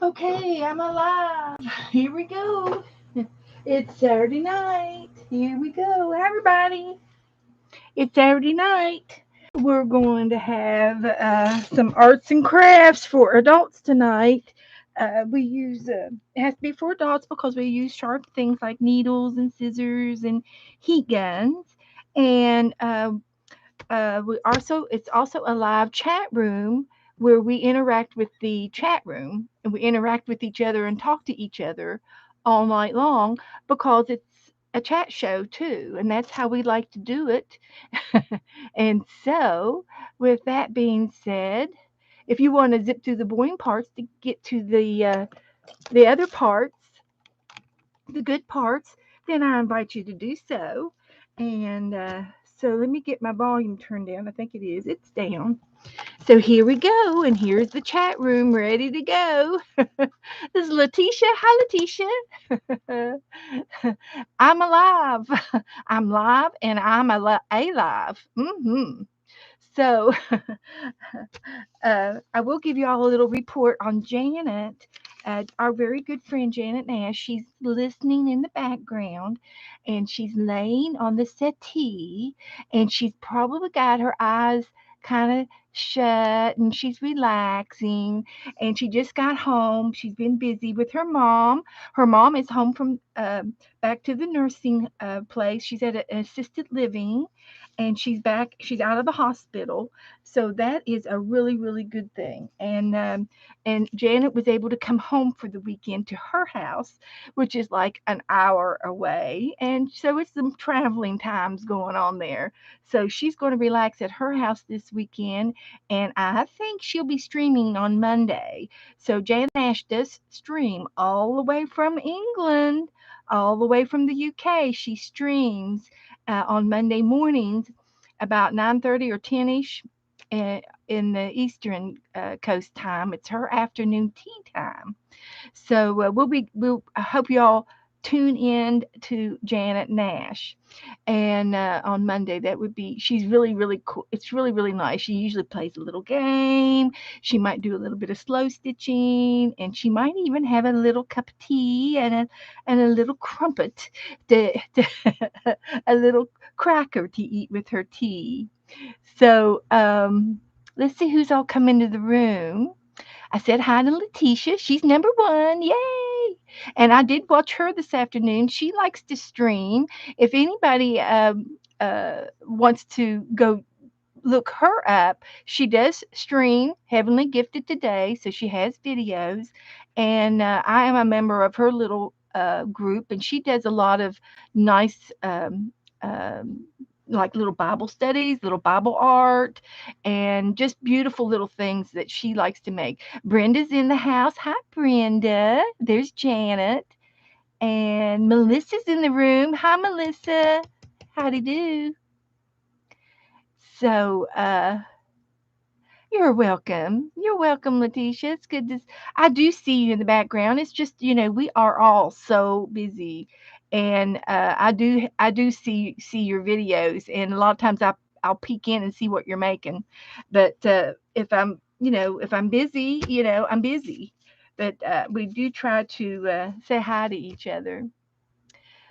Okay, I'm alive. Here we go. It's Saturday night. Here we go. Hi, everybody. It's Saturday night. We're going to have some arts and crafts for adults tonight. We use, it has to be for adults because we use sharp things like needles and scissors and heat guns. And it's also a live chat room where we interact with the chat room and we interact with each other and talk to each other all night long because it's a chat show too, and that's how we like to do it. And so, with that being said, if you want to zip through the boring parts to get to the other parts, the good parts, then I invite you to do so. And so let me get my volume turned down. I think it is. It's down. So here we go. And here's the chat room ready to go. This is Letitia. Hi, Letitia. I'm alive. I'm live and I'm alive. So I will give you all a little report on Janet, our very good friend Janet Nash. She's listening in the background and she's laying on the settee and she's probably got her eyes kind of shut and she's relaxing and she just got home. She's been busy with her mom. Her mom is home from back to the nursing place. She's at an assisted living and she's back. She's out of the hospital, so that is a really, really good thing. And Janet was able to come home for the weekend to her house, which is like an hour away, and so it's some traveling times going on there. So she's going to relax at her house this weekend, and I think she'll be streaming on Monday. So Janet Ash does stream all the way from England, all the way from the UK. She streams on Monday mornings about 9:30 or 10ish in the Eastern Coast time. It's her afternoon tea time. So I hope y'all tune in to Janet Nash. And on Monday, that would be, she's really, really cool. It's really, really nice. She usually plays a little game. She might do a little bit of slow stitching, and she might even have a little cup of tea and a little crumpet, to a little cracker to eat with her tea. So let's see who's all come into the room. I said hi to Letitia. She's number one. Yay! And I did watch her this afternoon. She likes to stream. If anybody wants to go look her up, she does stream Heavenly Gifted Today. So she has videos. And I am a member of her little group. And she does a lot of nice like little Bible studies, little Bible art, and just beautiful little things that she likes to make. Brenda's in the house. Hi, Brenda. There's Janet. And Melissa's in the room. Hi, Melissa. Howdy do. So, you're welcome. You're welcome, Letitia. It's good to. I do see you in the background. It's just we are all so busy, and I do see your videos, and a lot of times I'll peek in and see what you're making, but if I'm busy, I'm busy, but we do try to say hi to each other.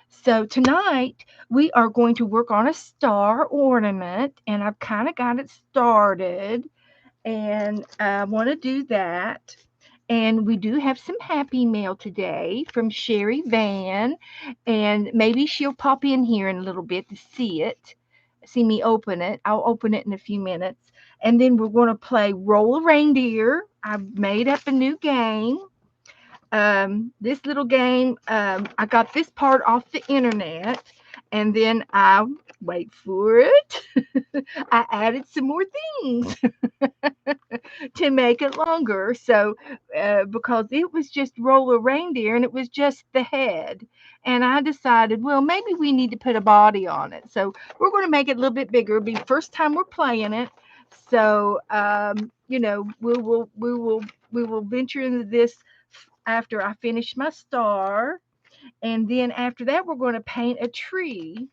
So tonight we are going to work on a star ornament, and I've kind of got it started and I want to do that. And we do have some happy mail today from Sherry Van, and maybe she'll pop in here in a little bit to see me open it. I'll open it in a few minutes, and then we're going to play Roll a Reindeer. I've made up a new game. This little game, I got this part off the internet, and then I wait for it. I added some more things to make it longer. So, because it was just roll a reindeer and it was just the head. And I decided, well, maybe we need to put a body on it. So we're going to make it a little bit bigger. It'll be the first time we're playing it. So, we will venture into this after I finish my star. And then after that, we're going to paint a tree.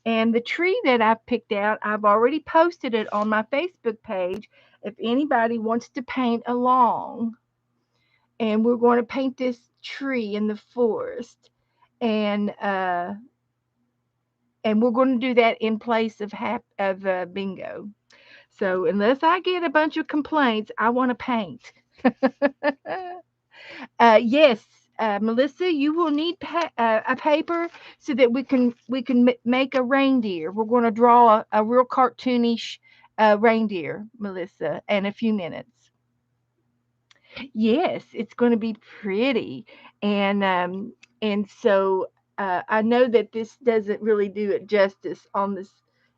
And the tree that I've picked out, I've already posted it on my Facebook page if anybody wants to paint along. and we're going to paint this tree in the forest, and we're going to do that in place of bingo. So unless I get a bunch of complaints, I want to paint. Yes, Melissa, you will need a paper so that we can make a reindeer. We're going to draw a real cartoonish reindeer, Melissa, in a few minutes. Yes, it's going to be pretty, and so I know that this doesn't really do it justice on this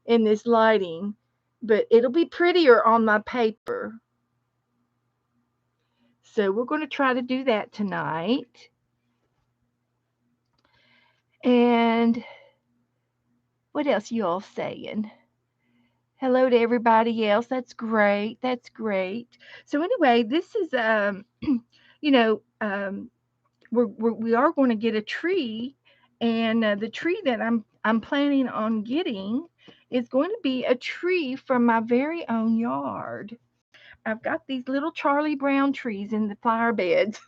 in this lighting, but it'll be prettier on my paper. So we're going to try to do that tonight. And what else you all saying? Hello to everybody else. That's great. That's great. So anyway, this is you know, we are going to get a tree, and the tree that I'm planning on getting is going to be a tree from my very own yard. I've got these little Charlie Brown trees in the flower beds,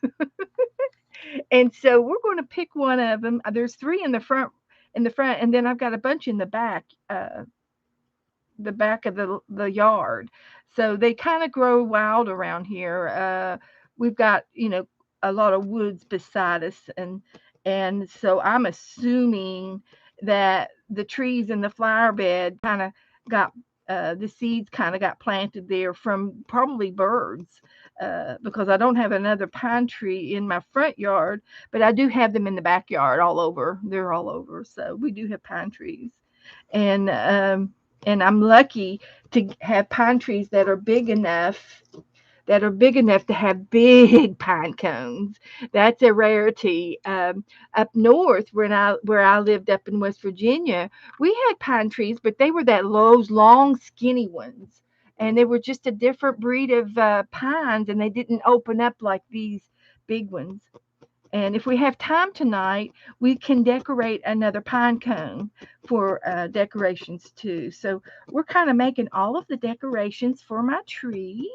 and so we're going to pick one of them. There's three in the front, and then I've got a bunch in the back of the yard. So they kind of grow wild around here. We've got a lot of woods beside us, and so I'm assuming that the trees in the flower bed kind of got the seeds kind of got planted there from probably birds, because I don't have another pine tree in my front yard, but I do have them in the backyard all over. They're all over. So we do have pine trees, and I'm lucky to have pine trees that are big enough to have big pine cones. That's a rarity. Up north, where I lived up in West Virginia, we had pine trees, but they were those long, skinny ones, and they were just a different breed of pines, and they didn't open up like these big ones. And if we have time tonight, we can decorate another pine cone for decorations too. So we're kind of making all of the decorations for my tree,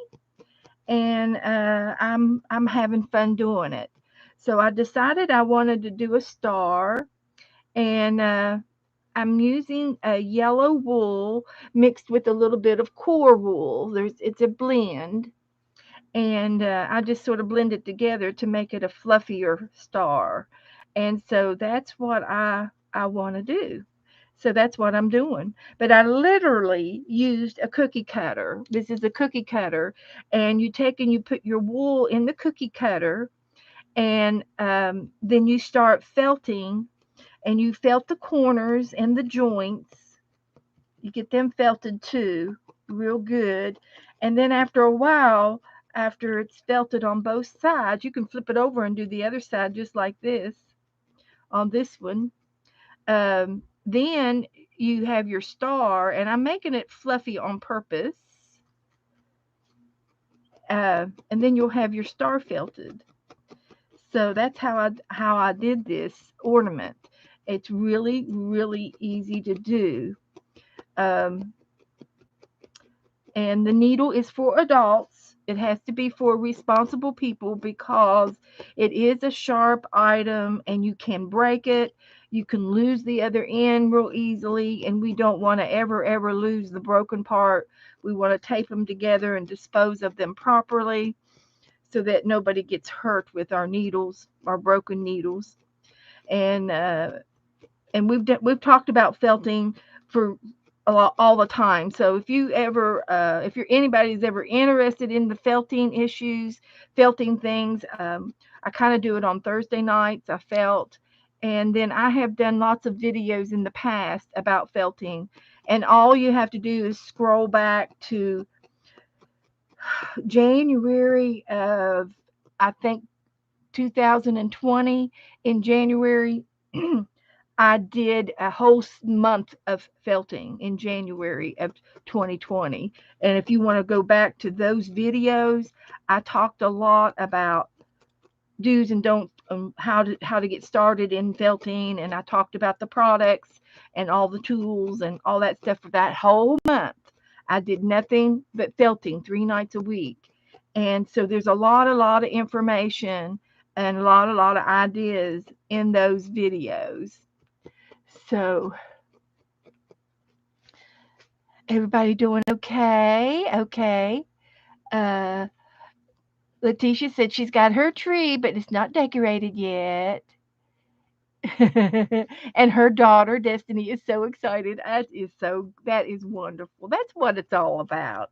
and I'm having fun doing it. So I decided I wanted to do a star, and I'm using a yellow wool mixed with a little bit of core wool. It's a blend, and I just sort of blend it together to make it a fluffier star. And so that's what I want to do. So that's what I'm doing. But I literally used a cookie cutter. This is a cookie cutter, and you put your wool in the cookie cutter, and then you start felting, and you felt the corners and the joints. You get them felted too, real good. And then after a while, after it's felted on both sides, you can flip it over and do the other side just like this on this one. Then you have your star, and I'm making it fluffy on purpose. And then you'll have your star felted. So that's how I did this ornament. It's really, really easy to do. Um, and the needle is for adults. It has to be for responsible people because it is a sharp item and you can break it. You can lose the other end real easily, and we don't want to ever lose the broken part. We want to tape them together and dispose of them properly so that nobody gets hurt with our needles, our broken needles. And we've talked about felting for all the time. So if you're anybody's ever interested in the felting issues, felting things, I kind of do it on Thursday nights. I felt, and then I have done lots of videos in the past about felting, and all you have to do is scroll back to January of, I think, 2020. In January, I did a whole month of felting in January of 2020. And if you want to go back to those videos, I talked a lot about do's and don'ts, how to get started in felting, and I talked about the products and all the tools and all that stuff for that whole month. I did nothing but felting 3 nights a week, And so there's a lot of information and a lot of ideas in those videos. So everybody doing okay? Okay. Uh, Letitia said she's got her tree, but it's not decorated yet. And her daughter Destiny is so excited. That is wonderful. That's what it's all about.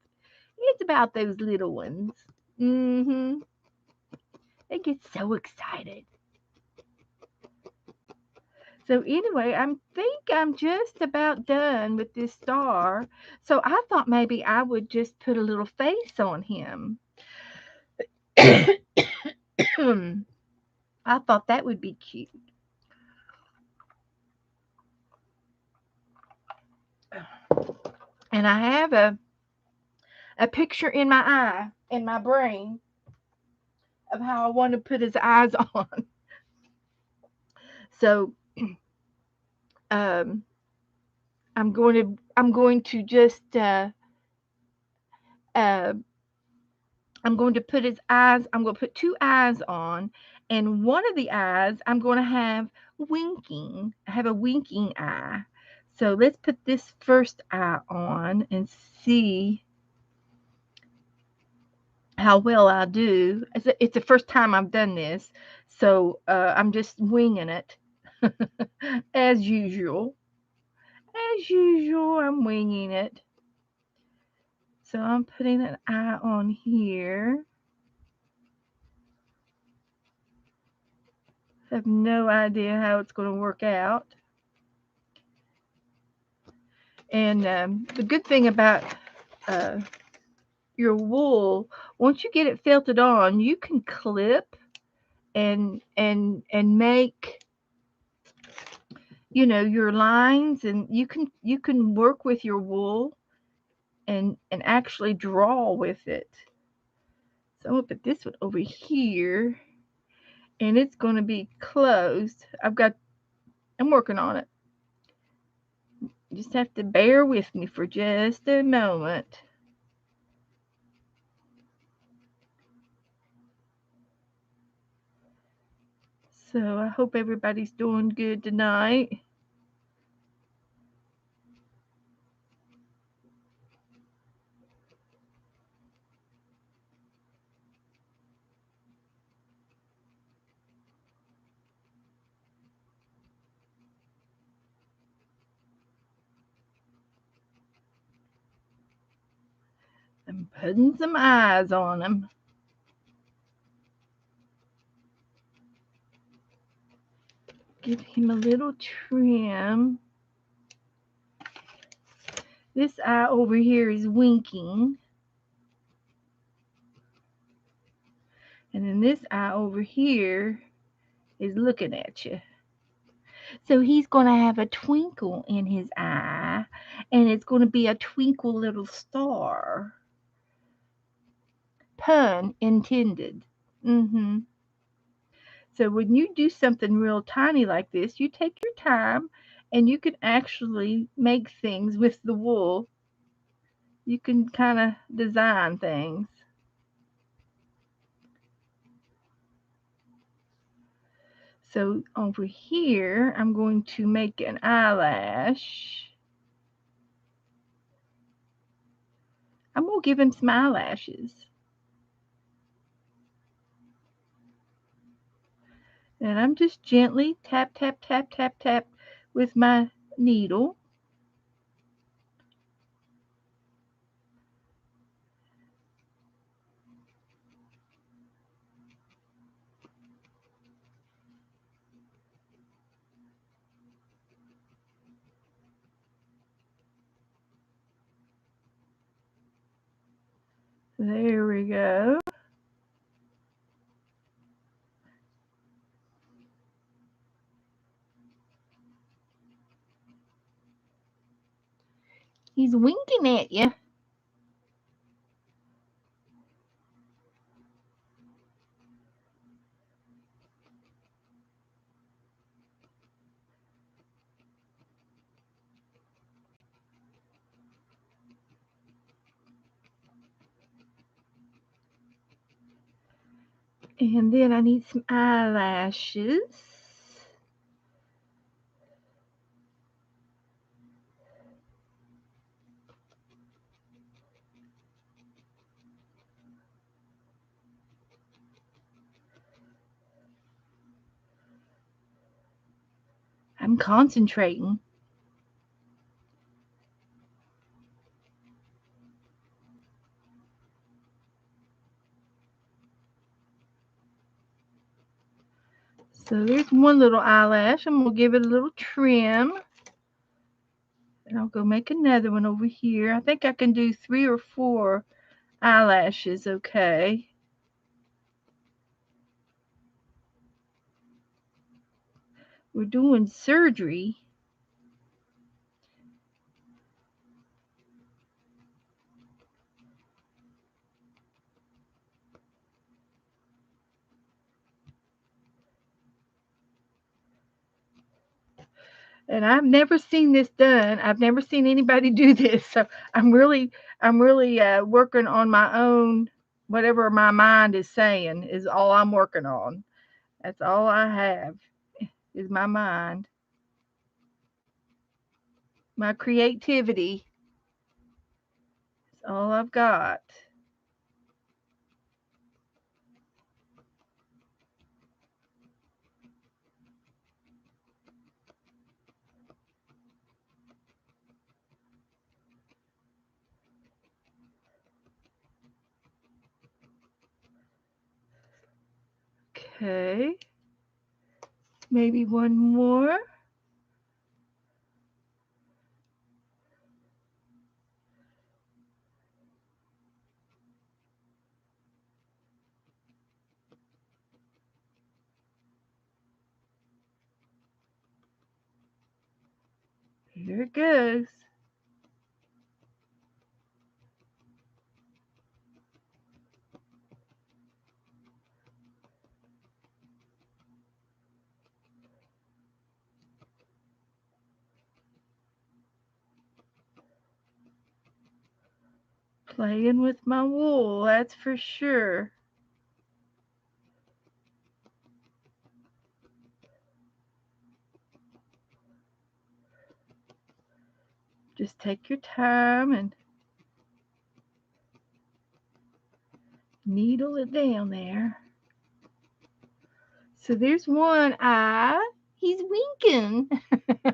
It's about those little ones. Mhm. They get so excited. So anyway, I think I'm just about done with this star. So I thought maybe I would just put a little face on him. I thought that would be cute. And I have a picture in my eye, in my brain, of how I want to put his eyes on. So um, I'm going to just uh, I'm going to put his eyes. I'm going to put two eyes on, and one of the eyes I'm going to have winking. I have a winking eye. So let's put this first eye on and see how well I do. It's the first time I've done this, so I'm just winging it as usual. As usual, I'm winging it. So I'm putting an eye on here. I have no idea how it's going to work out. And the good thing about uh, your wool, once you get it felted on, you can clip and make your lines, and you can work with your wool and actually draw with it. So I'm gonna put this one over here, and it's gonna be closed. I'm working on it. You just have to bear with me for just a moment. So I hope everybody's doing good tonight. I'm putting some eyes on him. Give him a little trim. This eye over here is winking. And then this eye over here is looking at you. So he's going to have a twinkle in his eye, and it's going to be a twinkle little star. Pun intended. Mm-hmm. So when you do something real tiny like this, you take your time and you can actually make things with the wool. You can kind of design things. So over here, I'm going to make an eyelash. I'm going to give him some eyelashes. And I'm just gently tap, tap, tap, tap, tap with my needle. There we go. He's winking at you. And then I need some eyelashes. I'm concentrating. So there's one little eyelash. I'm going to give it a little trim. And I'll go make another one over here. I think I can do 3 or 4 eyelashes, okay. We're doing surgery. And I've never seen this done. I've never seen anybody do this. So I'm really working on my own. Whatever my mind is saying is all I'm working on. That's all I have is my mind, my creativity. That's all I've got. Okay, maybe one more. Here it goes. Playing with my wool, that's for sure. Just take your time and needle it down there. So there's one eye. He's winking.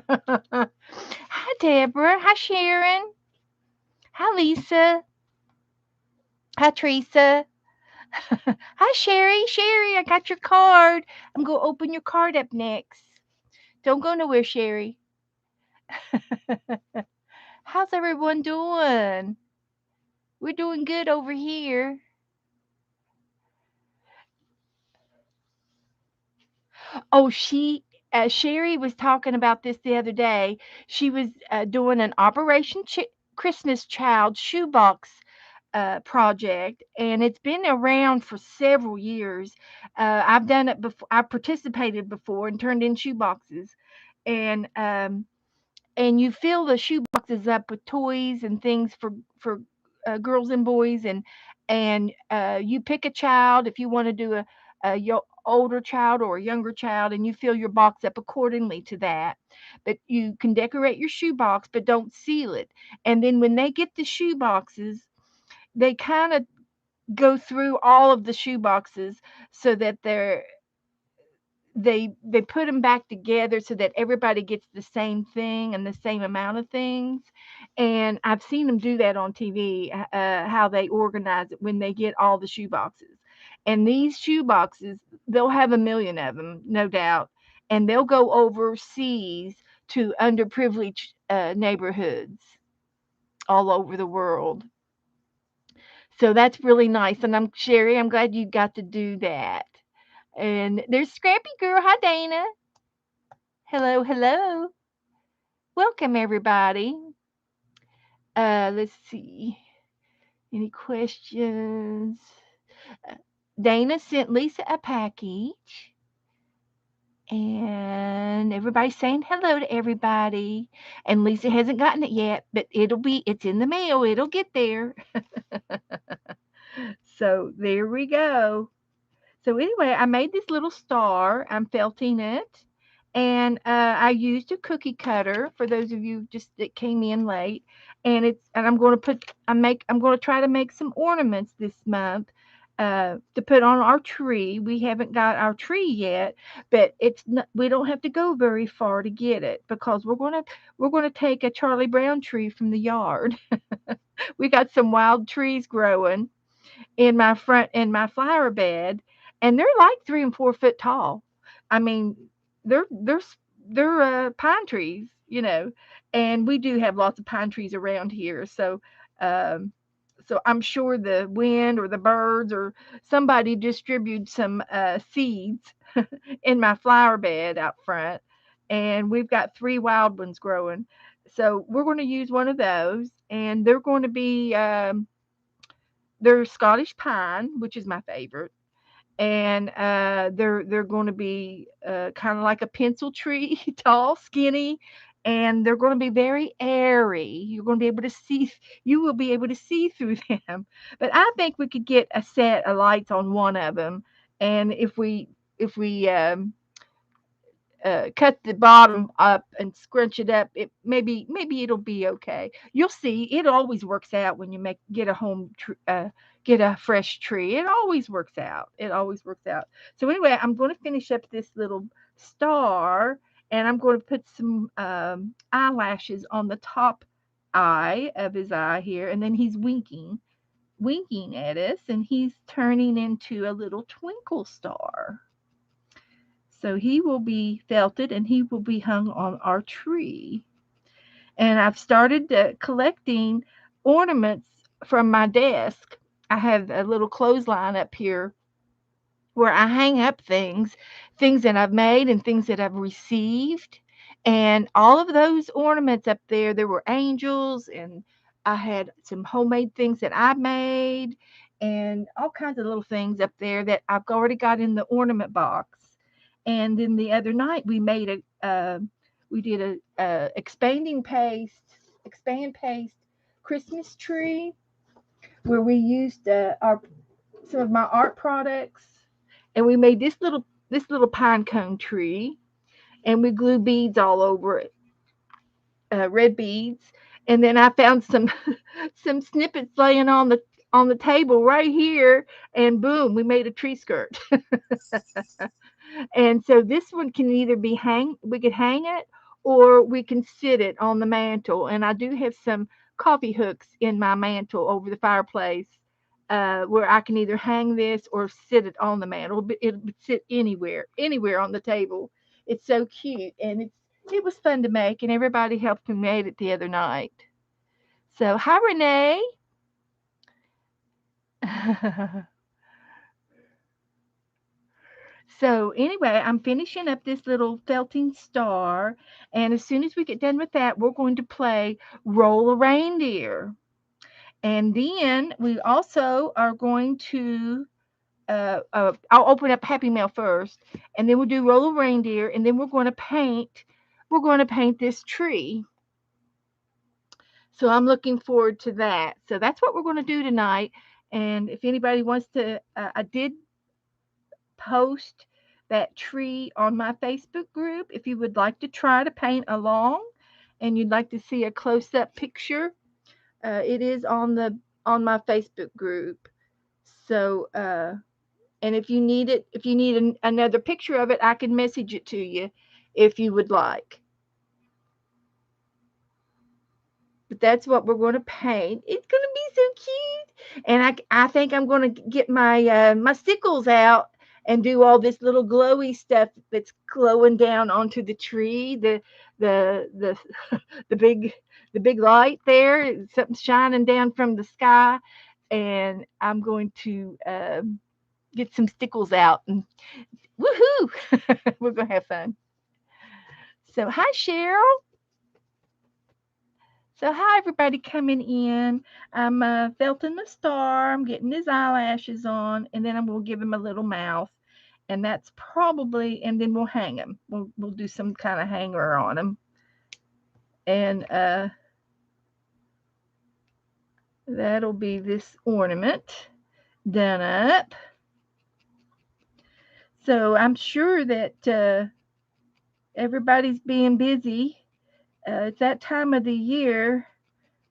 Hi, Deborah. Hi, Sharon. Hi, Lisa. Hi, Teresa. Hi, Sherry. Sherry, I got your card. I'm going to open your card up next. Don't go nowhere, Sherry. How's everyone doing? We're doing good over here. Oh, Sherry was talking about this the other day. She was doing an Operation Christmas Child shoebox project, and it's been around for several years. I've done it before. I participated before and turned in shoe boxes, and you fill the shoe boxes up with toys and things for girls and boys, and you pick a child if you want to do a older child or a younger child, and you fill your box up accordingly to that. But you can decorate your shoe box, but don't seal it. And then when they get the shoe boxes, they kind of go through all of the shoe boxes so that they put them back together so that everybody gets the same thing and the same amount of things. And I've seen them do that on TV, how they organize it when they get all the shoe boxes. And these shoe boxes, they'll have a million of them, no doubt, and they'll go overseas to underprivileged neighborhoods all over the world. So that's really nice. And I'm Sherry, I'm glad you got to do that. And there's Scrappy Girl. Hi, Dana. Hello, hello. Welcome, everybody. Let's see. Any questions? Uh, Dana sent Lisa a package, and everybody's saying hello to everybody. And Lisa hasn't gotten it yet, but it's in the mail. It'll get there. So there we go. So anyway, I made this little star. I'm felting it. And I used a cookie cutter for those of you just that came in late. And I'm going to I'm going to try to make some ornaments this month to put on our tree. We haven't got our tree yet, but we don't have to go very far to get it because we're going to take a Charlie Brown tree from the yard. We got some wild trees growing in my flower bed, and they're like 3 and 4 foot tall. I mean, they're pine trees, and we do have lots of pine trees around here. Um, so I'm sure the wind or the birds or somebody distributed some seeds in my flower bed out front, and we've got 3 wild ones growing. So we're going to use one of those, and they're going to be they're Scottish pine, which is my favorite, and they're going to be kind of like a pencil tree, tall, skinny, and they're going to be very airy. You will be able to see through them. But I think we could get a set of lights on one of them, and if we cut the bottom up and scrunch it up, maybe it'll be okay. You'll see. It always works out when you get a fresh tree. It always works out. It always works out. So anyway, I'm going to finish up this little star, and I'm going to put some eyelashes on the top eye of his eye here, and then he's winking at us, and he's turning into a little twinkle star. So he will be felted and he will be hung on our tree. And I've started collecting ornaments from my desk. I have a little clothesline up here where I hang up things that I've made and things that I've received. And all of those ornaments up there were angels, and I had some homemade things that I made, and all kinds of little things up there that I've already got in the ornament box. And then the other night we did a expand paste Christmas tree where we used our some of my art products, and we made this little pine cone tree, and we glued beads all over it, red beads. And then I found some some snippets laying on the table right here, and boom, we made a tree skirt. And so this one can either be we could hang it, or we can sit it on the mantle. And I do have some coffee hooks in my mantle over the fireplace, where I can either hang this or sit it on the mantle. It would sit anywhere on the table. It's so cute, and it was fun to make, and everybody helped me made it the other night. So hi, Renee. So anyway, I'm finishing up this little felting star, and as soon as we get done with that, we're going to play Roll a Reindeer. And then we also are going to I'll open up Happy Mail first, and then we'll do Roll a Reindeer, and then we're going to paint this tree. So I'm looking forward to that. So that's what we're going to do tonight. And if anybody wants to, I did post that tree on my Facebook group. If you would like to try to paint along and you'd like to see a close-up picture, it is on my Facebook group. So and if you need another picture of it, I can message it to you if you would like. But that's what we're going to paint. It's going to be so cute. And I think I'm going to get my sickles out and do all this little glowy stuff that's glowing down onto the tree. The the big the big light there. Something shining down from the sky, and I'm going to get some stickles out and woohoo! We're gonna have fun. So hi, Cheryl. So hi, everybody coming in. I'm felting the star. I'm getting his eyelashes on, and then I'm gonna give him a little mouth, and and then we'll hang him. We'll do some kind of hanger on him, and that'll be this ornament done up. So I'm sure that everybody's being busy. It's that time of the year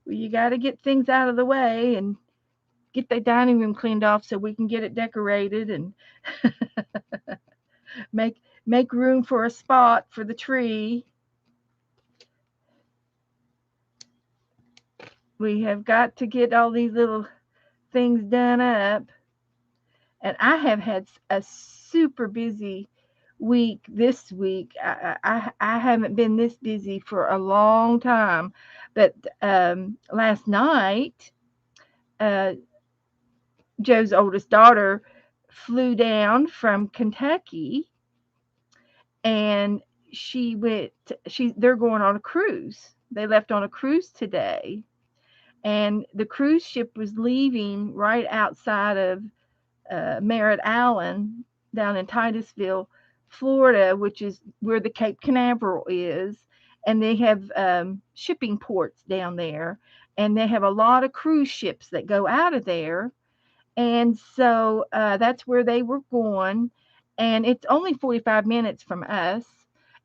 where you got to get things out of the way and get the dining room cleaned off so we can get it decorated and make room for a spot for the tree. We have got to get all these little things done up. And I have had a super busy week this week. I haven't been this busy for a long time. But last night, uh, Joe's oldest daughter flew down from Kentucky, and they're going on a cruise. They left on a cruise today, and the cruise ship was leaving right outside of Merritt Island down in Titusville, Florida, which is where the Cape Canaveral is. And they have shipping ports down there. And they have a lot of cruise ships that go out of there. And so that's where they were going. And it's only 45 minutes from us.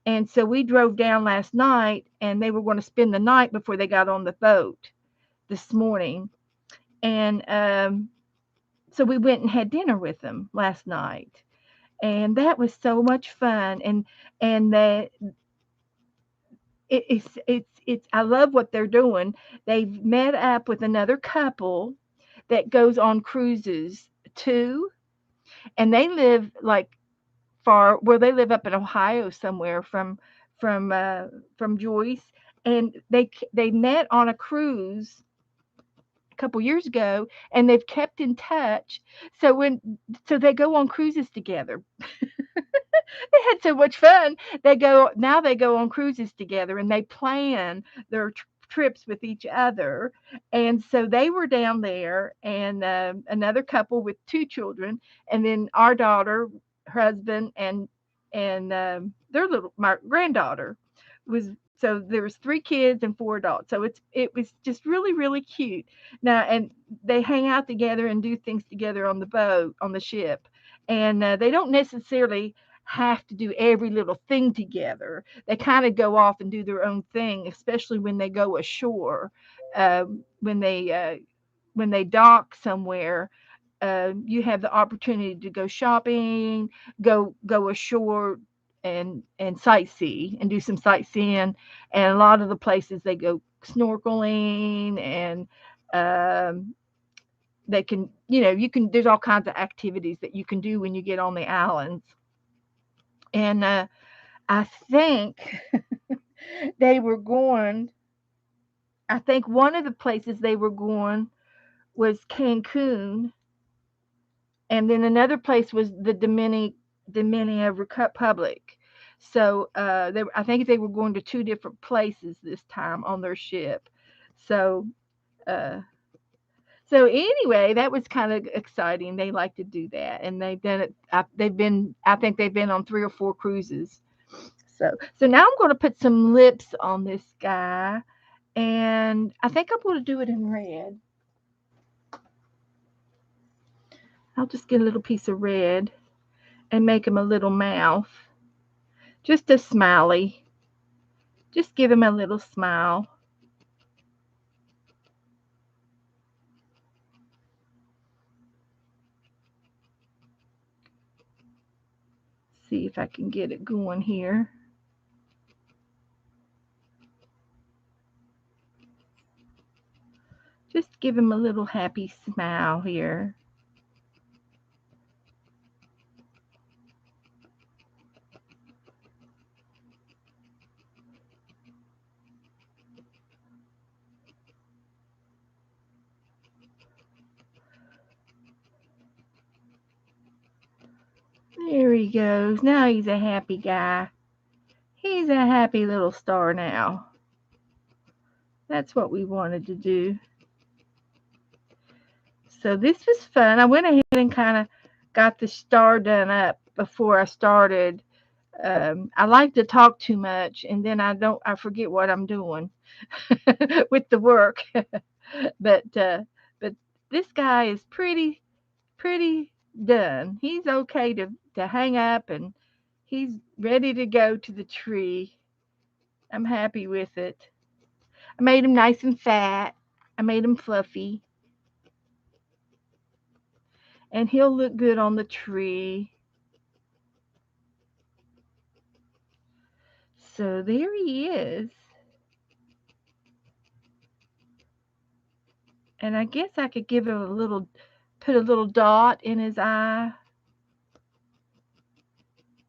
And so we drove down last night, and they were going to spend the night before they got on the boat this morning. And so we went and had dinner with them last night, and that was so much fun. And it's I love what they're doing. They've met up with another couple that goes on cruises too, and they live like far where they live up in Ohio somewhere from Joyce, and they met on a cruise a couple years ago, and they've kept in touch. So they go on cruises together. They had so much fun. They go on cruises together, and they plan their trips with each other. And so they were down there, and another couple with two children, and then our daughter, her husband, and my granddaughter was. So there was three kids and four adults. So it was just really really cute. Now, and they hang out together and do things together on the boat, on the ship, and they don't necessarily have to do every little thing together. They kind of go off and do their own thing, especially when they go ashore. Uh, when they uh, when they dock somewhere, you have the opportunity to go shopping, go ashore, and sightsee and do some sightseeing. And a lot of the places they go snorkeling, and um, they can, you can. There's all kinds of activities that you can do when you get on the islands. And I think they were going. I think one of the places they were going was Cancun, and then another place was the Dominican Republic. So I think they were going to two different places this time on their ship. So uh, so anyway, that was kind of exciting. They like to do that, and they've done it. I think they've been on three or four cruises. So now I'm going to put some lips on this guy, and I think I'm going to do it in red. I'll just get a little piece of red and make him a little mouth, just a smiley. Just give him a little smile. See if I can get it going here. Just give him a little happy smile here. There he goes. Now he's a happy guy. He's a happy little star now. That's what we wanted to do. So this was fun. I went ahead and kind of got the star done up before I started. I like to talk too much, and then I forget what I'm doing with the work. but uh, but this guy is pretty done. He's okay to hang up, and he's ready to go to the tree. I'm happy with it. I made him nice and fat. I made him fluffy, and he'll look good on the tree. So there he is. And I guess I could give him put a little dot in his eye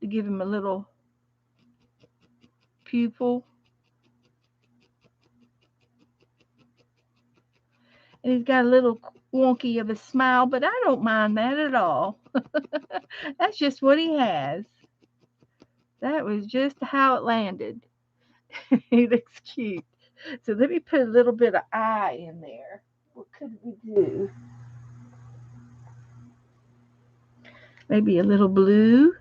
to give him a little pupil. And he's got a little wonky of a smile, but I don't mind that at all. That's just what he has. That was just how it landed. He looks cute. So let me put a little bit of eye in there. What could we do? Maybe a little blue.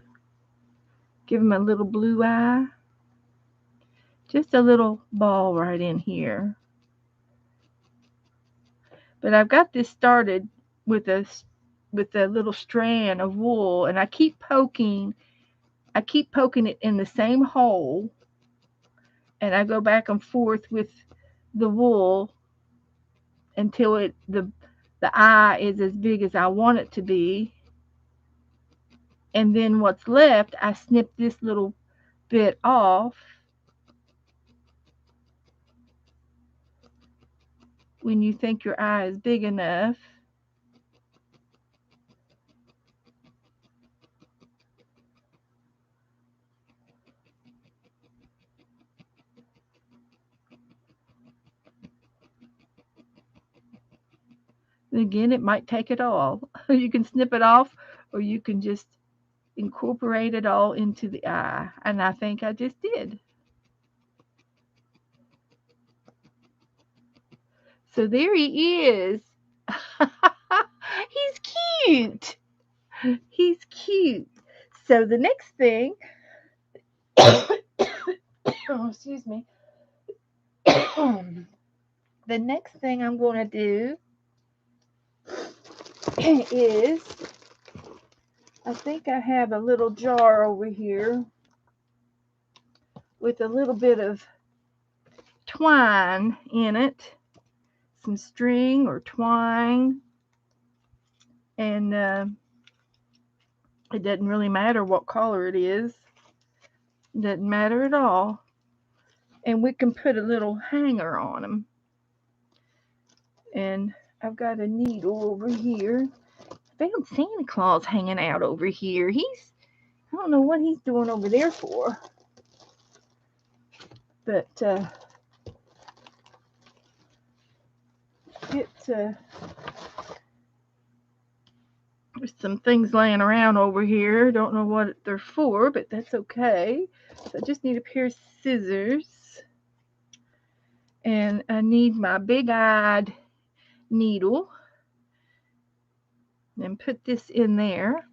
Give him a little blue eye. Just a little ball right in here. But I've got this started with a little strand of wool, and I keep poking it in the same hole, and I go back and forth with the wool until the eye is as big as I want it to be. And then what's left, I snip this little bit off when you think your eye is big enough. Again, it might take it all. You can snip it off, or you can just incorporate it all into the eye. And I think I just did. So there he is. He's cute. He's cute. So the next thing, oh, excuse me. The next thing I'm going to do is, I think I have a little jar over here with a little bit of twine in it, some string or twine, and it doesn't really matter what color it is. It doesn't matter at all. And we can put a little hanger on them. And I've got a needle over here. I found Santa Claus hanging out over here. I don't know what he's doing over there for. But there's some things laying around over here. Don't know what they're for, but that's okay. So I just need a pair of scissors. And I need my big-eyed needle. And put this in there.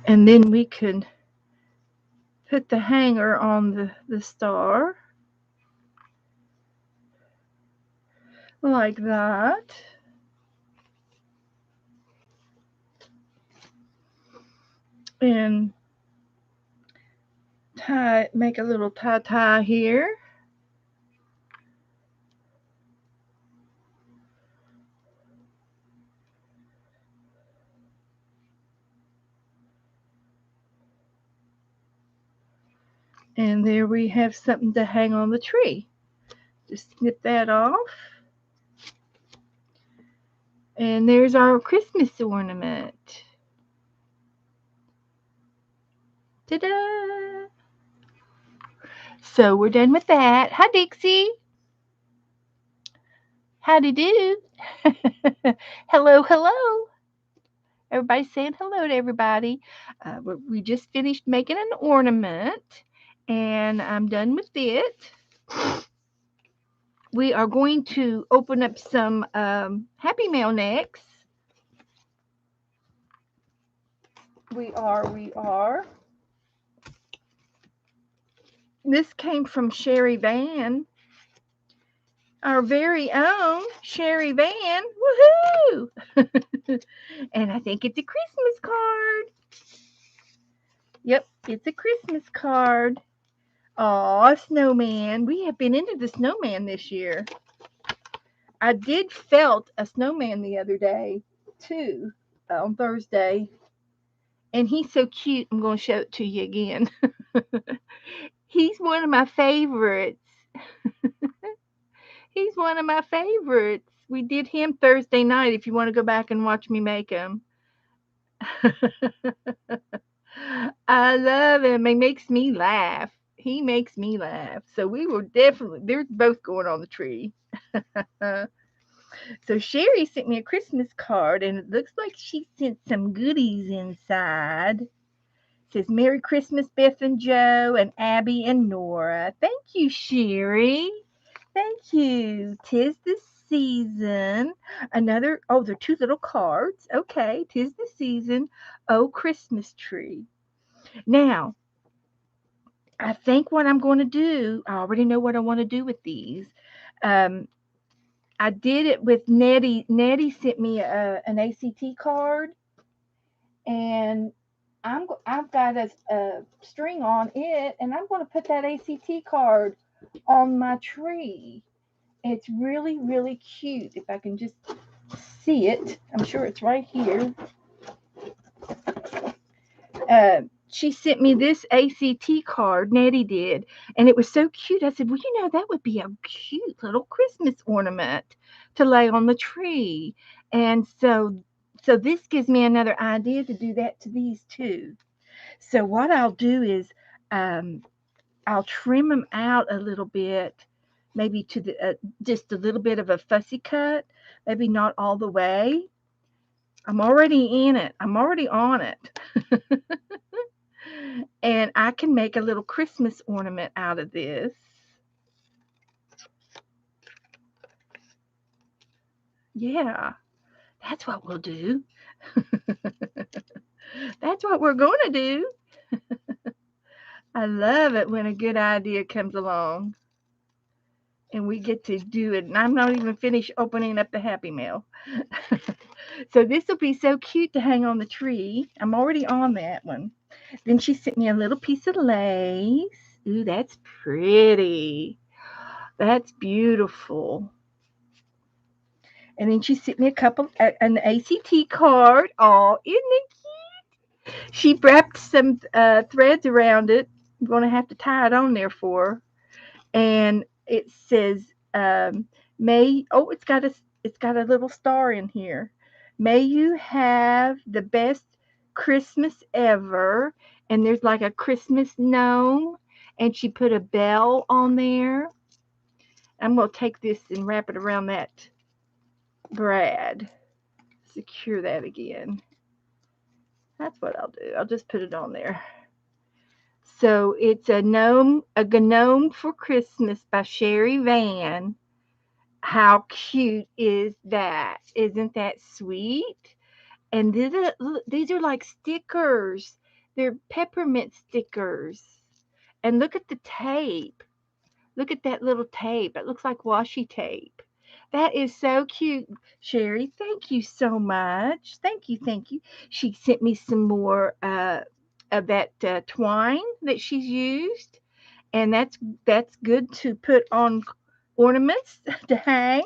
And then we can put the hanger on the star. Like that. And make a little tie here. And there we have something to hang on the tree. Just snip that off. And there's our Christmas ornament. Ta-da! So we're done with that. Hi, Dixie. Howdy do. Hello, hello. Everybody's saying hello to everybody. We just finished making an ornament, and I'm done with it. We are going to open up some Happy Mail next. We are. This came from Sherry Van, our very own Sherry Van. Woohoo! And I think it's a Christmas card. Yep, it's a Christmas card. Aw, snowman. We have been into the snowman this year. I did felt a snowman the other day, too, on Thursday. And he's so cute. I'm going to show it to you again. He's one of my favorites. He's one of my favorites. We did him Thursday night if you want to go back and watch me make him. I love him. He makes me laugh. He makes me laugh. So we will definitely, they're both going on the tree. So Sherry sent me a Christmas card, and it looks like she sent some goodies inside. It says, Merry Christmas, Beth and Joe, and Abby and Nora. Thank you, Sherry. Thank you. 'Tis the season. Another, oh, they're two little cards. Okay. 'Tis the season. Oh, Christmas tree. Now, I think what I'm going to do, I already know what I want to do with these. Um, I did it with Nettie. Nettie sent me an ACT card, and I've got a string on it, and I'm going to put that ACT card on my tree. It's really, really cute. If I can just see it, I'm sure it's right here. She sent me this ACT card, Nettie did, and it was so cute. I said, well, that would be a cute little Christmas ornament to lay on the tree. And so this gives me another idea to do that to these too. So what I'll do is I'll trim them out a little bit, maybe to the just a little bit of a fussy cut, maybe not all the way. I'm already in it. I'm already on it. And I can make a little Christmas ornament out of this. Yeah, that's what we'll do. That's what we're going to do. I love it when a good idea comes along and we get to do it. And I'm not even finished opening up the Happy Mail. So this will be so cute to hang on the tree. I'm already on that one. Then she sent me a little piece of lace. Ooh, that's pretty. That's beautiful. And then she sent me an ACT card. Oh, isn't it cute? She wrapped some threads around it. I'm going to have to tie it on there for her. And it says, "May." Oh, it's got a little star in here. May you have the best Christmas ever. And there's like a Christmas gnome, and she put a bell on there. I'm going to take this and wrap it around that brad. Secure that again. That's what I'll do. I'll just put it on there. So it's a gnome for Christmas by Sherry Van. How cute is that? Isn't that sweet? And these are like stickers. They're peppermint stickers. And look at the tape. Look at that little tape. It looks like washi tape. That is so cute, Sherry. Thank you so much. Thank you, thank you. She sent me some more of that twine that she's used, and that's good to put on ornaments to hang.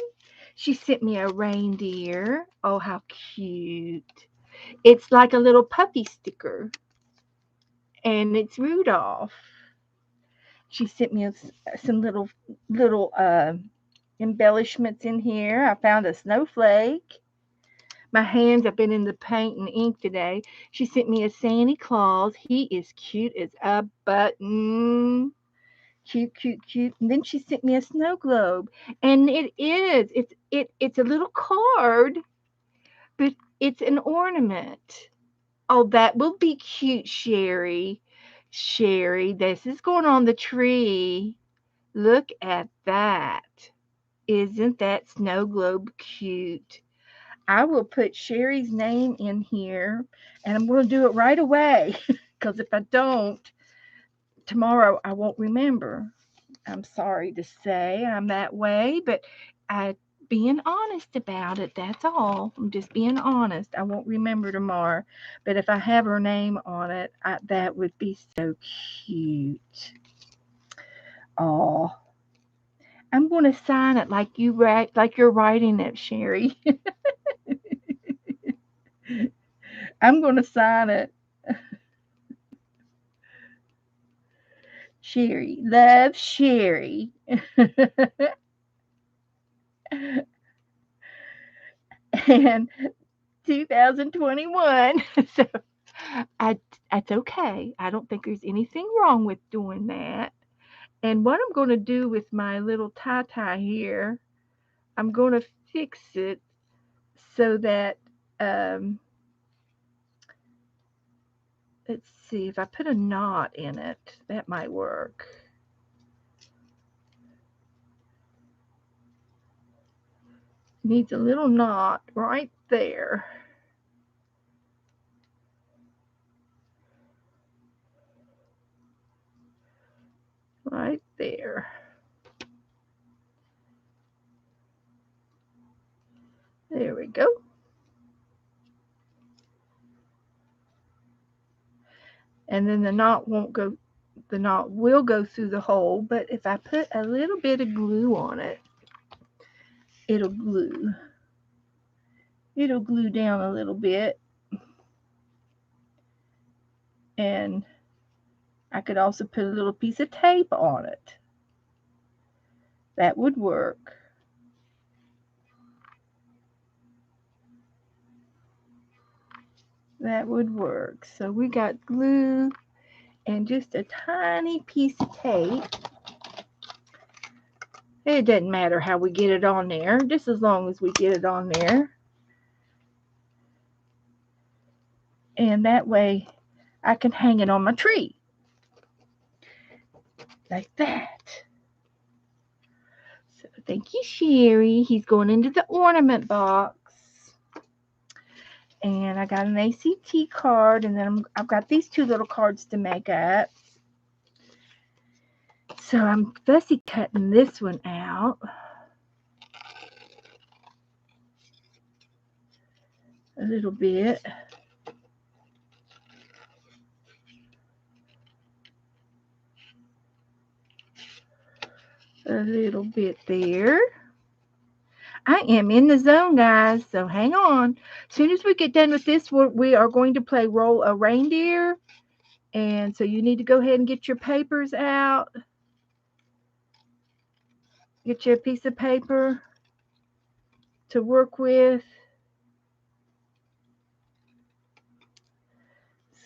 She sent me a reindeer. Oh, how cute! It's like a little puppy sticker, and it's Rudolph. She sent me some little embellishments in here. I found a snowflake. My hands have been in the paint and ink today. She sent me a Santa Claus. He is cute as a button. Cute, cute, cute. And then she sent me a snow globe. And it's a little card, but it's an ornament. Oh, that will be cute, Sherry. Sherry, this is going on the tree. Look at that. Isn't that snow globe cute? I will put Sherry's name in here, and I'm going to do it right away because if I don't, tomorrow I won't remember. I'm sorry to say I'm that way, but I being honest about it, that's all. I'm just being honest. I won't remember tomorrow, but if I have her name on it, that would be so cute. Oh, I'm going to sign it like you write, like you're writing it, Sherry. I'm going to sign it. Sherry, love Sherry. And 2021. So I, that's okay. I don't think there's anything wrong with doing that. And what I'm going to do with my little tie here, I'm going to fix it so that, um, let's see, if I put a knot in it, that might work. Needs a little knot right there. Right there. There we go. And then the knot will go through the hole, but if I put a little bit of glue on it, it'll glue. It'll glue down a little bit. And I could also put a little piece of tape on it. That would work. That would work. So we got glue and just a tiny piece of tape. It doesn't matter how we get it on there, just as long as we get it on there. And that way I can hang it on my tree. Like that. So thank you, Sherry. He's going into the ornament box. And I got an ACT card, and then I've got these two little cards to make up. So I'm fussy cutting this one out. A little bit. A little bit there. I am in the zone, guys, so hang on. As soon as we get done with this, we are going to play Roll a Reindeer. And so you need to go ahead and get your papers out. Get you a piece of paper to work with.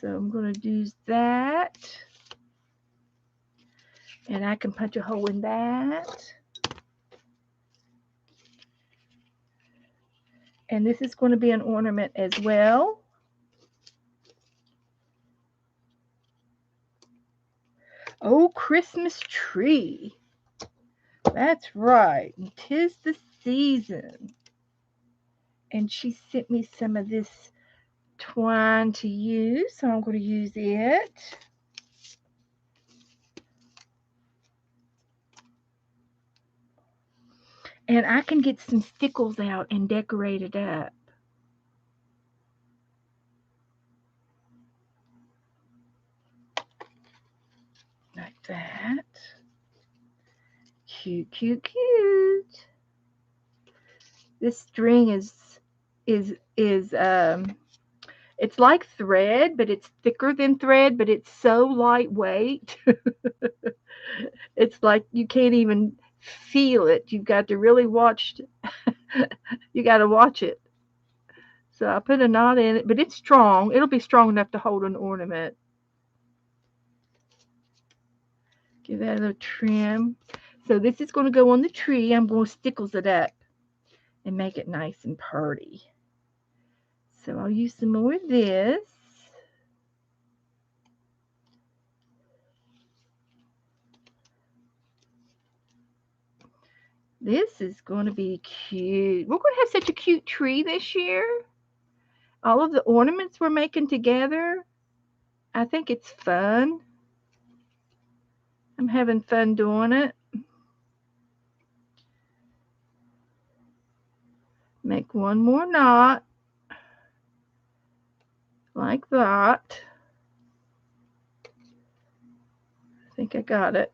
So I'm going to use that. And I can punch a hole in that. And this is going to be an ornament as well. Oh, Christmas tree. That's right. 'Tis the season. And she sent me some of this twine to use, so I'm going to use it. And I can get some stickles out and decorate it up. Like that. Cute, cute, cute. This string is it's like thread, but it's thicker than thread, but it's so lightweight. It's like you can't even feel it. You've got to really watch. You got to watch it. So I put a knot in it, but it's strong. It'll be strong enough to hold an ornament. Give that a little trim. So this is going to go on the tree. I'm going to stickles it up and make it nice and pretty. So I'll use some more of this. This is going to be cute. We're going to have such a cute tree this year. All of the ornaments we're making together. I think it's fun. I'm having fun doing it. Make one more knot like that. I think I got it.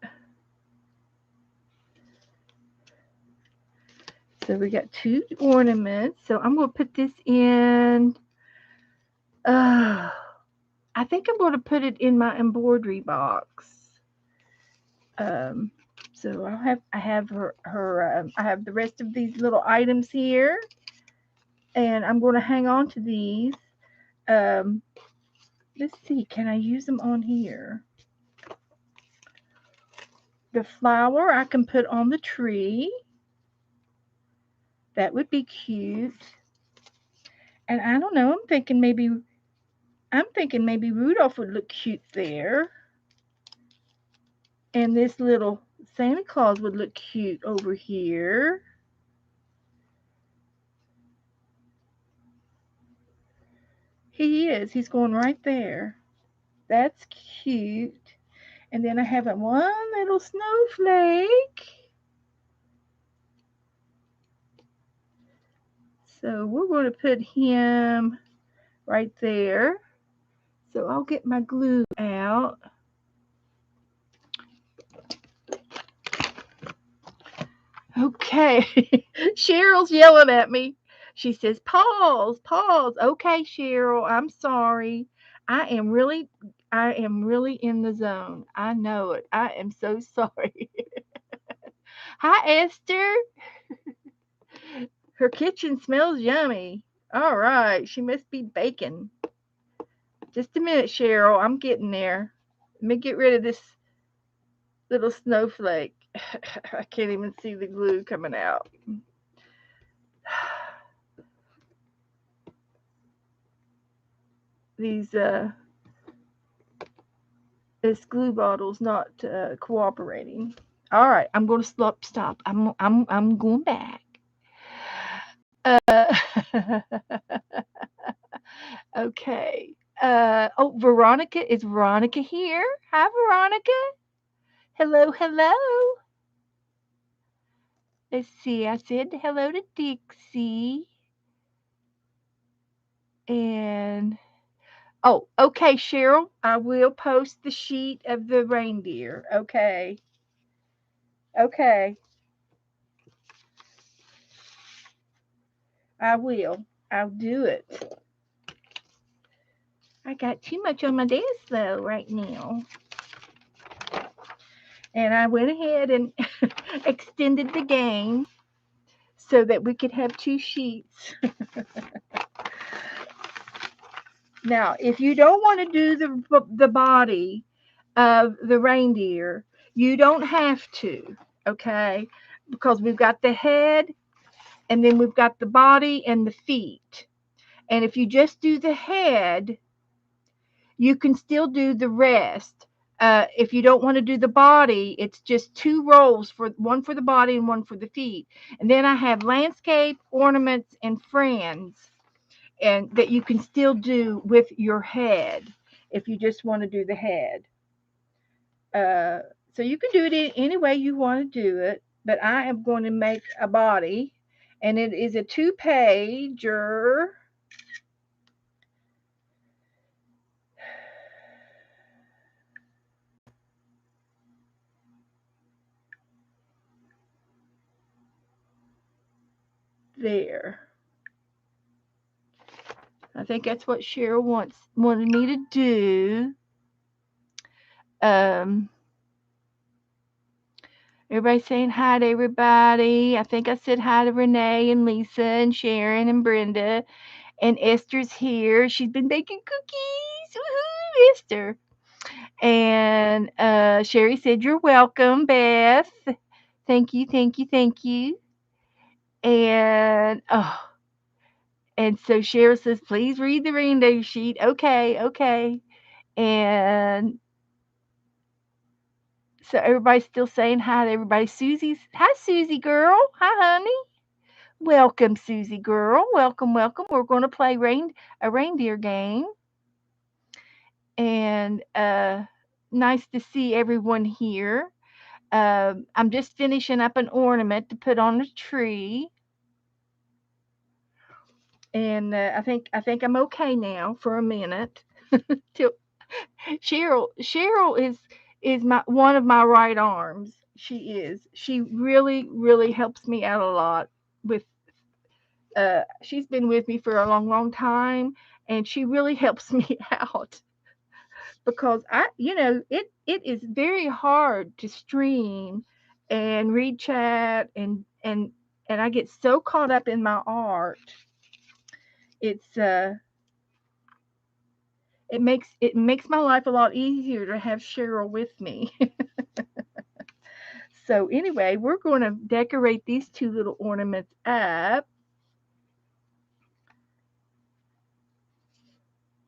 So we got 2 ornaments. So I'm going to put this in. I think I'm going to put it in my embroidery box. So I have I have the rest of these little items here, and I'm going to hang on to these. Um, let's see, can I use them on here? The flower I can put on the tree. That would be cute. And I don't know, I'm thinking maybe Rudolph would look cute there. And this little Santa Claus would look cute over here. He is. He's going right there. That's cute. And then I have one little snowflake. So we're going to put him right there. So I'll get my glue out. Okay. Cheryl's yelling at me. She says, pause, pause. Okay, Cheryl, I'm sorry. I am really in the zone. I know it. I am so sorry. Hi, Esther. Her kitchen smells yummy. All right. She must be baking. Just a minute, Cheryl. I'm getting there. Let me get rid of this little snowflake. I can't even see the glue coming out. These this glue bottle's not cooperating. All right, I'm going to stop. I'm going back. Uh, okay. Oh, Veronica, is Veronica here? Hi, Veronica. Hello, hello. Let's see. I said hello to Dixie. And oh, okay, Cheryl. I will post the sheet of the reindeer. Okay. Okay. I will. I'll do it. I got too much on my desk though right now. And I went ahead and extended the game so that we could have 2 sheets. Now, if you don't want to do the body of the reindeer, you don't have to, okay? Because we've got the head and then we've got the body and the feet. And if you just do the head, you can still do the rest. If you don't want to do the body, it's just 2 rolls, for one for the body and one for the feet. And then I have landscape, ornaments, and friends, and that you can still do with your head if you just want to do the head. So you can do it any way you want to do it, but I am going to make a body, and it is a 2-pager. There. I think that's what Cheryl wanted me to do. Everybody's saying hi to everybody. I think I said hi to Renee and Lisa and Sharon and Brenda. And Esther's here. She's been baking cookies. Woohoo, Esther. And Sherry said, you're welcome, Beth. Thank you, thank you, thank you. And and so Cheryl says, please read the reindeer sheet. Okay, okay. And so everybody's still saying hi to everybody. Hi, Susie girl. Hi, honey. Welcome, Susie girl. Welcome, welcome. We're going to play a reindeer game. And nice to see everyone here. I'm just finishing up an ornament to put on the tree. And I think I'm okay now for a minute. Till Cheryl is my one of my right arms. She is. She really helps me out a lot with. She's been with me for a long time, and she really helps me out because it is very hard to stream and read chat and I get so caught up in my art. It's it makes my life a lot easier to have Cheryl with me. So anyway, we're going to decorate these two little ornaments up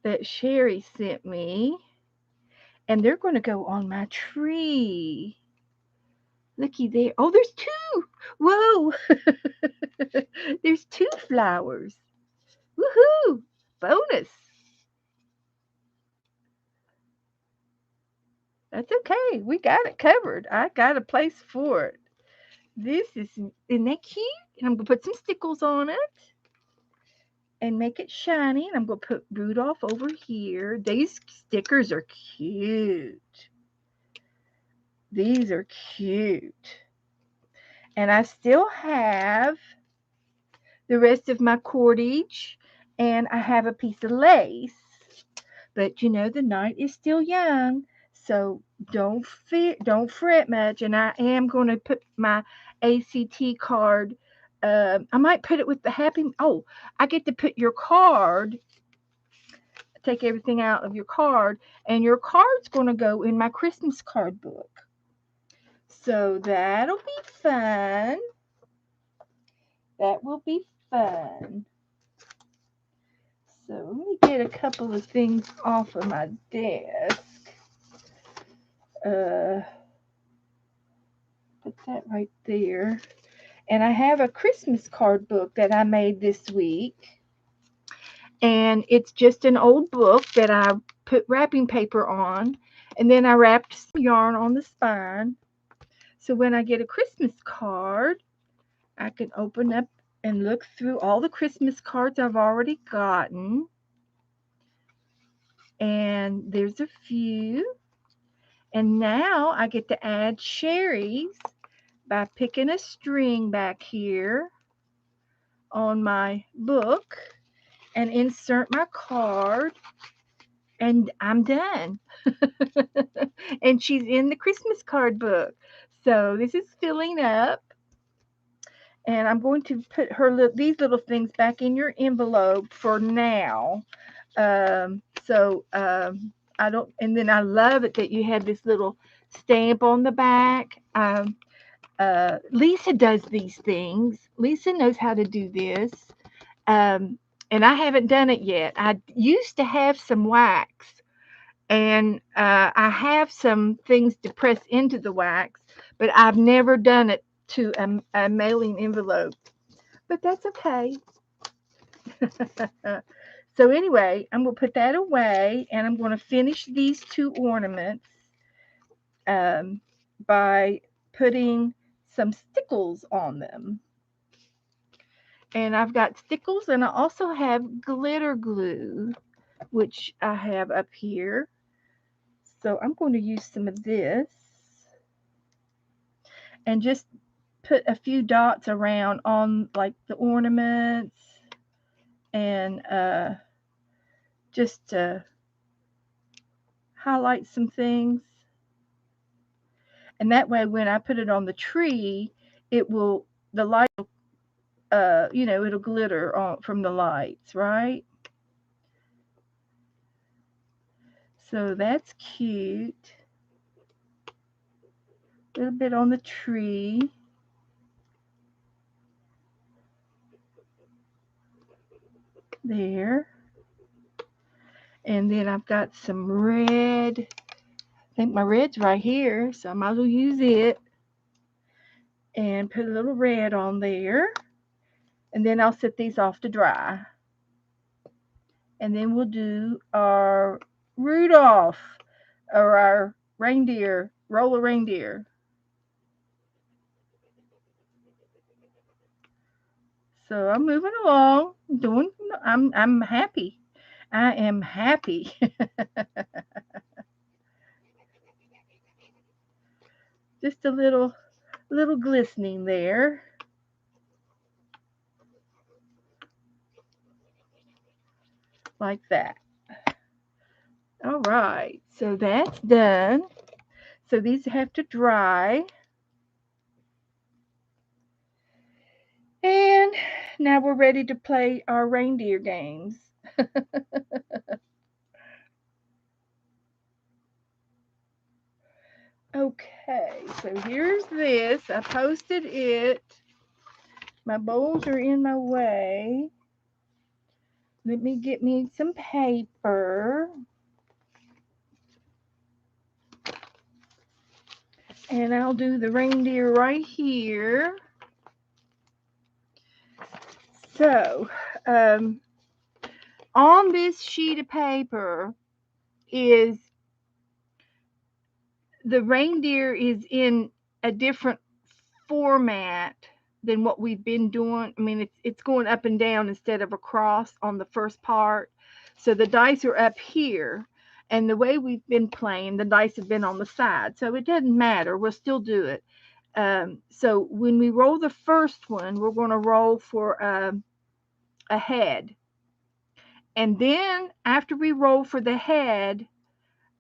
that Sherry sent me, and they're going to go on my tree. Looky there. Oh, there's two. Whoa. There's two flowers. Woohoo! Bonus. That's okay. We got it covered. I got a place for it. Isn't that cute? And I'm going to put some stickles on it and make it shiny. And I'm going to put Rudolph over here. These stickers are cute. These are cute. And I still have the rest of my cordage, and I have a piece of lace. But the night is still young, so don't fret much. And I am going to put my ACT card. I might put it with the happy. Oh, I get to put your card. Take everything out of your card, and your card's going to go in my Christmas card book. So that'll be fun. That will be fun. So let me get a couple of things off of my desk. Put that right there. And I have a Christmas card book that I made this week. And it's just an old book that I put wrapping paper on. And then I wrapped some yarn on the spine. So when I get a Christmas card, I can open up and look through all the Christmas cards I've already gotten. And there's a few. And now I get to add Sherry's by picking a string back here on my book and insert my card, and I'm done. And she's in the Christmas card book. So this is filling up, and I'm going to put these little things back in your envelope for now. I don't, and then I love it that you have this little stamp on the back. Lisa does these things. Lisa knows how to do this. And I haven't done it yet. I used to have some wax, and I have some things to press into the wax, but I've never done it to a mailing envelope. But that's okay. So anyway, I'm going to put that away, and I'm going to finish these two ornaments by putting some stickles on them. And I've got stickles, and I also have glitter glue, which I have up here. So I'm going to use some of this and just put a few dots around on like the ornaments, and just to highlight some things. And that way, when I put it on the tree, the light, it'll glitter from the lights, right? So that's cute. A little bit on the tree. There. And then I've got some red. I think my red's right here, so I might as well use it. And put a little red on there. And then I'll set these off to dry. And then we'll do our Rudolph, or our reindeer, roller reindeer. So I'm moving along, doing. I'm happy. I am happy. Just a little glistening there, like that. All right. So that's done. So these have to dry. And now we're ready to play our reindeer games. Okay, so here's this. I posted it. My bowls are in my way. Let me get me some paper. And I'll do the reindeer right here. So, on this sheet of paper is the reindeer is in a different format than what we've been doing. I mean, it's going up and down instead of across on the first part. So the dice are up here, and the way we've been playing, the dice have been on the side. So it doesn't matter. We'll still do it. So when we roll the first one, we're going to roll for a head. And then after we roll for the head,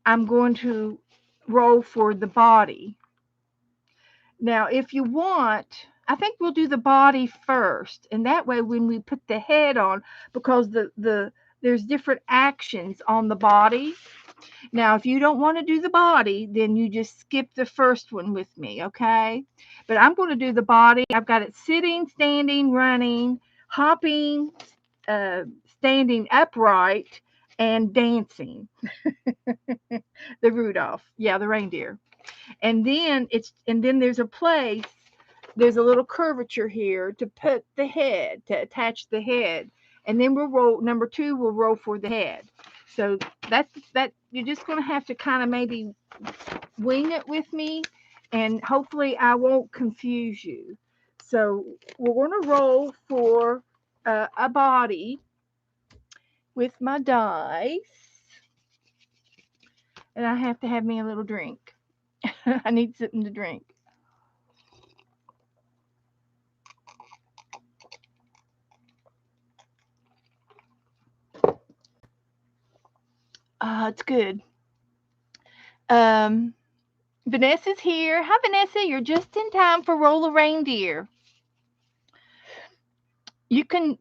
I'm going to roll for the body. Now, if you want, I think we'll do the body first, and that way when we put the head on, because there's different actions on the body. Now, if you don't want to do the body, then you just skip the first one with me, okay? But I'm going to do the body. I've got it sitting, standing, running, hopping, standing upright, and dancing. The Rudolph, yeah, the reindeer. And then there's a place, there's a little curvature here to put the head, to attach the head. And then we'll roll number two, we'll roll for the head. So that you're just gonna have to kind of maybe wing it with me, and hopefully I won't confuse you. So we're gonna roll for a body with my dice, and I have to have me a little drink. I need something to drink. It's good. Um, Vanessa's here. Hi, Vanessa. You're just in time for Roll a Reindeer. You can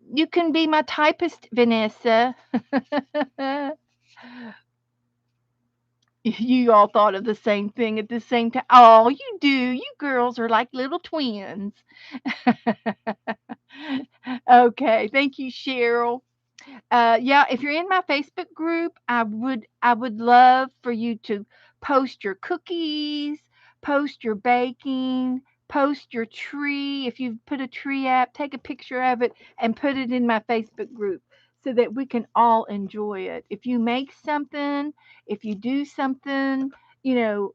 be my typist, Vanessa. You all thought of the same thing at the same time. Oh, you do. You girls are like little twins. Okay. Thank you, Cheryl. Yeah, if you're in my Facebook group, I would love for you to post your cookies, post your baking, post your tree. If you've put a tree up, take a picture of it and put it in my Facebook group so that we can all enjoy it. If you make something, if you do something, you know,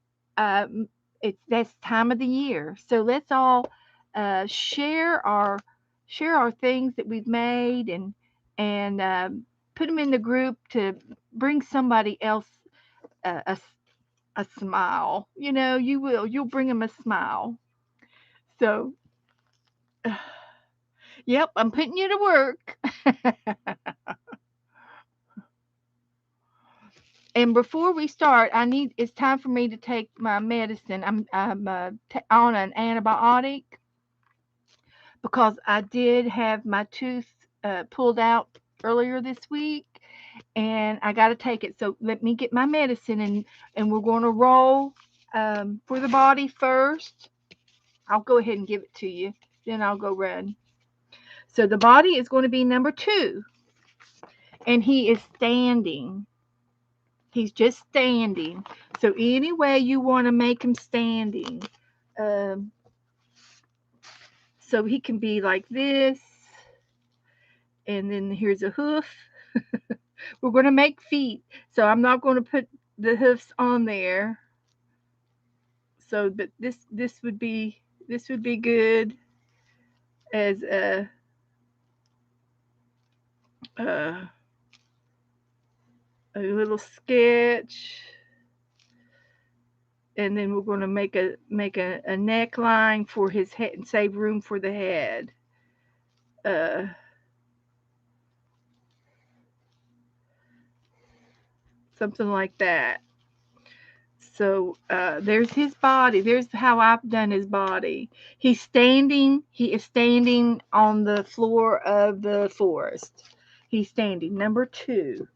it's that's time of the year. So let's all uh, share our share our things that we've made, and put them in the group to bring somebody else a smile. You'll bring them a smile. So, yep, I'm putting you to work. And before we start, it's time for me to take my medicine. I'm on an antibiotic because I did have my tooth pulled out earlier this week, and I got to take it. So let me get my medicine, and we're going to roll for the body first. I'll go ahead and give it to you. Then I'll go run. So the body is going to be number two, and he is standing. He's just standing. So any way you want to make him standing. Um, so he can be like this, and then here's a hoof. We're going to make feet, so I'm not going to put the hoofs on there. So, but this would be good as a a little sketch, and then we're going to make a neckline for his head and save room for the head. Uh, Something like that. So there's his body. There's how I've done his body. He is standing on the floor of the forest. He's standing. Number 2.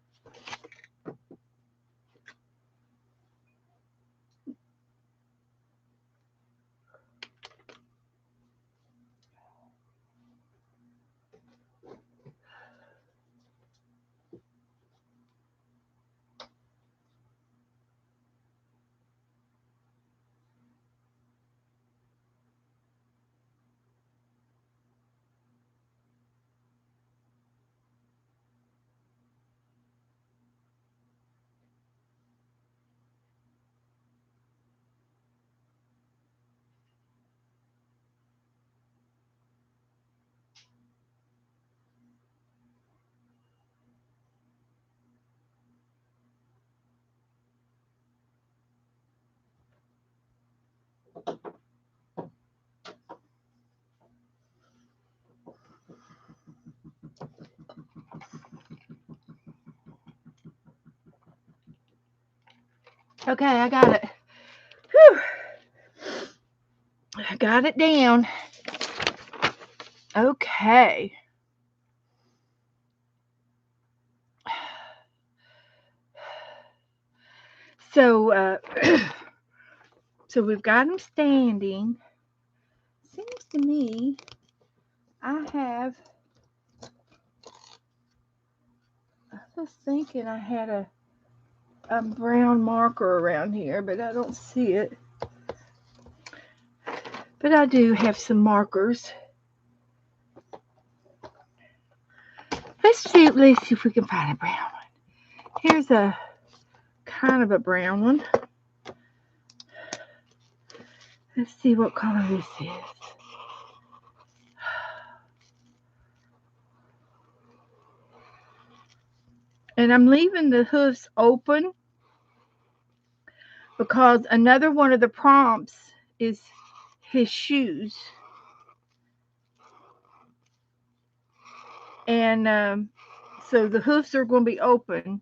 Okay, I got it. Whew. I got it down. Okay. So, so we've got him standing. Seems to me I was thinking I had a brown marker around here, but I don't see it. But I do have some markers. Let's see if we can find a brown one. Here's a kind of a brown one. Let's see what color this is. And I'm leaving the hoofs open because another one of the prompts is his shoes. And so the hoofs are going to be open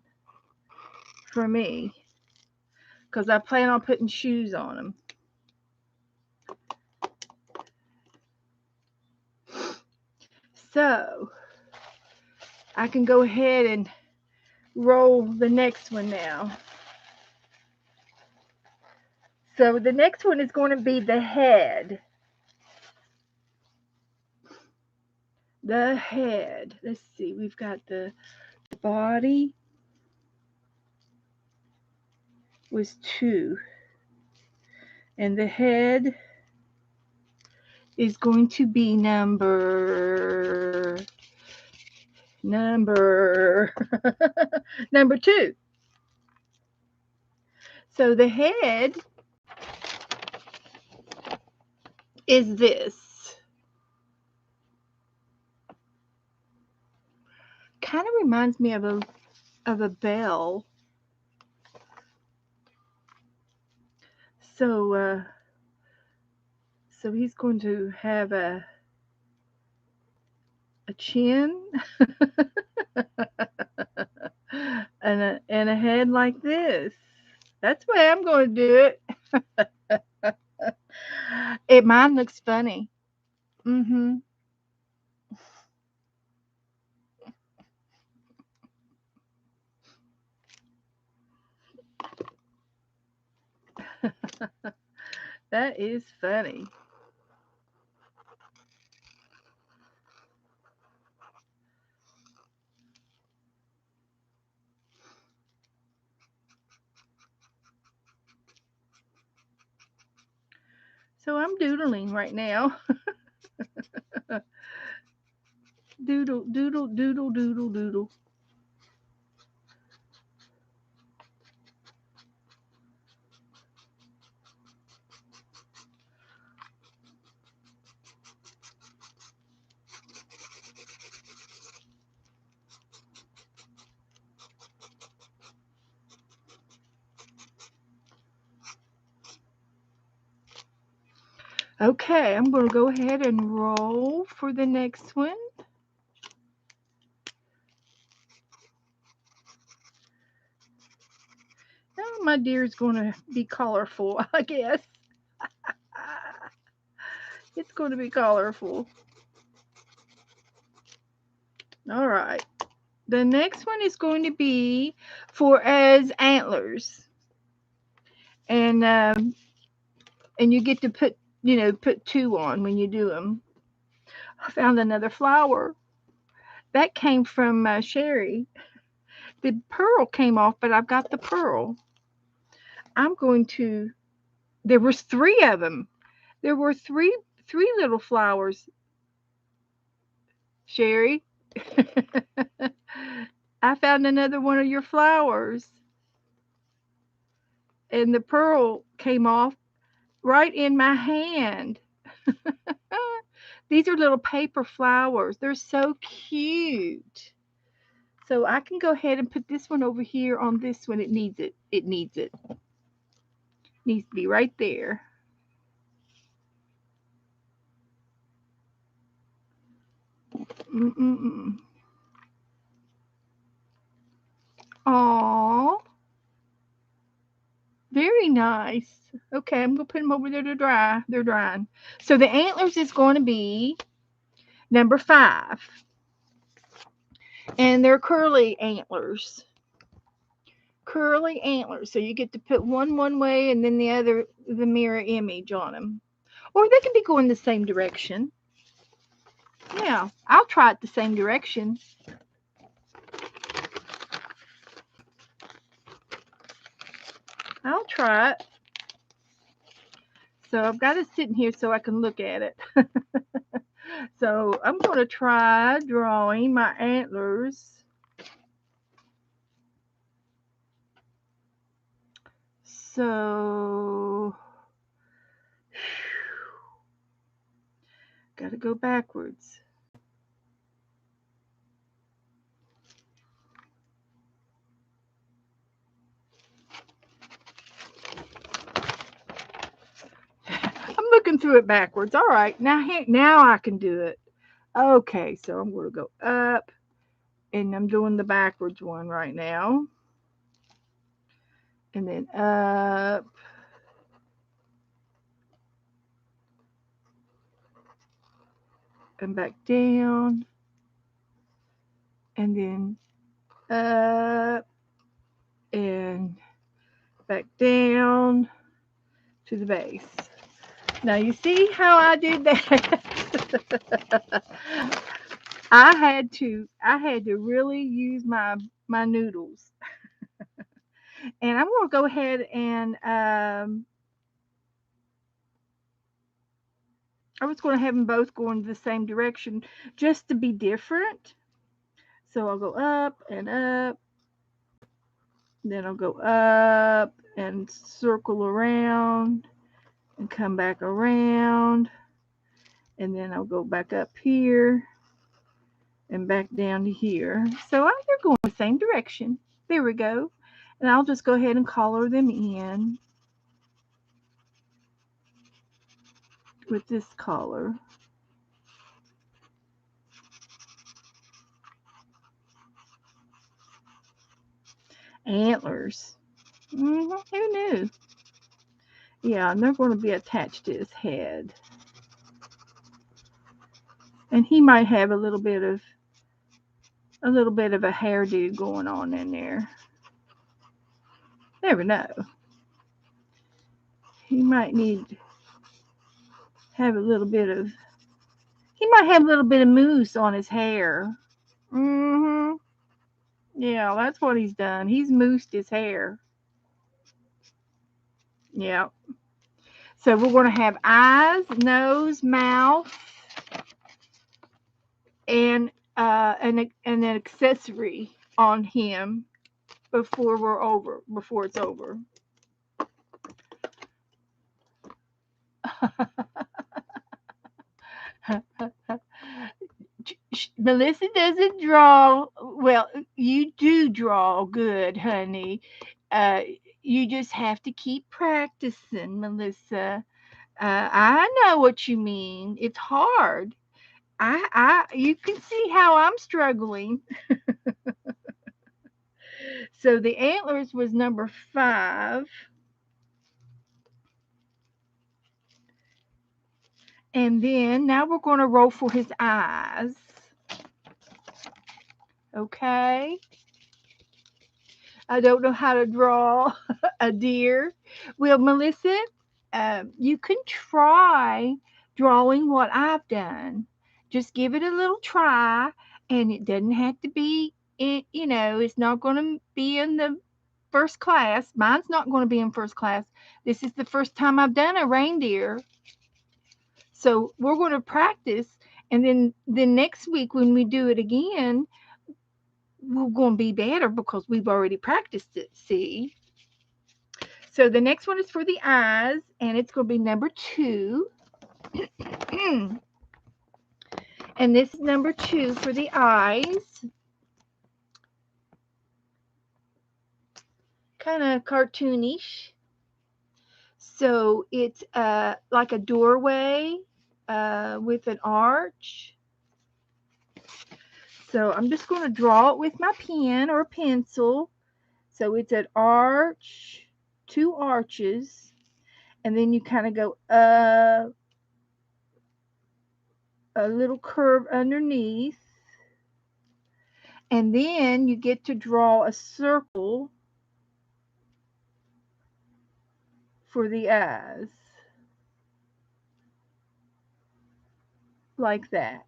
for me because I plan on putting shoes on them. So I can go ahead and roll the next one now. So the next one is going to be the head. The head. Let's see. We've got the body was 2. And the head is going to be number number 2. So the head is this. Kind of reminds me of a bell. So so he's going to have a chin and a head like this. That's the way I'm going to do it. Mine looks funny. Mm-hmm. That is funny. So I'm doodling right now. Doodle, doodle, doodle, doodle, doodle. Okay, I'm going to go ahead and roll for the next one. Oh, my deer is going to be colorful, I guess. It's going to be colorful. All right. The next one is going to be for as antlers, and and you get to put two on when you do them. I found another flower that came from Sherry. The pearl came off, but I've got the pearl. I'm going to. There was three of them. There were three little flowers. Sherry, I found another one of your flowers, and the pearl came off right in my hand. These are little paper flowers. They're so cute. So I can go ahead and put this one over here on this one. It needs it. It needs it. Needs to be right there. Mm-mm-mm. Aw, very nice. Okay, I'm gonna put them over there to dry. They're drying. So the antlers is going to be number 5, and they're curly antlers. Curly antlers. So you get to put one way and then the other the mirror image on them, or they can be going the same direction. Yeah, I'll try it the same direction. I'll try it. So I've got it sitting here so I can look at it. So I'm going to try drawing my antlers. So, got to go backwards. I'm looking through it backwards. All right, now I can do it. Okay, so I'm going to go up, and I'm doing the backwards one right now, and then up, and back down, and then up, and back down to the base. Now you see how I did that? I had to really use my noodles. And I'm going to go ahead and I was going to have them both go in the same direction just to be different. So I'll go up and up, then I'll go up and circle around and come back around, and then I'll go back up here and back down to here. So they're going the same direction. There we go. And I'll just go ahead and color them in with this color. Antlers. Who knew? Yeah, and they're going to be attached to his head. And he might have a little bit of a hairdo going on in there. Never know. He might have a little bit of he might have a little bit of mousse on his hair. Mhm. Yeah, that's what he's done. He's moosed his hair. Yeah. So we're going to have eyes, nose, mouth, and an accessory on him before it's over. Melissa doesn't draw well. You do draw good, honey. Uh, you just have to keep practicing, Melissa. I know what you mean. It's hard. You can see how I'm struggling. So the antlers was number 5. And then now we're going to roll for his eyes. Okay. I don't know how to draw a deer. Well, Melissa, you can try drawing what I've done. Just give it a little try, and it doesn't have to be, it's not going to be in the first class. Mine's not going to be in first class. This is the first time I've done a reindeer. So we're going to practice, and then next week when we do it again, we're going to be better because we've already practiced it. See? So the next one is for the eyes, and it's going to be number 2. And this is number 2 for the eyes. Kind of cartoonish. So it's like a doorway with an arch. So I'm just going to draw it with my pen or pencil. So it's an arch, 2 arches, and then you kind of go a little curve underneath, and then you get to draw a circle for the eyes, like that.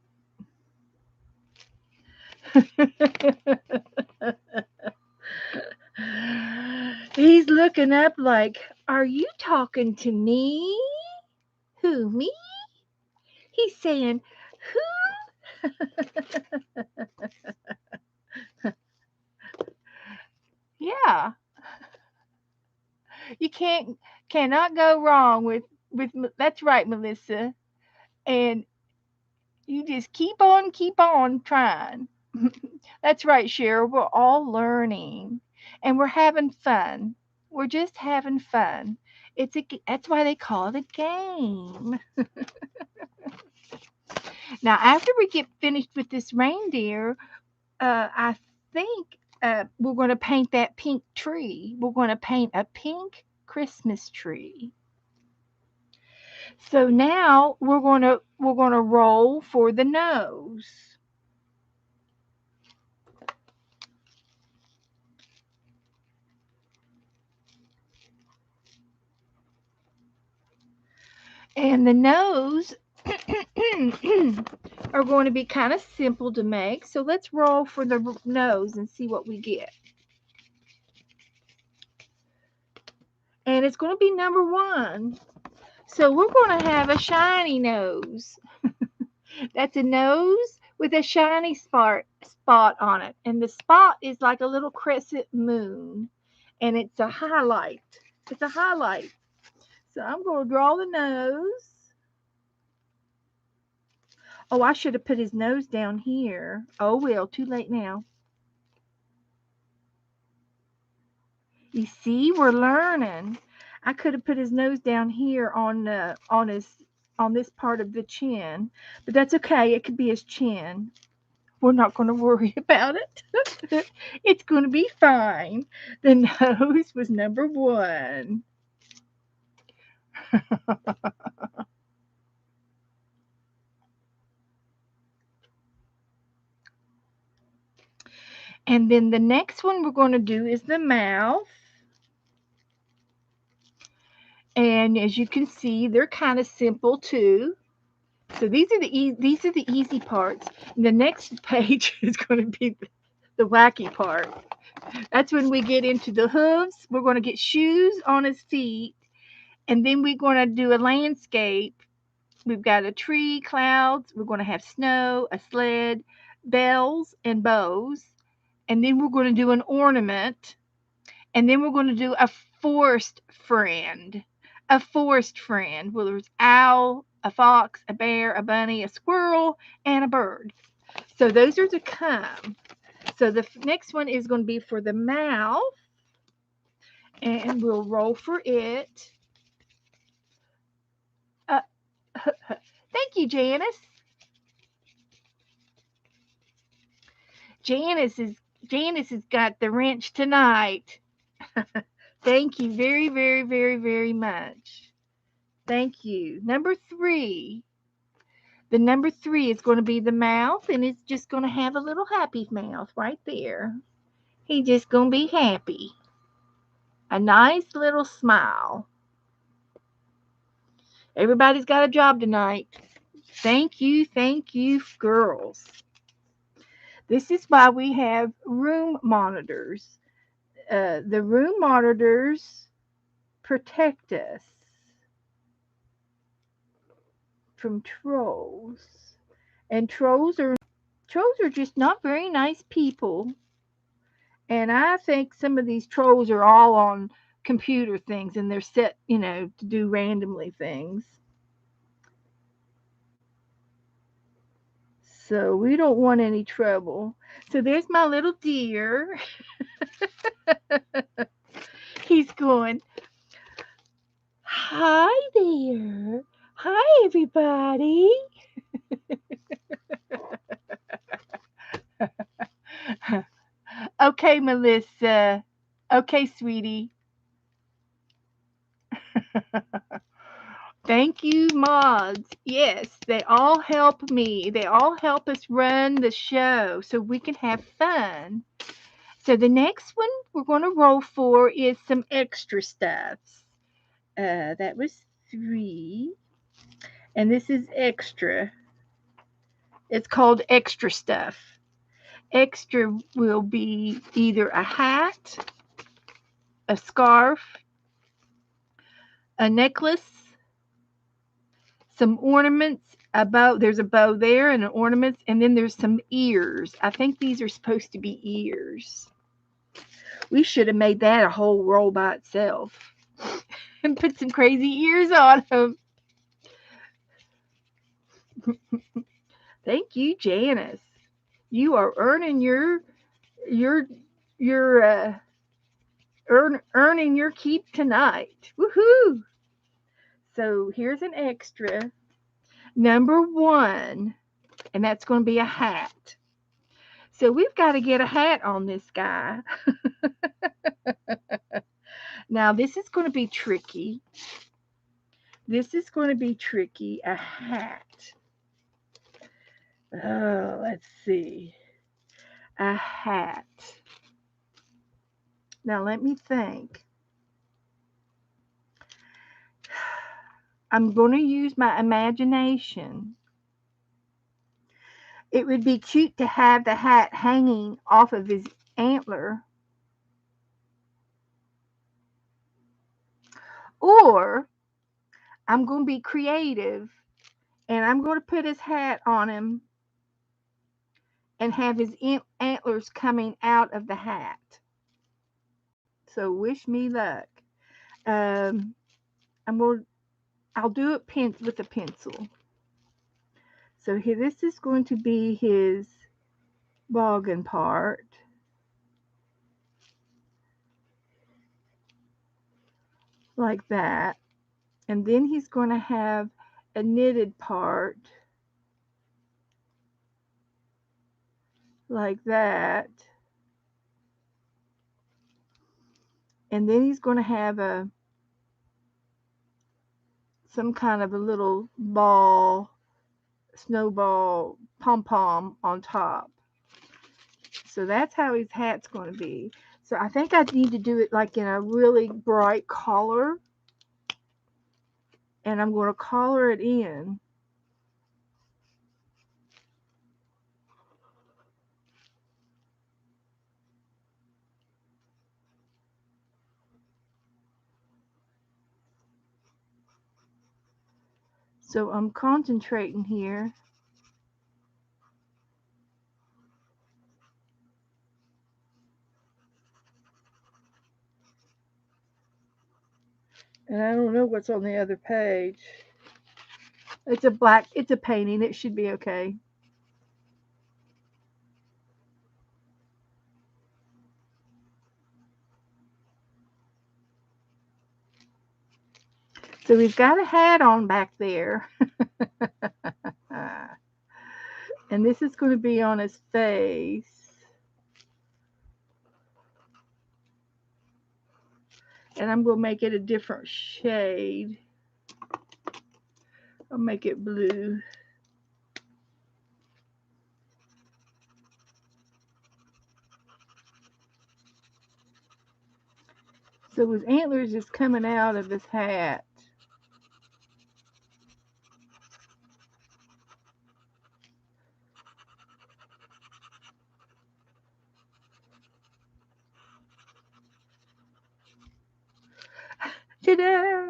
He's looking up like, are you talking to me? Who, me? He's saying, who? Yeah, you cannot go wrong with that's right, Melissa. And you just keep on trying. That's right, Cheryl. We're all learning, and we're having fun. We're just having fun. That's why they call it a game. Now, after we get finished with this reindeer, I think we're going to paint that pink tree. We're going to paint a pink Christmas tree. So now we're going to roll for the nose. And the nose are going to be kind of simple to make. So let's roll for the nose and see what we get. And it's going to be number 1. So we're going to have a shiny nose. That's a nose with a shiny spot on it. And the spot is like a little crescent moon. And it's a highlight. It's a highlight. So I'm going to draw the nose. Oh, I should have put his nose down here. Oh, well, too late now. You see, we're learning. I could have put his nose down here on this part of the chin, but that's okay. It could be his chin. We're not going to worry about it. It's going to be fine. The nose was number 1. And then the next one we're going to do is the mouth. And as you can see, they're kind of simple too. So these are the easy parts. And the next page is going to be the wacky part. That's when we get into the hooves. We're going to get shoes on his feet, and then we're going to do a landscape. We've got a tree, clouds. We're going to have snow, a sled, bells, and bows. And then we're going to do an ornament. And then we're going to do a forest friend. A forest friend. Well, there's owl, a fox, a bear, a bunny, a squirrel, and a bird. So those are to come. So the next one is going to be for the mouth. And we'll roll for it. Thank you, Janice. Janice is Janice has got the wrench tonight. Thank you very, very, very, very much. Thank you. Number 3. The number 3 is going to be the mouth, and it's just going to have a little happy mouth right there. He's just going to be happy. A nice little smile. Everybody's got a job tonight. Thank you, girls. This is why we have room monitors. The room monitors protect us from trolls. And trolls are just not very nice people. And I think some of these trolls are all on computer things, and they're set, to do randomly things. So we don't want any trouble. So there's my little deer. He's going, hi there. Hi, everybody. Okay, Melissa. Okay, sweetie. Thank you, mods. Yes, they all help me. They all help us run the show so we can have fun. So the next one we're going to roll for is some extra stuffs. That was 3. And this is extra. It's called extra stuff. Extra will be either a hat, a scarf, a necklace, some ornaments, a bow. There's a bow there and an ornaments, and then there's some ears. I think these are supposed to be ears. We should have made that a whole roll by itself and put some crazy ears on them. Thank you, Janice. You are earning earning your keep tonight. Woohoo! So here's an extra. Number 1, and that's going to be a hat. So we've got to get a hat on this guy. Now this is going to be tricky. A hat. Oh, let's see. A hat. Now let me think. I'm going to use my imagination. It would be cute to have the hat hanging off of his antler. Or I'm going to be creative, and I'm going to put his hat on him and have his antlers coming out of the hat. So wish me luck. I'll do it with a pencil. So here, this is going to be his boggin part. Like that. And then he's going to have a knitted part. Like that. And then he's going to have some kind of a little ball, snowball, pom-pom on top. So that's how his hat's going to be. So I think I need to do it like in a really bright color. And I'm going to color it in. So I'm concentrating here. And I don't know what's on the other page. It's a painting. It should be okay. So he's got a hat on back there. And this is going to be on his face. And I'm going to make it a different shade. I'll make it blue. So his antlers is coming out of his hat. Ta-da!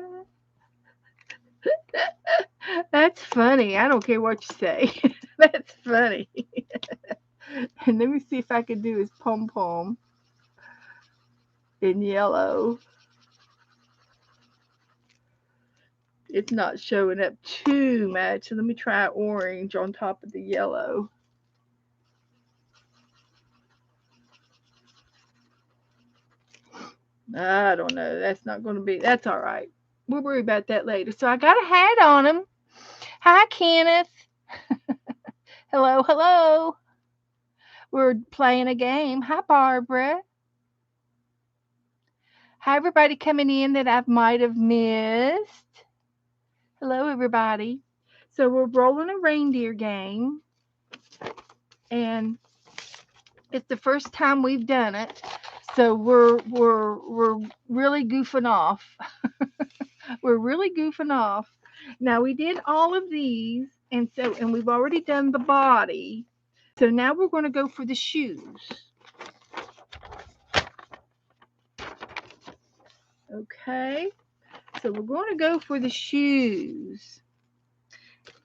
That's funny. I don't care what you say. That's funny. And let me see if I can do his pom-pom in yellow. It's not showing up too much. So let me try orange on top of the yellow. I don't know. That's not going to be, that's all right. We'll worry about that later. So I got a hat on him. Hi, Kenneth. Hello, hello. We're playing a game. Hi, Barbara. Hi, everybody coming in that I might have missed. Hello, everybody. So we're rolling a reindeer game, and it's the first time we've done it. So we're really goofing off. We're really goofing off. Now we did all of these, and we've already done the body. So now we're going to go for the shoes. Okay. So we're going to go for the shoes.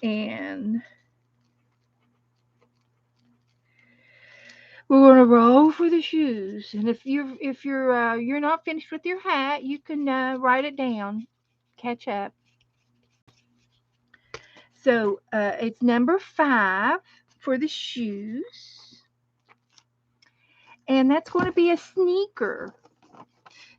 And we're going to roll for the shoes. And if you're not finished with your hat, you can write it down. Catch up. So it's number 5 for the shoes. And that's going to be a sneaker.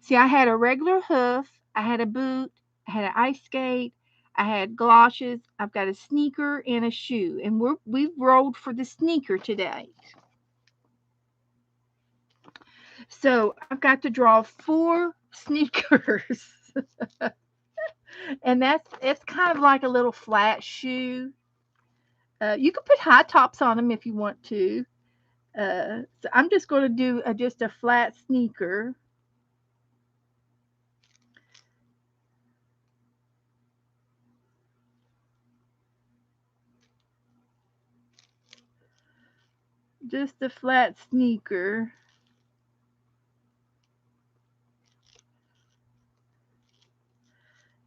See, I had a regular hoof, I had a boot, I had an ice skate, I had galoshes, I've got a sneaker and a shoe. And we've rolled for the sneaker today. So I've got to draw 4 sneakers. And it's kind of like a little flat shoe. You can put high tops on them if you want to. So I'm just going to do just a flat sneaker. Just a flat sneaker.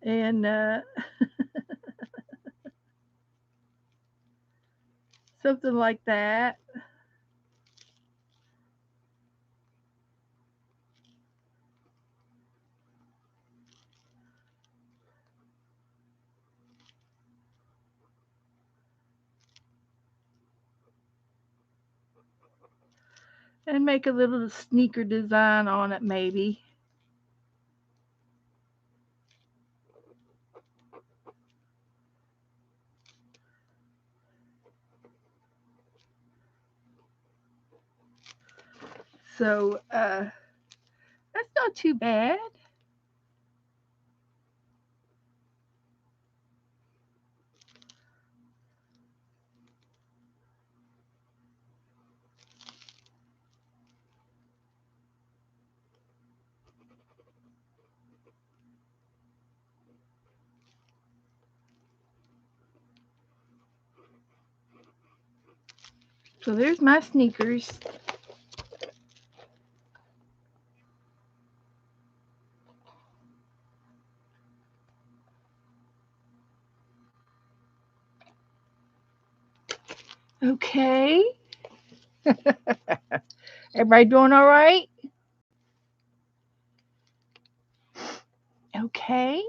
And something like that. And make a little sneaker design on it, maybe. So that's not too bad. So there's my sneakers. Okay. Everybody doing all right? Okay.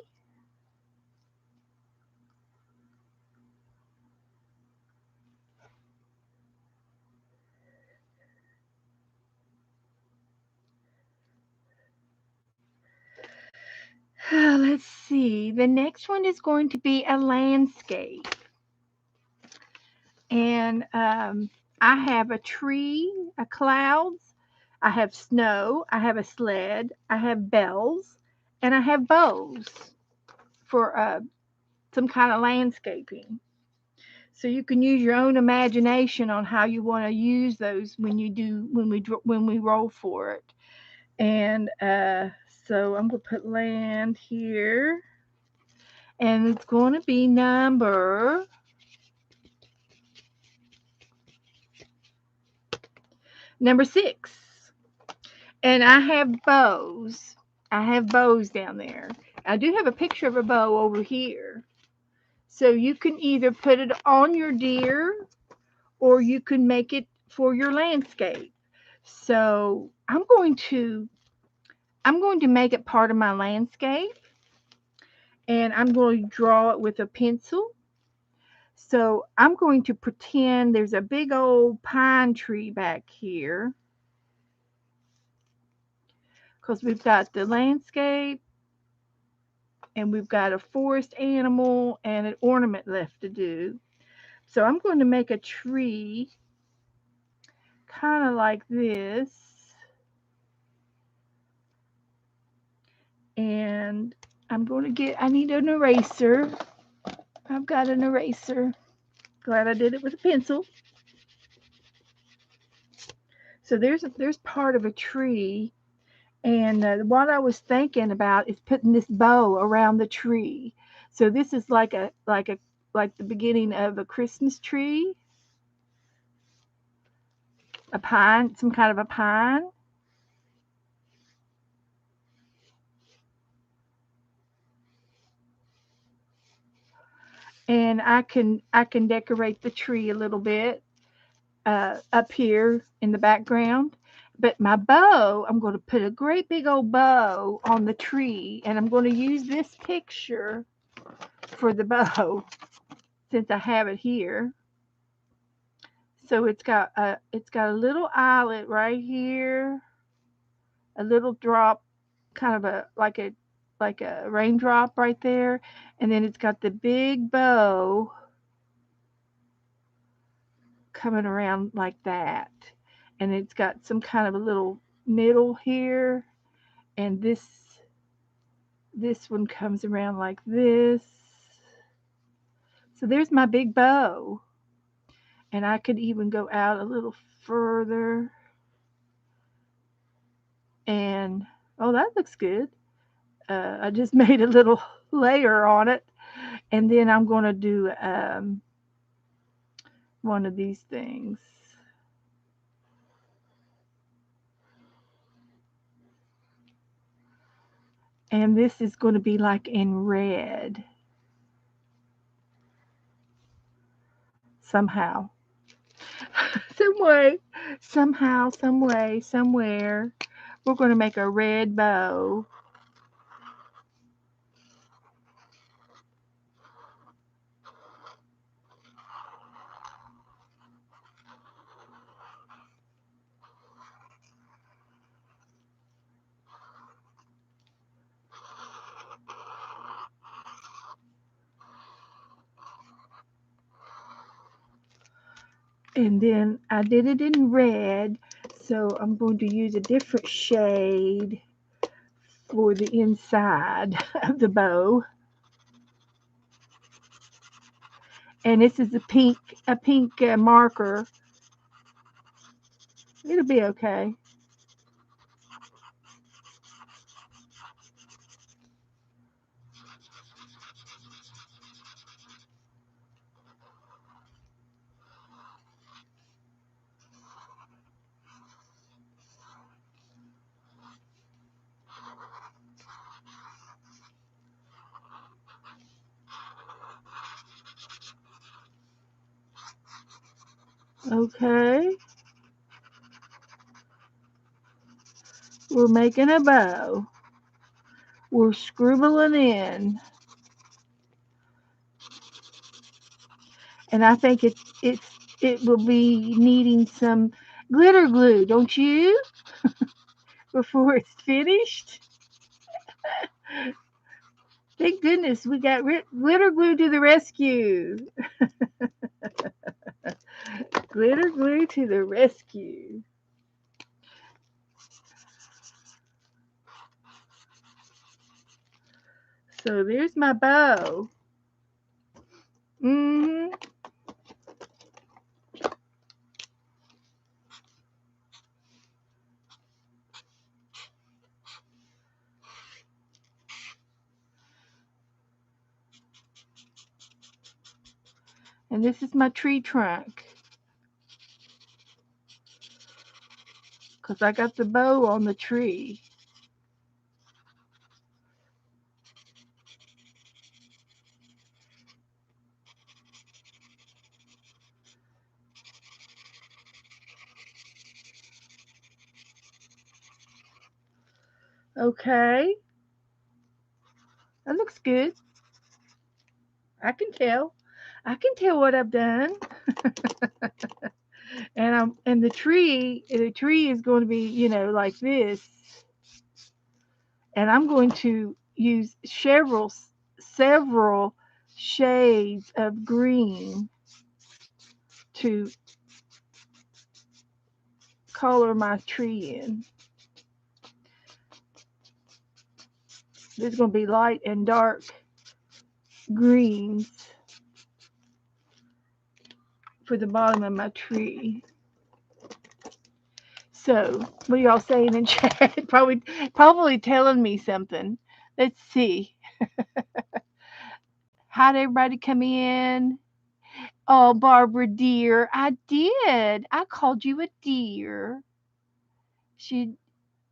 Let's see. The next one is going to be a landscape. And I have a tree, a clouds, I have snow, I have a sled, I have bells, and I have bows for some kind of landscaping. So you can use your own imagination on how you want to use those when we roll for it. And so I'm going to put land here, and it's going to be number 6. And I have bows. I have bows down there. I do have a picture of a bow over here. So you can either put it on your deer or you can make it for your landscape. So I'm going to make it part of my landscape, and I'm going to draw it with a pencil. So I'm going to pretend there's a big old pine tree back here, because we've got the landscape and we've got a forest animal and an ornament left to do. So I'm going to make a tree kind of like this. And I need an eraser. I've got an eraser. Glad I did it with a pencil. So there's part of a tree, and what I was thinking about is putting this bow around the tree. So this is like the beginning of a Christmas tree, a pine, some kind of a pine. And I can decorate the tree a little bit up here in the background. But my bow, I'm going to put a great big old bow on the tree, and I'm going to use this picture for the bow since I have it here. So it's got a little eyelet right here, a little drop, kind of like a raindrop right there, and then it's got the big bow coming around like that. And it's got some kind of a little middle here, and this one comes around like this. So there's my big bow. And I could even go out a little further. And oh, that looks good. I just made a little layer on it. And then I'm going to do one of these things. And this is going to be like in red. Somehow. Some way. Somehow, some way, somewhere. We're going to make a red bow. And then I did it in red, so I'm going to use a different shade for the inside of the bow. And this is a pink marker. It'll be okay. Okay. We're making a bow. We're scribbling in. And I think it will be needing some glitter glue, don't you? Before it's finished. Thank goodness we got glitter glue to the rescue. Glitter glue to the rescue. So there's my bow. hmm And this is my tree trunk. Because I got the bow on the tree. Okay. That looks good. I can tell. I can tell what I've done. And the tree is going to be, like this. And I'm going to use several shades of green to color my tree in. There's going to be light and dark greens for the bottom of my tree. So, what are y'all saying in chat? Probably telling me something. Let's see. How'd everybody come in? Oh, Barbara dear, I did. I called you a dear. She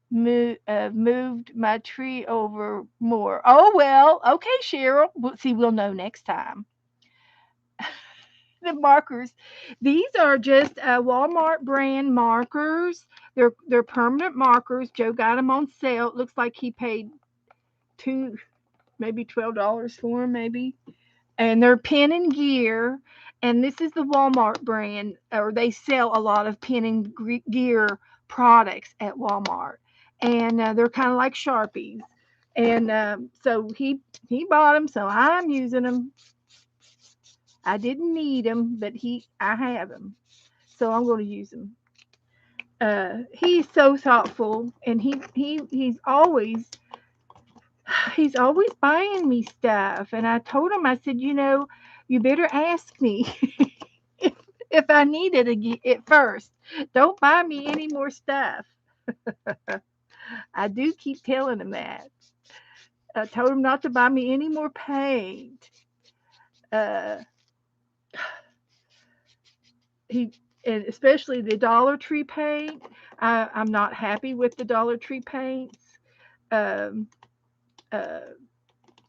moved my tree over more. Oh well, okay, Cheryl. We'll know next time. The markers, these are just Walmart brand markers. They're permanent markers. Joe got them on sale. It looks like he paid two, maybe $12 for them, maybe. And they're Pen and Gear. And this is the Walmart brand, or they sell a lot of Pen and Gear products at Walmart. And they're kind of like Sharpies. And so he bought them, so I'm using them. I didn't need them, but I have them, so I'm going to use them. He's so thoughtful, and he's always buying me stuff. And I told him, I said, you better ask me if, if I need it first. Don't buy me any more stuff. I do keep telling him that. I told him not to buy me any more paint. Uh, he and especially the Dollar Tree paint. I'm not happy with the Dollar Tree paints. Um, uh,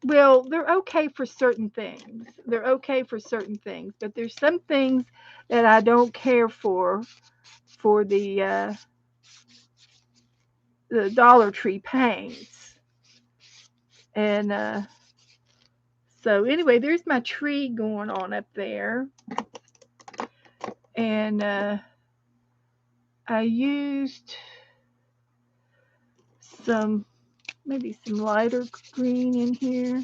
well, they're okay for certain things. They're okay for certain things, but there's some things that I don't care for the Dollar Tree paints. And so anyway, there's my tree going on up there, and I used maybe some lighter green in here.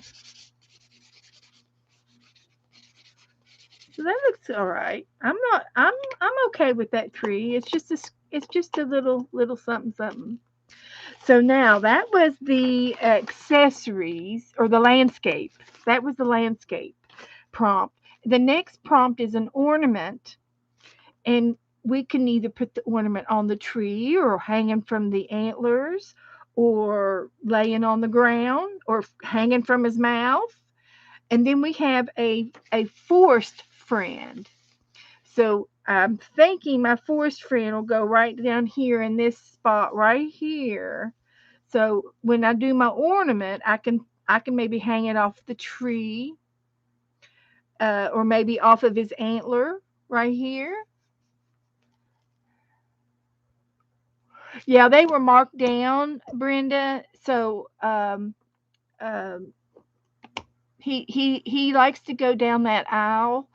So that looks all right. I'm okay with that tree. It's just a little something something. So now that was the accessories or the landscape. That was the landscape prompt. The next prompt is an ornament, and we can either put the ornament on the tree or hanging from the antlers or laying on the ground or hanging from his mouth. And then we have a forest friend. So I'm thinking my forest friend will go right down here in this spot right here. So when I do my ornament, I can maybe hang it off the tree, or maybe off of his antler right here. Yeah, they were marked down, Brenda. So um, he likes to go down that aisle,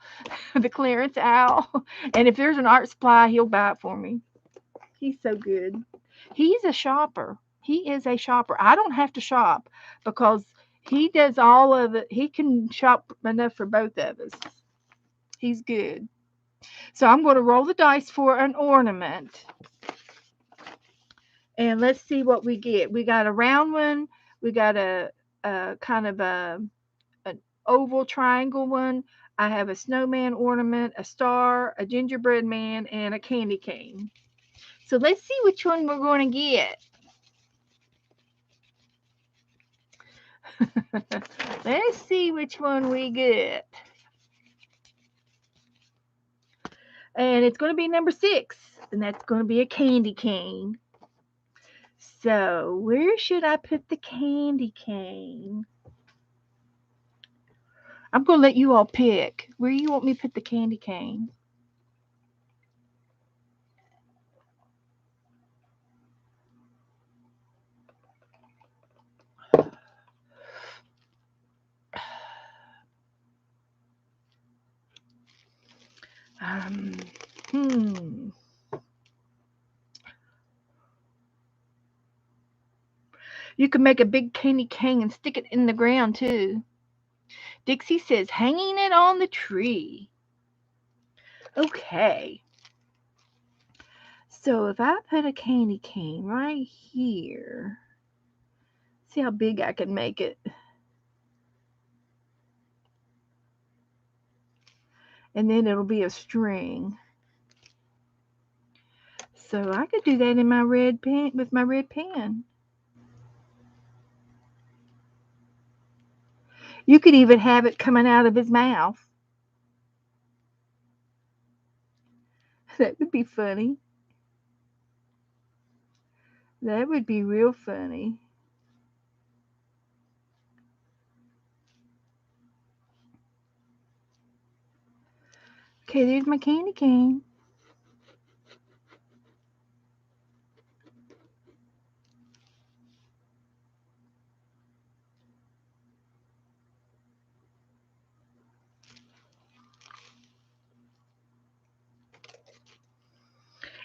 the clearance aisle, and if there's an art supply, he'll buy it for me. He's so good. He's a shopper. He is a shopper. I don't have to shop because He does all of it. He can shop enough for both of us. He's good. So I'm going to roll the dice for an ornament. And let's see what we get. We got a round one. We got a kind of an oval triangle one. I have a snowman ornament, a star, a gingerbread man, and a candy cane. So let's see which one we're going to get. Let's see which one we get. And it's going to be number 6. And that's going to be a candy cane. So where should I put the candy cane? I'm going to let you all pick. Where you want me to put the candy cane? Um, hmm. You can make a big candy cane and stick it in the ground too. Dixie says hanging it on the tree. Okay. So if I put a candy cane right here, see how big I can make it. And then it'll be a string. So I could do that in my red pen with my red pen. You could even have it coming out of his mouth. That would be funny. That would be real funny. Okay, there's my candy cane.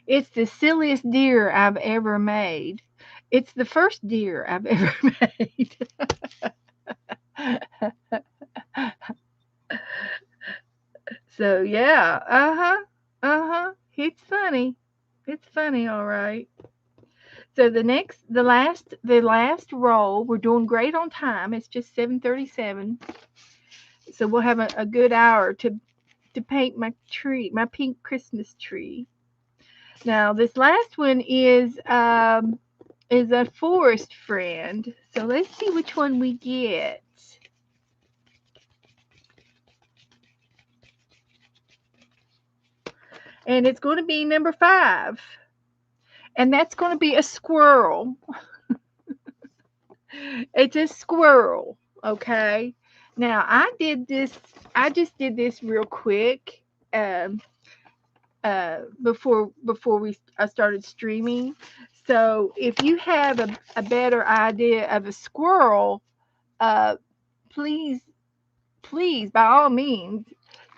It's the silliest deer I've ever made. It's the first deer I've ever made. So yeah, It's funny. It's funny, all right. So the last roll, we're doing great on time. It's just 7:37. So we'll have a good hour to paint my tree, my pink Christmas tree. Now this last one is a forest friend. So let's see which one we get. And it's going to be number 5. And that's going to be a squirrel. It's a squirrel, okay? Now I just did this real quick um before I started streaming. So if you have a better idea of a squirrel, uh please by all means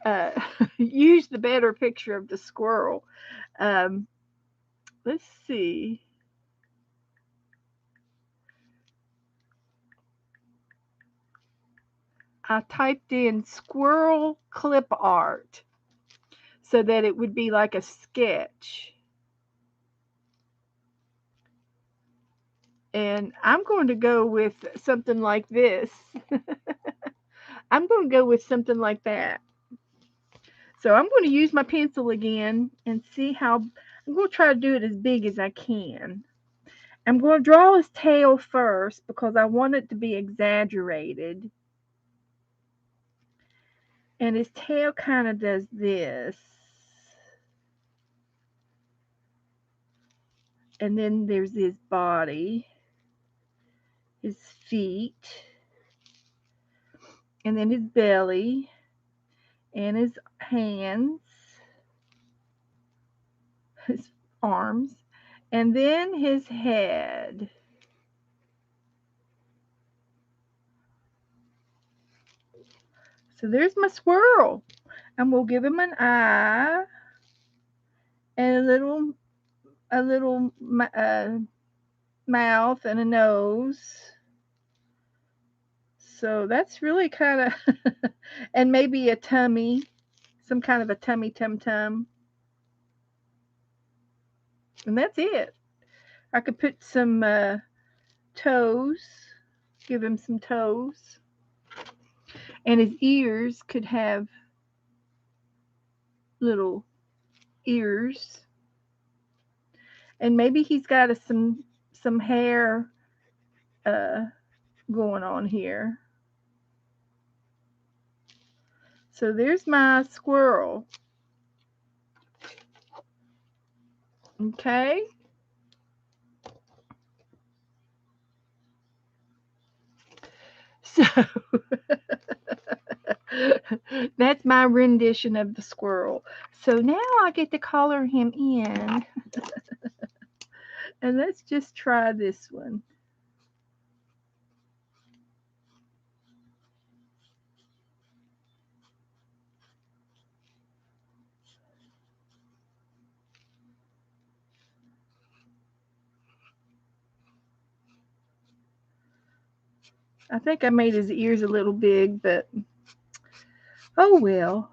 uh use the better picture of the squirrel. Um let's see. I typed in squirrel clip art so that it would be like a sketch. And I'm going to go with something like this. I'm going to go with something like that. So I'm going to use my pencil again and see how I'm going to try to do it as big as I can. I'm going to draw his tail first because I want it to be exaggerated. And his tail kind of does this. And then there's his body, his feet, and then his belly, and his hands, his arms, and then his head. So there's my squirrel. And we'll give him an eye and a little mouth and a nose. So that's really kind of, and maybe a tummy, some kind of a tummy tum tum. And that's it. I could put some toes, give him some toes. And his ears could have little ears. And maybe he's got some hair uh, going on here. So there's my squirrel. Okay. So that's my rendition of the squirrel. So now I get to color him in. And let's just try this one. I think I made his ears a little big, but oh well.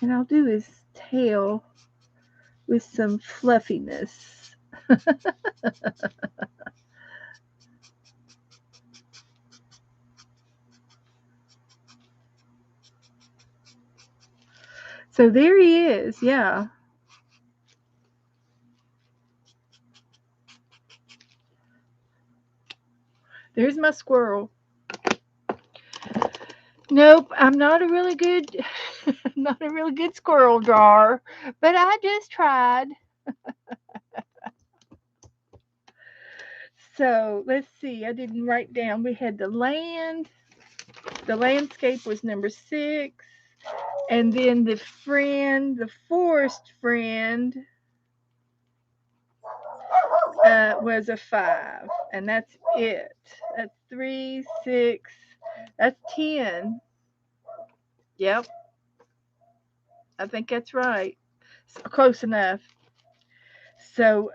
And I'll do his tail with some fluffiness. So there he is, yeah. There's my squirrel. Nope, I'm not a really good not a really good squirrel drawer, but I just tried. So let's see, I didn't write down. We had the land, the landscape was number 6, and then the friend, the forest friend, was a 5, and that's it. That's 3, 6, that's 10. Yep, I think that's right. So, close enough. So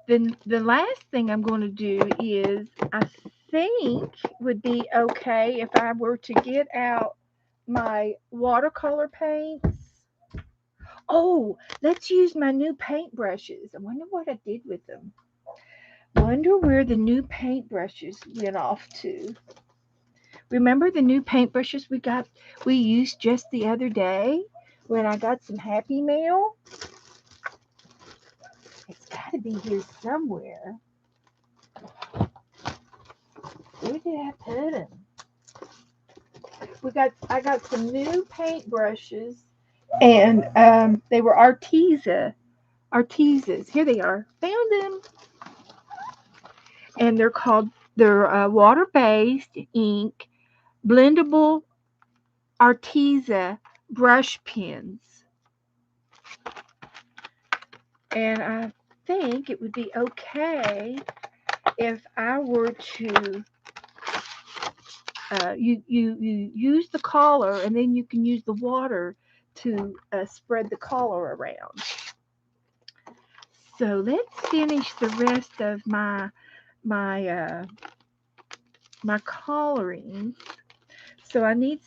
then the last thing I'm going to do is I think would be okay if I were to get out my watercolor paints. Oh, let's use my new paintbrushes. I wonder what I did with them. Wonder where the new paintbrushes went off to. Remember the new paintbrushes we used just the other day when I got some Happy Mail? It's got to be here somewhere. Where did I put them? I got some new paintbrushes, and they were Artezas. Here they are. Found them, and they're water-based ink blendable Arteza brush pens, and I think it would be okay if I were to you use the color, and then you can use the water to spread the color around. So let's finish the rest of my my coloring. So I need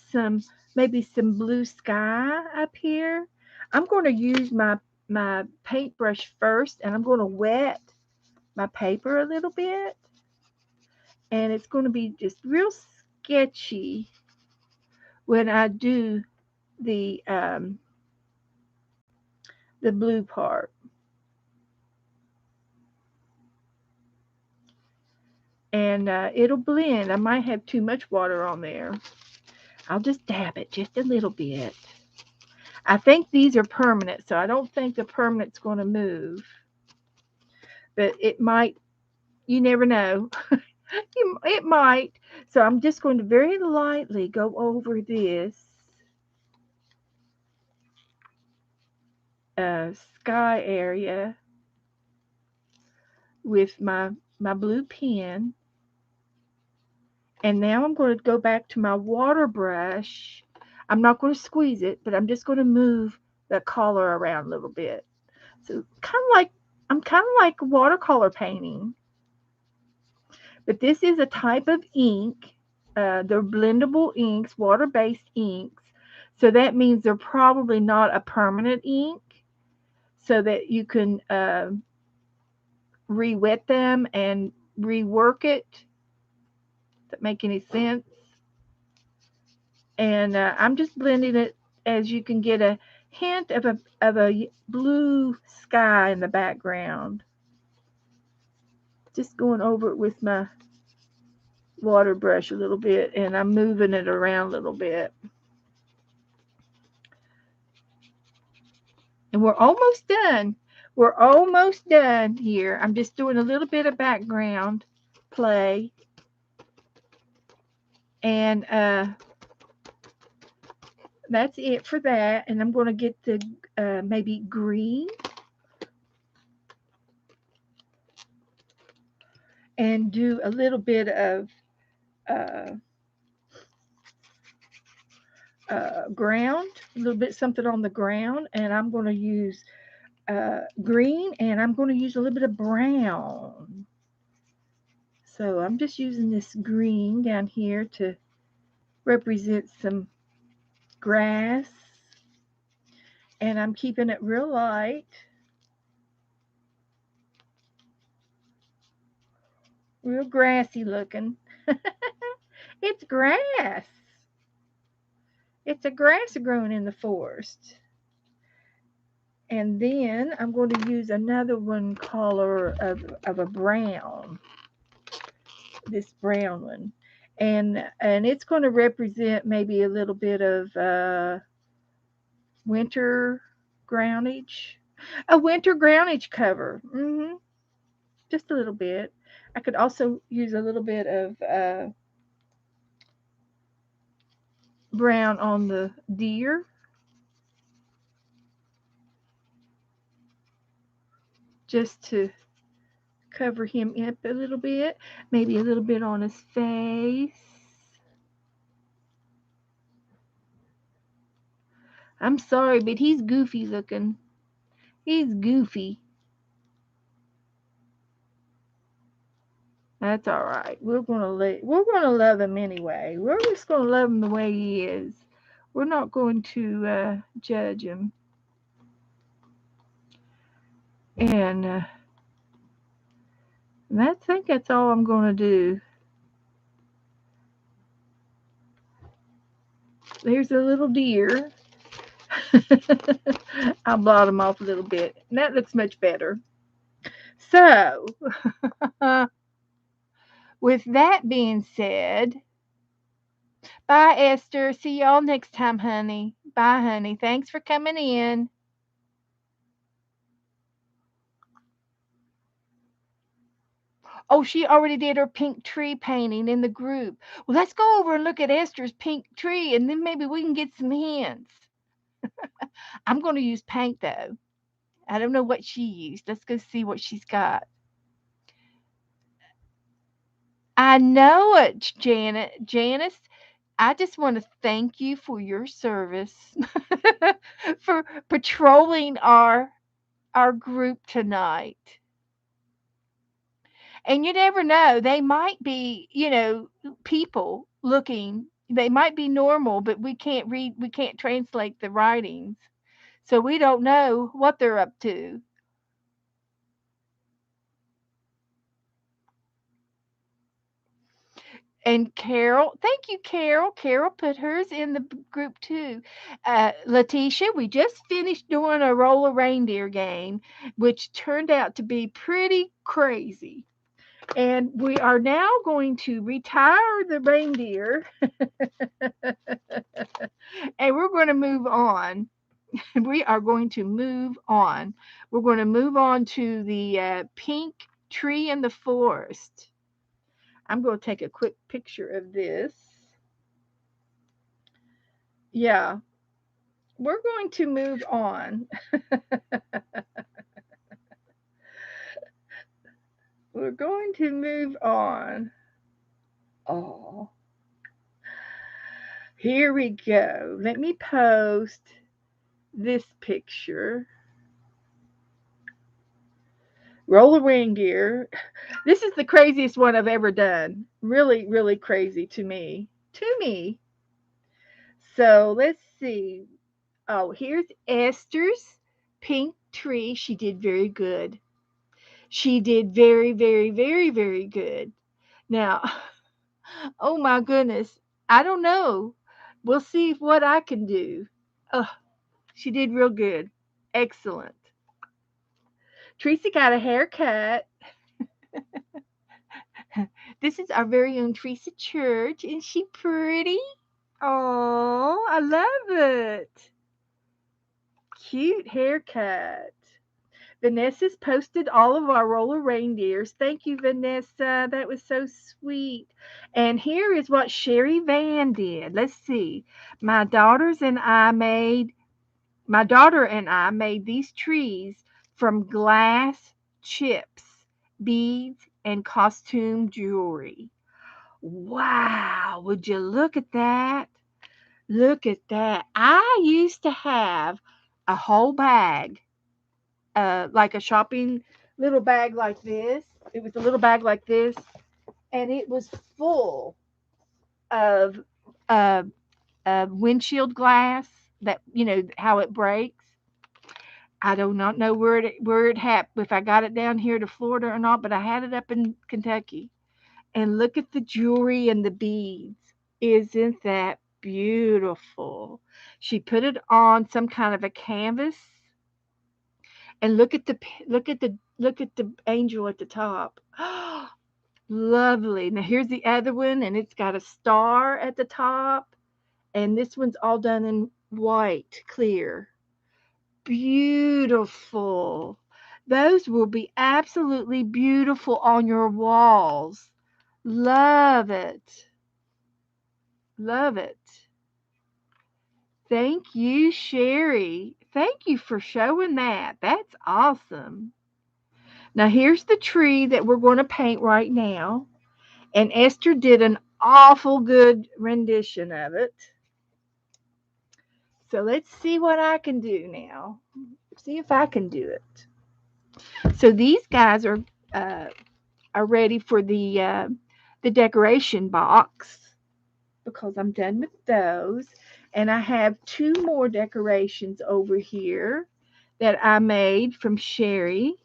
maybe some blue sky up here. I'm going to use my paintbrush first, and I'm going to wet my paper a little bit, and it's going to be just real sketchy when I do the blue part. And it'll blend. I might have too much water on there. I'll just dab it just a little bit. I think these are permanent, so I don't think the permanent's going to move. But it might. You never know. It might. So I'm just going to very lightly go over this sky area with my blue pen. And now I'm going to go back to my water brush. I'm not going to squeeze it, but I'm just going to move the color around a little bit. So kind of like I'm kind of like watercolor painting, but this is a type of ink. They're blendable inks, water-based inks. So that means they're probably not a permanent ink, so that you can re-wet them and rework it. Does that make any sense? And I'm just blending it as you can get a hint of a blue sky in the background. Just going over it with my water brush a little bit, and I'm moving it around a little bit. And we're almost done. We're almost done here. I'm just doing a little bit of background play. And that's it for that. And I'm going to get the maybe green. And do a little bit of ground, a little bit something on the ground. And I'm going to use green, and I'm going to use a little bit of brown. So I'm just using this green down here to represent some grass, and I'm keeping it real light. Real grassy looking. It's grass. It's a grass growing in the forest. And then I'm going to use another one color of a brown. This brown one. And it's going to represent maybe a little bit of winter groundage. A winter groundage cover. Just a little bit. I could also use a little bit of brown on the deer. Just to cover him up a little bit. Maybe a little bit on his face. I'm sorry, but he's goofy looking. He's goofy. That's all right. We're gonna love him anyway. We're just gonna love him the way he is. We're not going to judge him. And I think that's all I'm gonna do. There's a little deer. I'll blot him off a little bit. And that looks much better. So, with that being said, bye, Esther. See y'all next time, honey. Bye, honey. Thanks for coming in. Oh, she already did her pink tree painting in the group. Well, let's go over and look at Esther's pink tree, and then maybe we can get some hints. I'm going to use paint, though. I don't know what she used. Let's go see what she's got. I know it, Janet. Janice, I just want to thank you for your service, for patrolling our group tonight. And you never know, they might be, people looking. They might be normal, but we can't translate the writings. So we don't know what they're up to. And Carol, thank you, Carol. Carol put hers in the group too. Letitia, we just finished doing a roller reindeer game, which turned out to be pretty crazy. And we are now going to retire the reindeer and we're going to move on. We are going to move on. We're going to move on to the pink tree in the forest. I'm going to take a quick picture of this. Yeah, we're going to move on. We're going to move on. Oh, here we go. Let me post this picture. Roll a reindeer. This is the craziest one I've ever done. Really, really crazy to me. To me. So let's see. Oh, here's Esther's pink tree. She did very good. She did very, very, very, very good. Now, oh my goodness. I don't know. We'll see what I can do. Oh, she did real good. Excellent. Teresa got a haircut. This is our very own Teresa Church. Isn't she pretty? Oh, I love it. Cute haircut. Vanessa's posted all of our roller reindeers. Thank you, Vanessa. That was so sweet. And here is what Sherry Van did. Let's see. My daughter and I made these trees from glass chips, beads, and costume jewelry. Wow, would you look at that? Look at that. I used to have a whole bag, like a shopping little bag like this. It was a little bag like this, and it was full of uh, windshield glass that, how it breaks. I do not know where it happened, if I got it down here to Florida or not, but I had it up in Kentucky. And look at the jewelry and the beads. Isn't that beautiful? She put it on some kind of a canvas, and look at the angel at the top. Lovely. Now here's the other one, and it's got a star at the top, and this one's all done in white, clear. Beautiful. Those will be absolutely beautiful on your walls. Love it. Love it. Thank you, Sherry. Thank you for showing that. That's awesome. Now, here's the tree that we're going to paint right now. And Esther did an awful good rendition of it. So let's see what I can do now. See if I can do it. So these guys are ready for the decoration box, because I'm done with those. And I have two more decorations over here that I made from Sherry.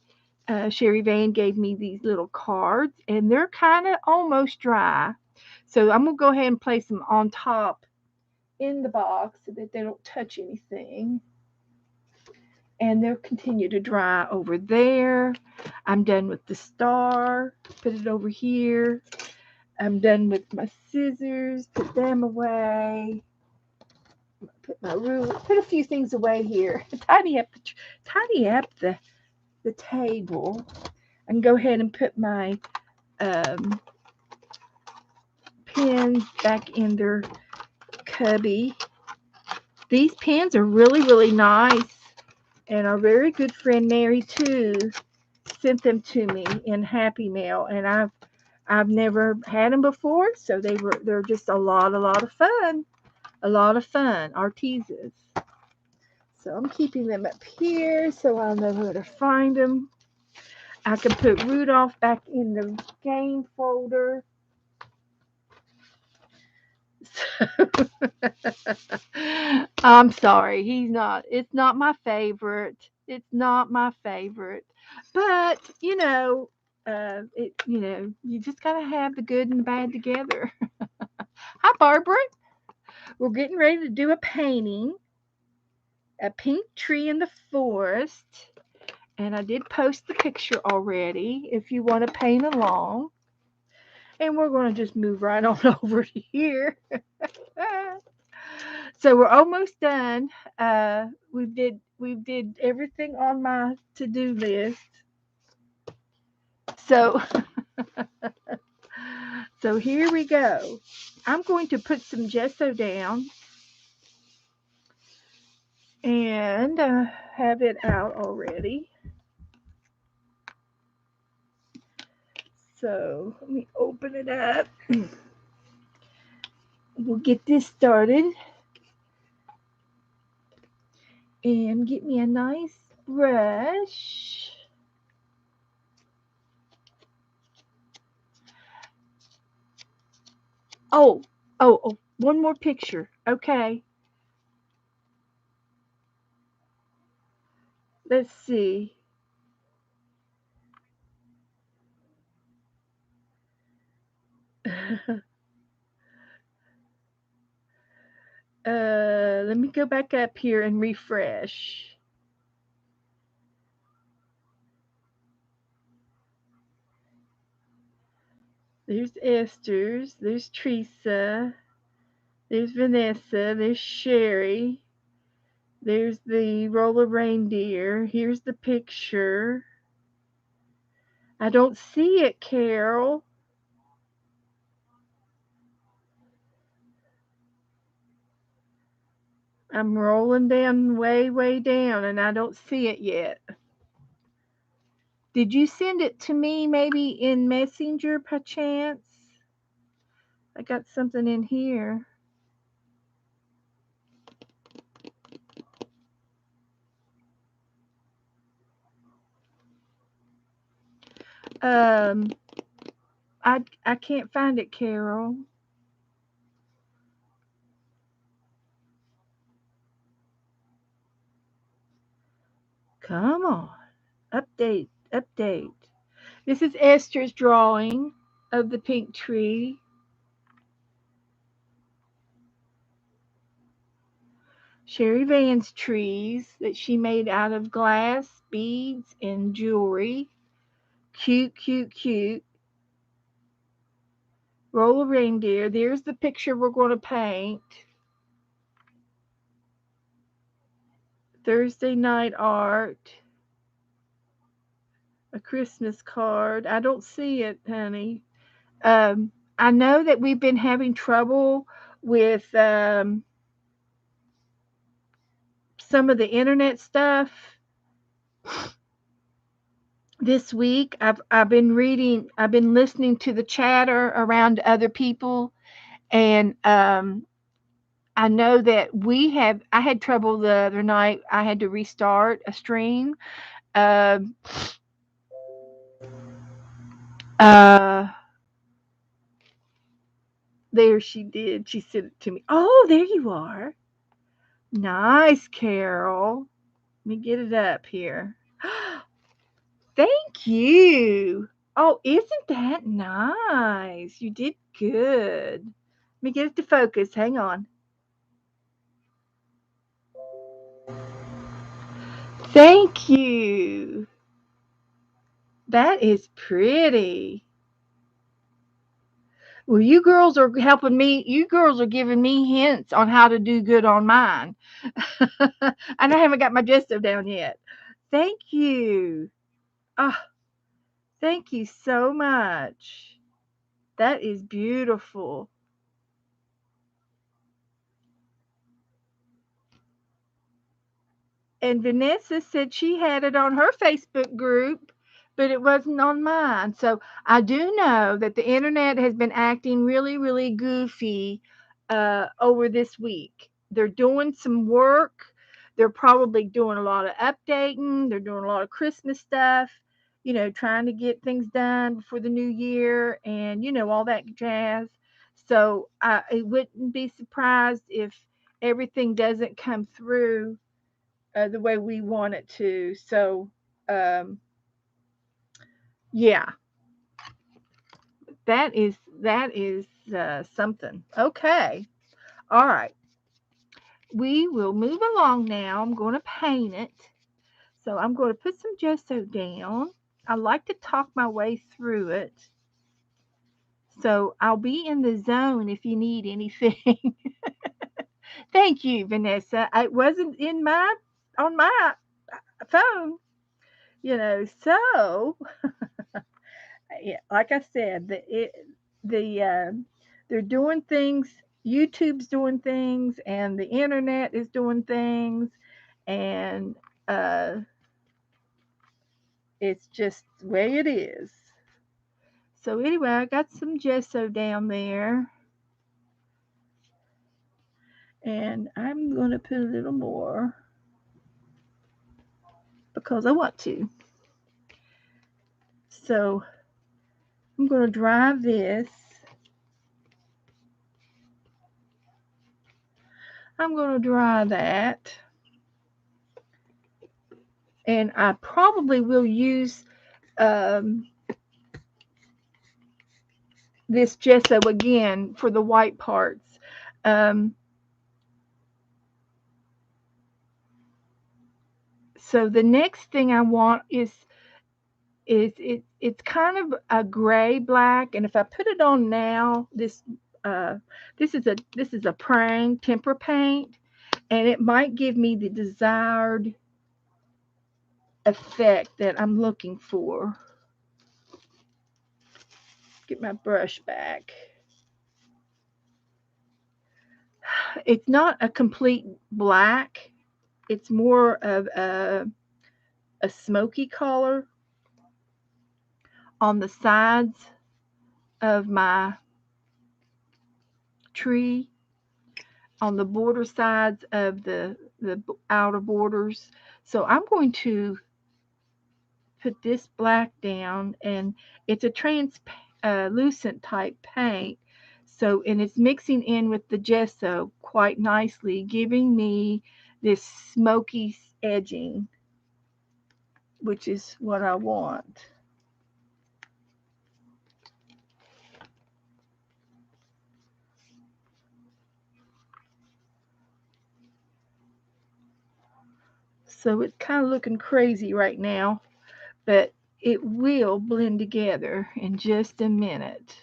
Sherry Van gave me these little cards, and they're kind of almost dry. So I'm going to go ahead and place them on top in the box so that they don't touch anything. And they'll continue to dry over there. I'm done with the star. Put it over here. I'm done with my scissors. Put them away. Put my ruler. Put a few things away here. Tidy up the table. I can go ahead and put my pins back in their cubby. These pins are really, really nice, and our very good friend Mary too sent them to me in Happy Mail, and I've never had them before, so they're just a lot of fun. A lot of fun. Artezas. So I'm keeping them up here so I'll know where to find them. I can put Rudolph back in the game folder. So, I'm sorry. It's not my favorite. It's not my favorite. But, you just got to have the good and the bad together. Hi, Barbara. We're getting ready to do a painting. A pink tree in the forest. And I did post the picture already if you want to paint along. And we're going to just move right on over to here. So we're almost done. We did everything on my to-do list. So so here we go. I'm going to put some gesso down and have it out already. So let me open it up. We'll get this started. And get me a nice brush. Oh, one more picture. Okay. Let's see. Let me go back up here and refresh. There's Esther's. There's Teresa. There's Vanessa. There's Sherry. There's the roller reindeer. Here's the picture. I don't see it, Carol. I'm rolling down way, way down and I don't see it yet. Did you send it to me maybe in Messenger perchance? I got something in here. Um, I can't find it, Carol. Come on. Update, update. This is Esther's drawing of the pink tree. Sherry Van's trees that she made out of glass, beads, and jewelry. Cute, cute, cute. Roll a reindeer. There's the picture we're going to paint. Thursday night art. A Christmas card. I don't see it, honey. I know that we've been having trouble with some of the internet stuff this week. I've been reading. I've been listening to the chatter around other people, and I know that we have. I had trouble the other night. I had to restart a stream. Um uh, there she did. She sent it to me. Oh, there you are. Nice, Carol. Let me get it up here. Thank you. Oh, isn't that nice? You did good. Let me get it to focus. Hang on. Thank you. That is pretty. Well, you girls are helping me. You girls are giving me hints on how to do good on mine. And I haven't got my gesto down yet. Thank you. Oh, thank you so much. That is beautiful. And Vanessa said she had it on her Facebook group, but it wasn't on mine. So I do know that the internet has been acting really, really goofy over this week. They're doing some work. They're probably doing a lot of updating. They're doing a lot of Christmas stuff, trying to get things done before the new year and, all that jazz. So I wouldn't be surprised if everything doesn't come through the way we want it to. So, um, yeah, that is something. Okay, all right. We will move along now. I'm going to paint it. So I'm going to put some gesso down. I like to talk my way through it. So I'll be in the zone if you need anything. Thank you, Vanessa. It wasn't in my on my phone, So yeah, like I said, they're doing things. YouTube's doing things, and the internet is doing things, and uh, it's just the way it is. So anyway, I got some gesso down there, and I'm gonna put a little more because I want to. So I'm gonna dry this. I'm going to dry that. And I probably will use this gesso again for the white parts. So the next thing I want it's kind of a gray black, and if I put it on now, uh, this is a prang temper paint, and it might give me the desired effect that I'm looking for. Get my brush back. It's not a complete black. It's more of a smoky color on the sides of my tree, on the border sides of the outer borders. So I'm going to put this black down, and it's a translucent type paint. So, and it's mixing in with the gesso quite nicely, giving me this smoky edging, which is what I want. So it's kind of looking crazy right now, but it will blend together in just a minute,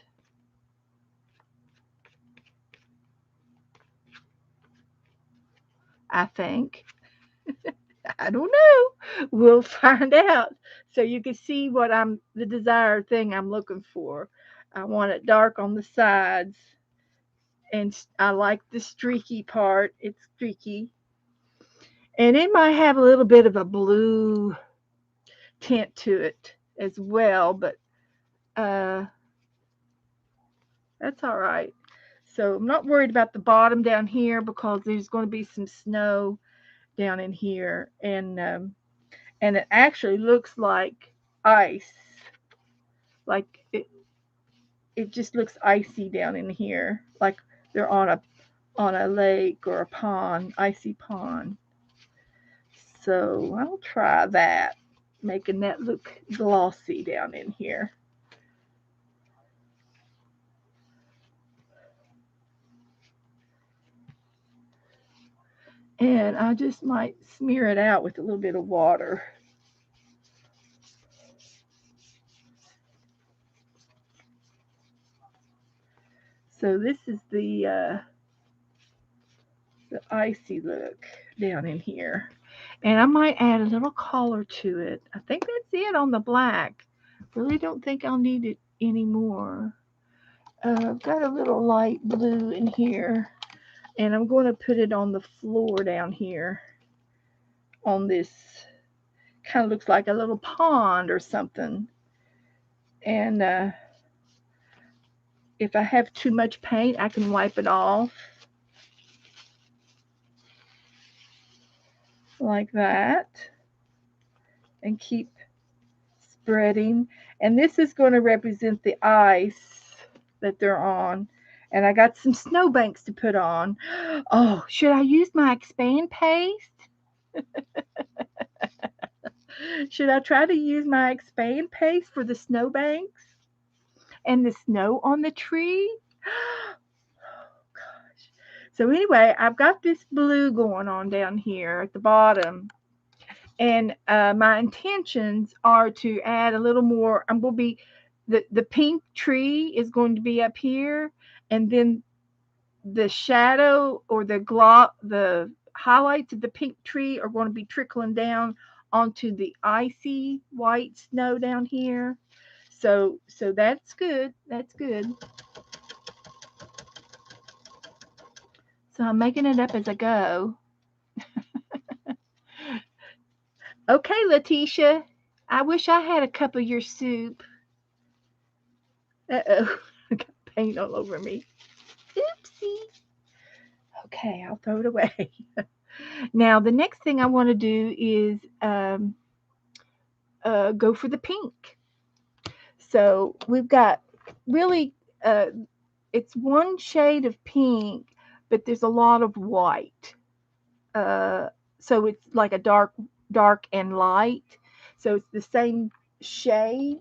I think. I don't know. We'll find out. So you can see what the desired thing I'm looking for. I want it dark on the sides, and I like the streaky part. It's streaky. And it might have a little bit of a blue tint to it as well, but uh, that's all right. So I'm not worried about the bottom down here because there's going to be some snow down in here, and it actually looks like ice, like it just looks icy down in here, like they're on a lake or a pond, icy pond. So I'll try that, making that look glossy down in here. And I just might smear it out with a little bit of water. So this is the icy look down in here. And I might add a little color to it. I think that's it on the black. Really don't think I'll need it anymore. I've got a little light blue in here, and I'm going to put it on the floor down here on this, kind of looks like a little pond or something. And if I have too much paint, I can wipe it off like that and keep spreading. And this is going to represent the ice that they're on. And I got some snowbanks to put on. Oh, should I use my expand paste? Should I try to use my expand paste for the snowbanks and the snow on the tree? Oh gosh. So anyway, I've got this blue going on down here at the bottom. And my intentions are to add a little more. I'm going to be the pink tree is going to be up here, and then the shadow or the highlights of the pink tree are going to be trickling down onto the icy white snow down here. So that's good. That's good. So I'm making it up as I go. Okay, Letitia. I wish I had a cup of your soup. Uh-oh. I got paint all over me. Oopsie. Okay, I'll throw it away. Now, the next thing I want to do is go for the pink. So we've got really, it's one shade of pink, but there's a lot of white. Uh, so it's like a dark and light. So it's the same shade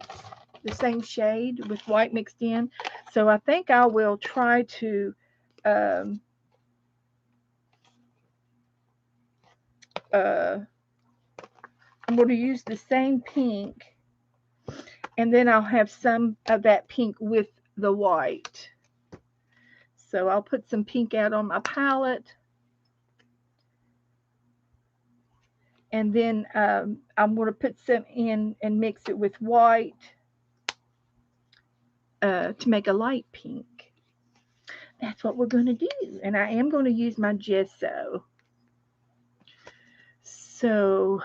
with white mixed in. So I think I will try to um, uh, I'm going to use the same pink, and then I'll have some of that pink with the white. So I'll put some pink out on my palette, and then I'm going to put some in and mix it with white to make a light pink. That's what we're going to do. And I am going to use my gesso. So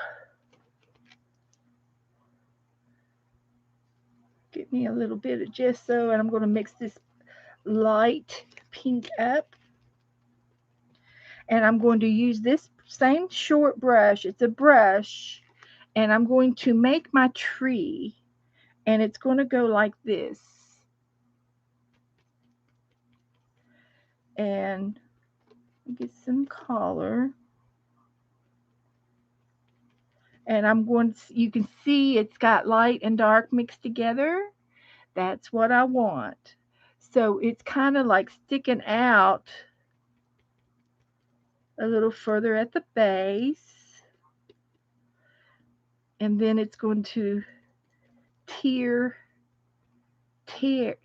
get me a little bit of gesso, and I'm going to mix this light pink up. And I'm going to use this same short brush. It's a brush, and I'm going to make my tree, and it's going to go like this. And get some color. And I'm going to, you can see it's got light and dark mixed together. That's what I want. So it's kind of like sticking out a little further at the base. And then it's going to tear, T-E-T-I-E-R,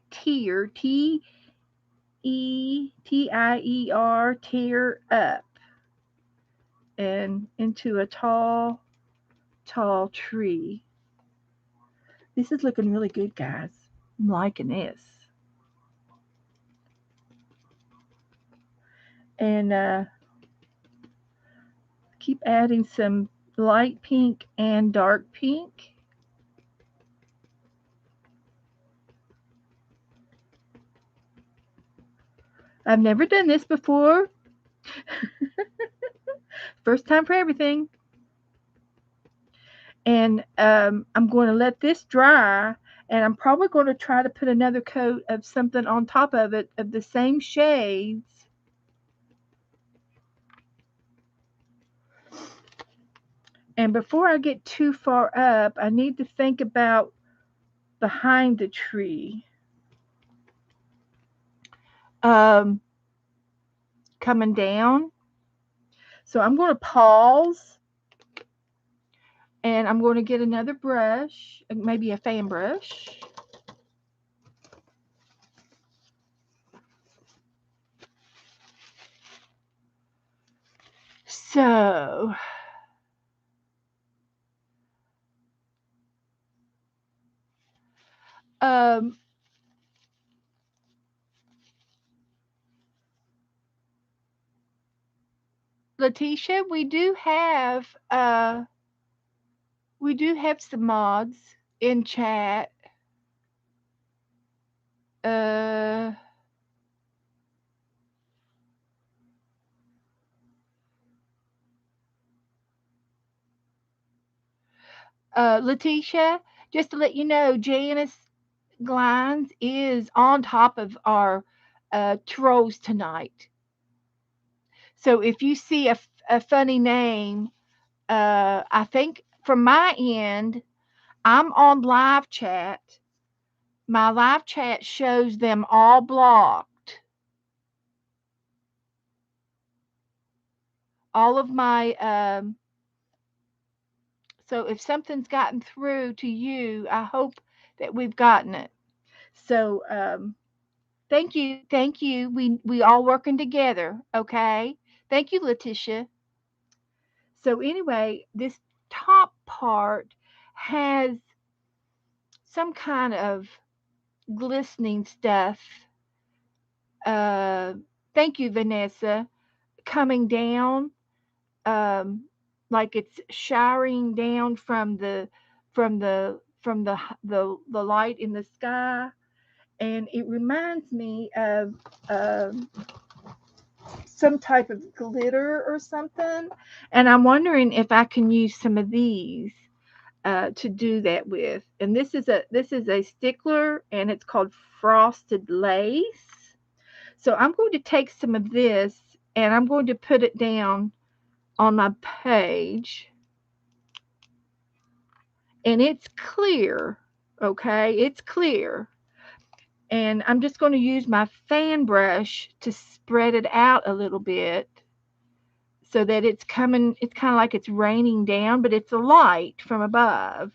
tear up and into a tall, tall tree. This is looking really good, guys. I'm liking this. And keep adding some light pink and dark pink. I've never done this before. First time for everything. And I'm going to let this dry, and I'm probably going to try to put another coat of something on top of it of the same shades. And before I get too far up, I need to think about behind the tree. Coming down. So I'm going to pause, and I'm going to get another brush, maybe a fan brush. So um, Letitia, we do have some mods in chat. Uh, Letitia, just to let you know, Janice Glines is on top of our trolls tonight. So if you see a funny name, I think from my end, I'm on live chat. My live chat shows them all blocked. All of my, so if something's gotten through to you, I hope that we've gotten it. So, thank you, thank you. We all working together, okay? Thank you, Letitia. So anyway, this top part has some kind of glistening stuff. Uh, Thank you, Vanessa. Coming down, um, like it's showering down from the light in the sky, and it reminds me of some type of glitter or something. And I'm wondering if I can use some of these to do that with. And this is a stickler, and it's called Frosted Lace. So I'm going to take some of this And I'm going to put it down on my page. And it's clear, okay? It's clear. And I'm just going to use my fan brush to spread it out a little bit so that it's coming, it's kind of like it's raining down, but it's a light from above.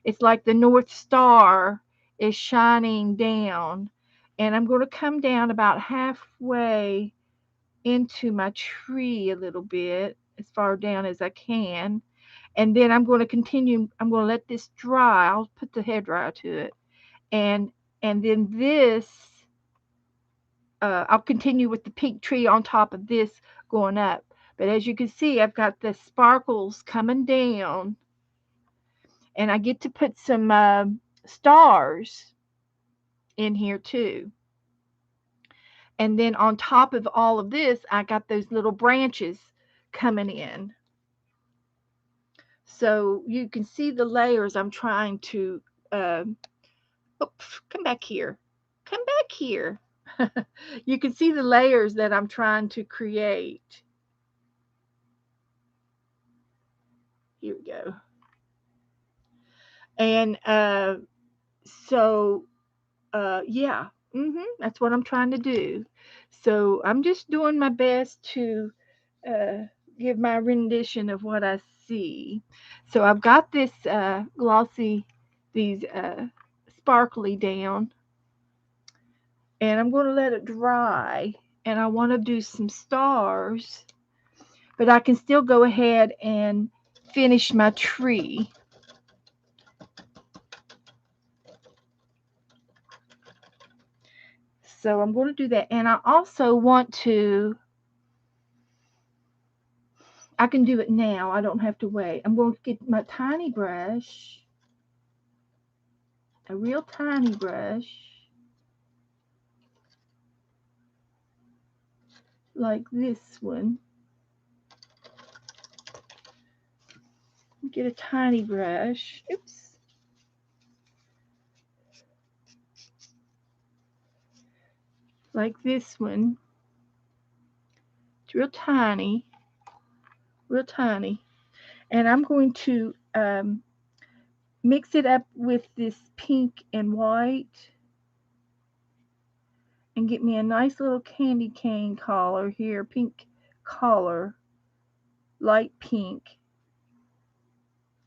It's like the North Star is shining down. And I'm going to come down about halfway into my tree a little bit, as far down as I can. And then I'm going to continue, I'm going to let this dry. I'll put the hair dryer to it. And then this, I'll continue with the pink tree on top of this going up. But as you can see, I've got the sparkles coming down, and I get to put some stars in here too. And then on top of all of this, I got those little branches coming in. So you can see the layers I'm trying to, uh, oops, come back here. Come back here. You can see the layers that I'm trying to create. Here we go. And so, yeah, that's what I'm trying to do. So I'm just doing my best to uh, give my rendition of what I see. So I've got this glossy, these sparkly down, and I'm going to let it dry. And I want to do some stars, but I can still go ahead and finish my tree. So I'm going to do that. And I also want to, I can do it now. I don't have to wait. I'm going to get my tiny brush, a real tiny brush, like this one. Get a tiny brush. Oops. Like this one. It's real tiny. Real tiny. And I'm going to mix it up with this pink and white and get me a nice little candy cane collar here, pink collar, light pink.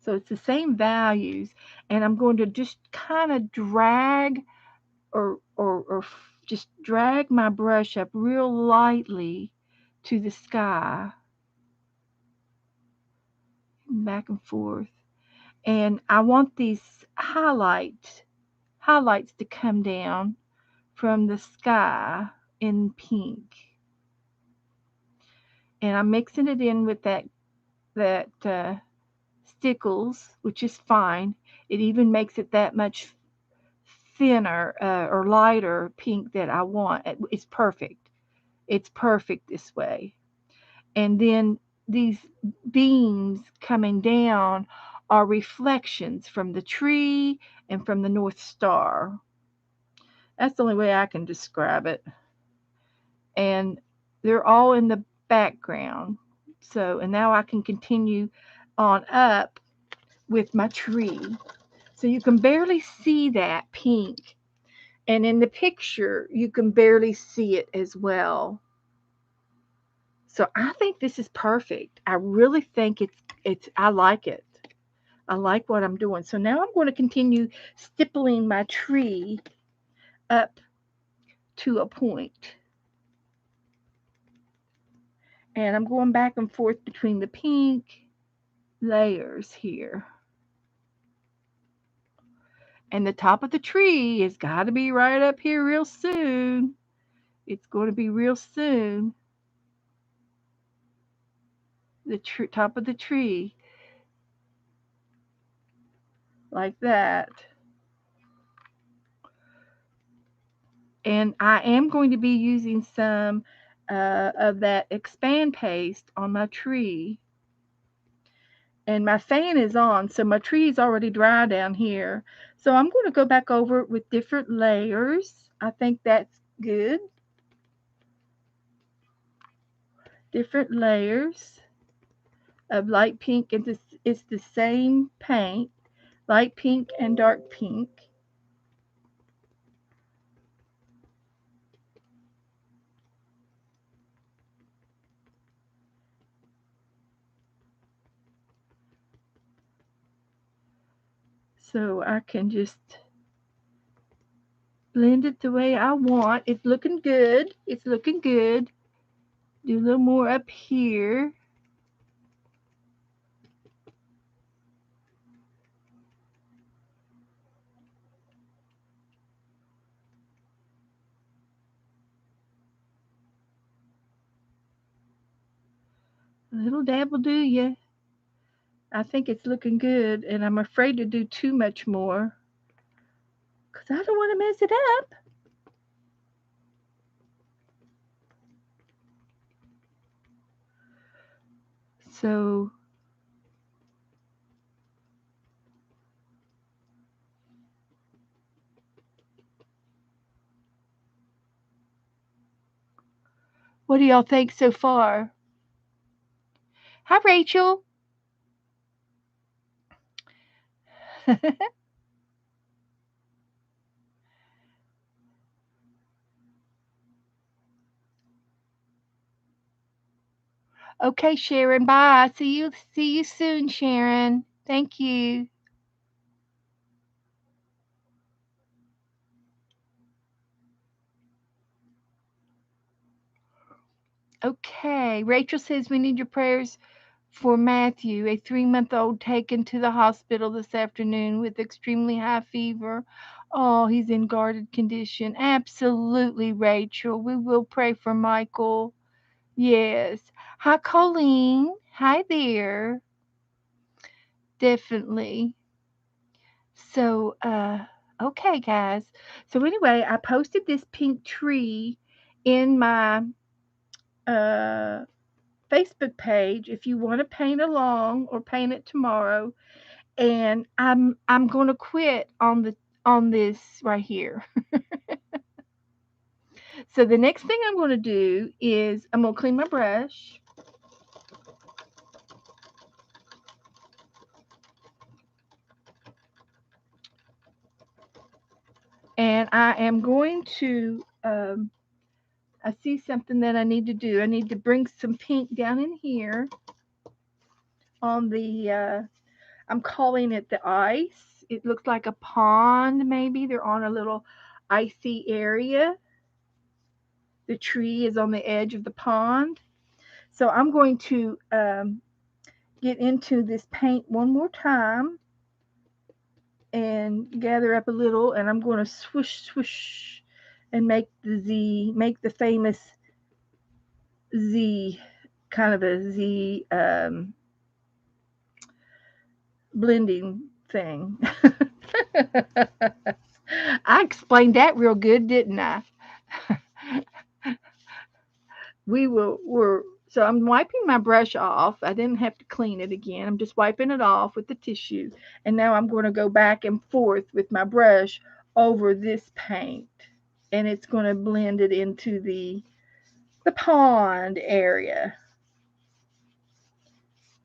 So it's the same values, and I'm going to just kind of drag or just drag my brush up real lightly to the sky, back and forth. And I want these highlights to come down from the sky in pink. And I'm mixing it in with that stickles, which is fine. It even makes it that much thinner or lighter pink that I want. It's perfect. It's perfect this way. And then these beams coming down are reflections from the tree and from the North Star. That's the only way I can describe it. And they're all in the background. So, and now I can continue on up with my tree. So you can barely see that pink. And in the picture, you can barely see it as well. So I think this is perfect. I really think I like it. I like what I'm doing. So now I'm going to continue stippling my tree up to a point. And I'm going back and forth between the pink layers here. And the top of the tree has got to be right up here real soon. It's going to be real soon. The top of the tree. Like that. And I am going to be using some of that expand paste on my tree. And my fan is on, so my tree is already dry down here. So I'm going to go back over it with different layers. I think that's good. different layers of light pink, and this is the same paint, light pink and dark pink. So I can just blend it the way I want. It's looking good. It's looking good. Do a little more up here. A little dab will do ya. I think it's looking good, and I'm afraid to do too much more because I don't want to mess it up. So what do y'all think so far? Hi, Rachel. Okay, Sharon. Bye. See you soon, Sharon. Thank you. Okay. Rachel says we need your prayers for Matthew, a 3-month-old taken to the hospital this afternoon with extremely high fever. Oh, he's in guarded condition. Absolutely, Rachel. We will pray for Michael. Yes. Hi, Colleen. Hi there. Definitely. So, okay, guys. So anyway, I posted this pink tree in my uh Facebook page if you want to paint along or paint it tomorrow. And I'm going to quit on this right here. So the next thing I'm going to do is I'm going to clean my brush. And I am going to I see something that I need to do. I need to bring some pink down in here on the I'm calling it the ice. It looks like a pond, maybe. They're on a little icy area. The tree is on the edge of the pond. So I'm going to get into this paint one more time and gather up a little, and I'm going to swoosh, swoosh, and make the famous Z, kind of a Z blending thing. I explained that real good, didn't I? So I'm wiping my brush off. I didn't have to clean it again. I'm just wiping it off with the tissue. And now I'm going to go back and forth with my brush over this paint. And it's going to blend it into the pond area.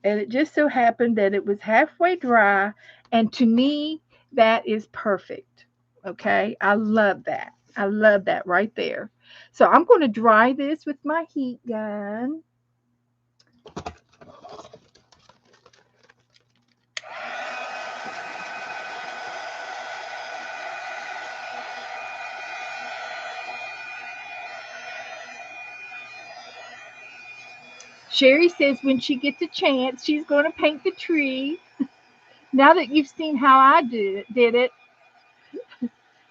And it just so happened that it was halfway dry. And to me, that is perfect. Okay. I love that. I love that right there. So I'm going to dry this with my heat gun. Sherry says when she gets a chance, she's going to paint the tree. Now that you've seen how I did it,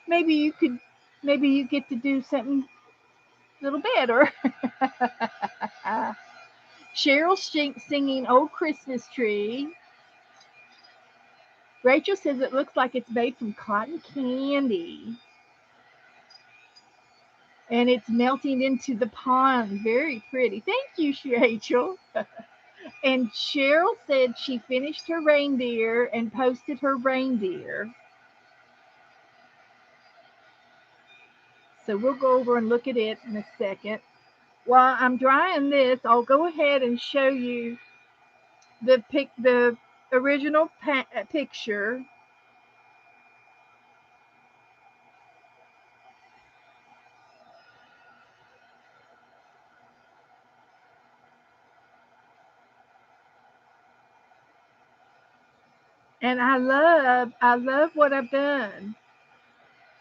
maybe you could, maybe you get to do something a little better. Cheryl's singing "Old Christmas Tree." Rachel says it looks like it's made from cotton candy. And it's melting into the pond. Very pretty. Thank you, Rachel. And Cheryl said she finished her reindeer and posted her reindeer. So we'll go over and look at it in a second. While I'm drying this, I'll go ahead and show you the original picture. And I love what I've done.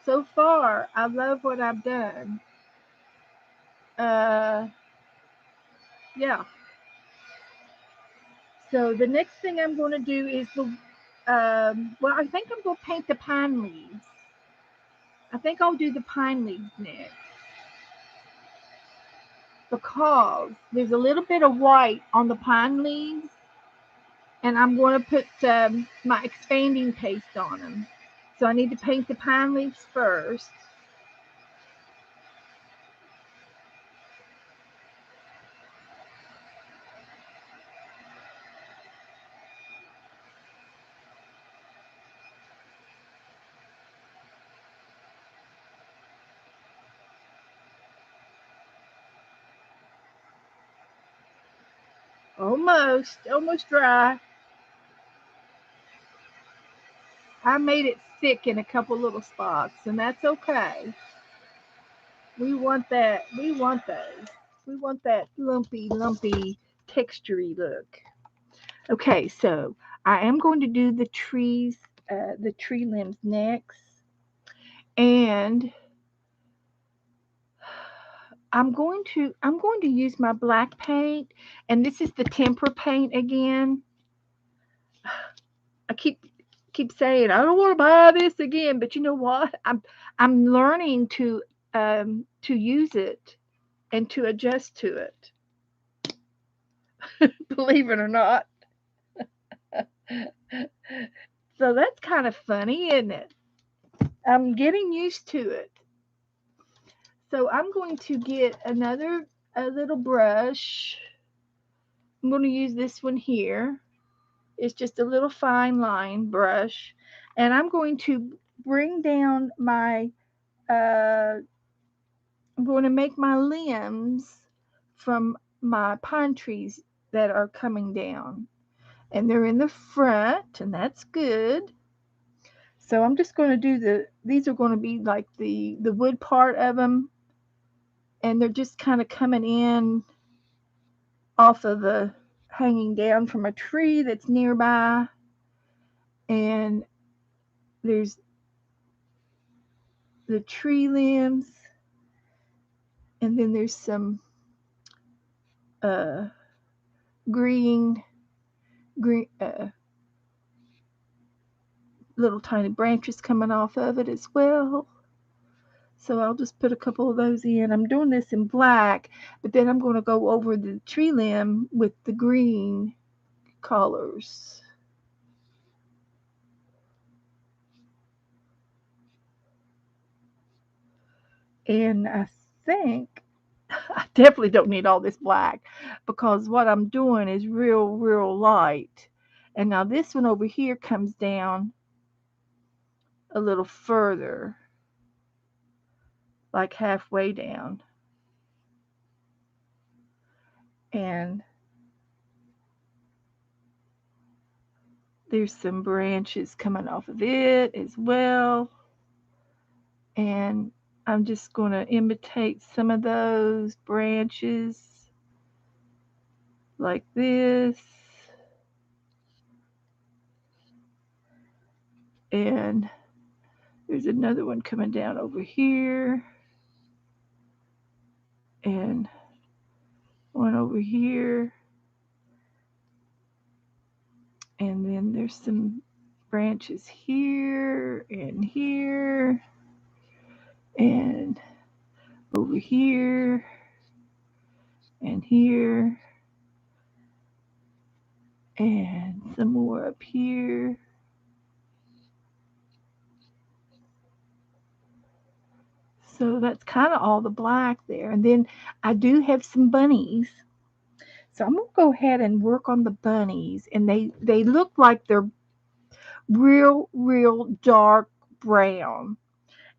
So far, I love what I've done. Uh, yeah. So the next thing I'm going to do is well, I think I'm going to paint the pine leaves. I think I'll do the pine leaves next because there's a little bit of white on the pine leaves, and I'm going to put my expanding paste on them. So I need to paint the pine leaves first. Almost dry. I made it thick in a couple little spots, and that's okay. We want that. We want those. We want that lumpy, textury look. Okay, so I am going to do the tree limbs next, and I'm going to use my black paint, and this is the temper paint again. I keep saying I don't want to buy this again, but you know what? I'm learning to use it and to adjust to it. Believe it or not. So that's kind of funny, isn't it? I'm getting used to it. So I'm going to get a little brush. I'm going to use this one here. It's just a little fine line brush, and I'm going to bring down my I'm going to make my limbs from my pine trees that are coming down. And they're in the front, and that's good. So I'm just going to do these are going to be like the wood part of them, and they're just kind of coming in off of the hanging down from a tree that's nearby. And there's the tree limbs, and then there's some uh, green green little tiny branches coming off of it as well. So I'll just put a couple of those in. I'm doing this in black, but then I'm going to go over the tree limb with the green colors. And I think I definitely don't need all this black because what I'm doing is real light. And now this one over here comes down a little further, like halfway down. And there's some branches coming off of it as well. And I'm just going to imitate some of those branches like this. And there's another one coming down over here. And one over here. And then there's some branches here and here and over here and here and some more up here. So that's kind of all the black there. And then I do have some bunnies. So I'm going to go ahead and work on the bunnies. And they look like they're real dark brown.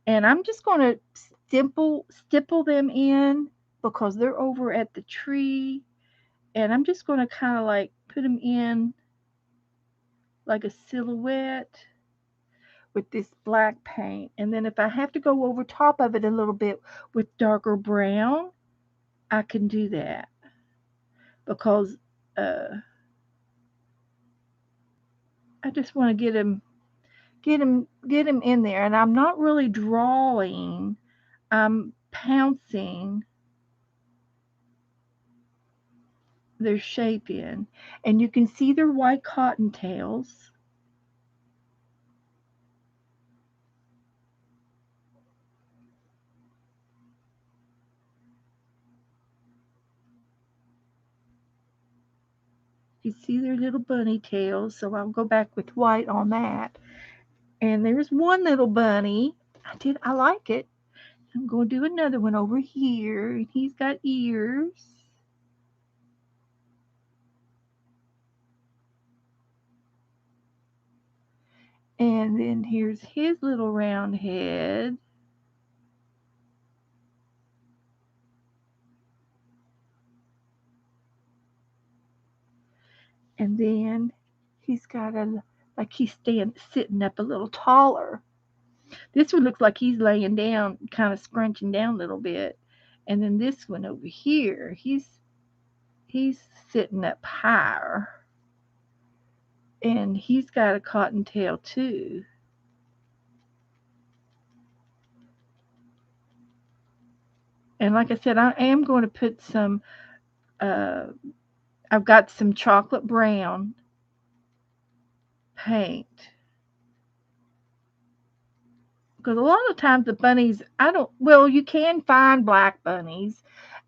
And I'm just going to stipple them in because they're over at the tree. And I'm just going to kind of like put them in like a silhouette with this black paint. And then if I have to go over top of it a little bit with darker brown, I can do that because uh, I just want to get them in there. And I'm not really drawing. I'm pouncing their shape in. And you can see their white cottontails. You see their little bunny tails, so I'll go back with white on that. And there's one little bunny. I like it. I'm going to do another one over here. And he's got ears. And then here's his little round head. And then he's got like he's sitting up a little taller. This one looks like he's laying down, kind of scrunching down a little bit. And then this one over here, he's sitting up higher. And he's got a cottontail too. And like I said, I am going to put some, uh, I've got some chocolate brown paint. Because a lot of times the bunnies, well, you can find black bunnies,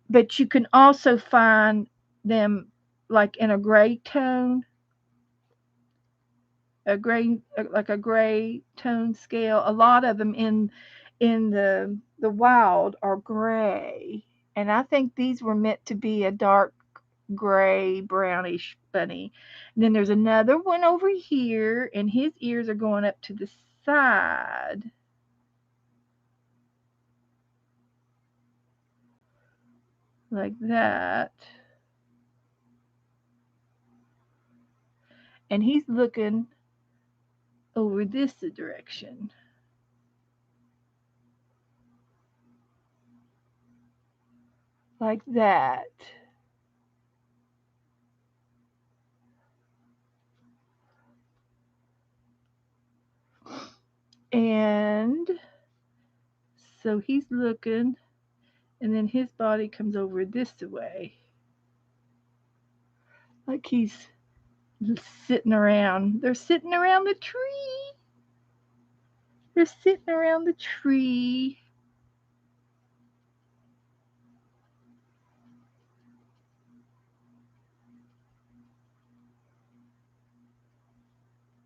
but you can also find them like in a gray tone, like a gray tone scale. A lot of them in the wild are gray. And I think these were meant to be a dark gray brownish bunny. And then there's another one over here, and his ears are going up to the side like that. And he's looking over this direction like that. And so he's looking, and then his body comes over this way, like he's sitting around. They're sitting around the tree. They're sitting around the tree.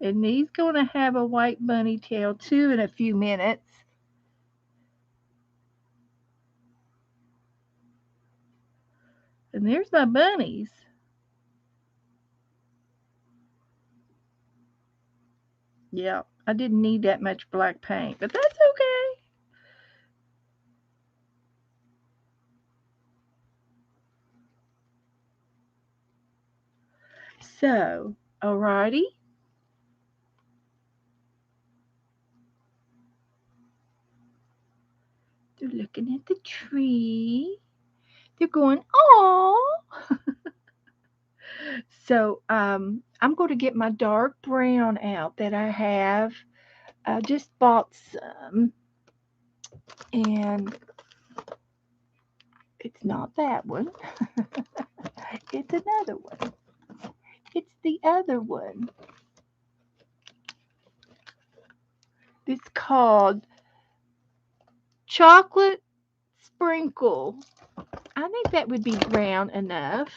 And he's going to have a white bunny tail too in a few minutes. And there's my bunnies. Yeah, I didn't need that much black paint, but that's okay. So, alrighty. They're looking at the tree. They're going, oh. So I'm going to get my dark brown out that I have. I just bought some. And it's not that one. It's another one. It's the other one. It's called Chocolate Sprinkle. I think that would be brown enough.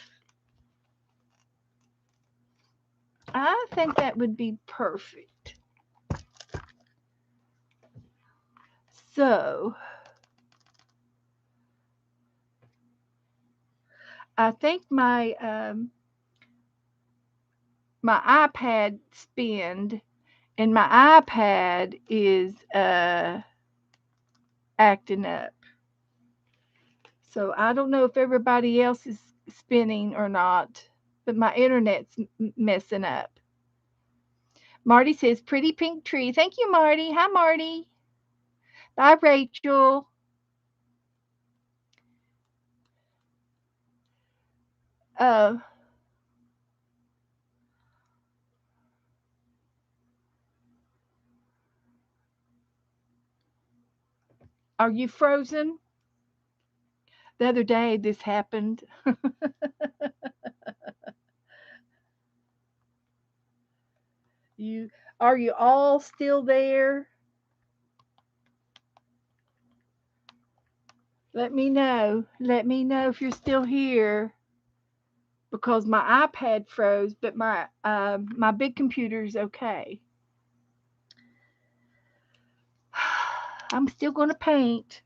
I think that would be perfect. So, I think my iPad spinned, and my iPad is acting up. So I don't know if everybody else is spinning or not, but my internet's messing up. Marty says, pretty pink tree. Thank you, Marty. Hi, Marty. Bye, Rachel. Uh, are you frozen? The other day, this happened. You are you all still there? Let me know. Let me know if you're still here because my iPad froze, but my big computer's okay. I'm still gonna paint.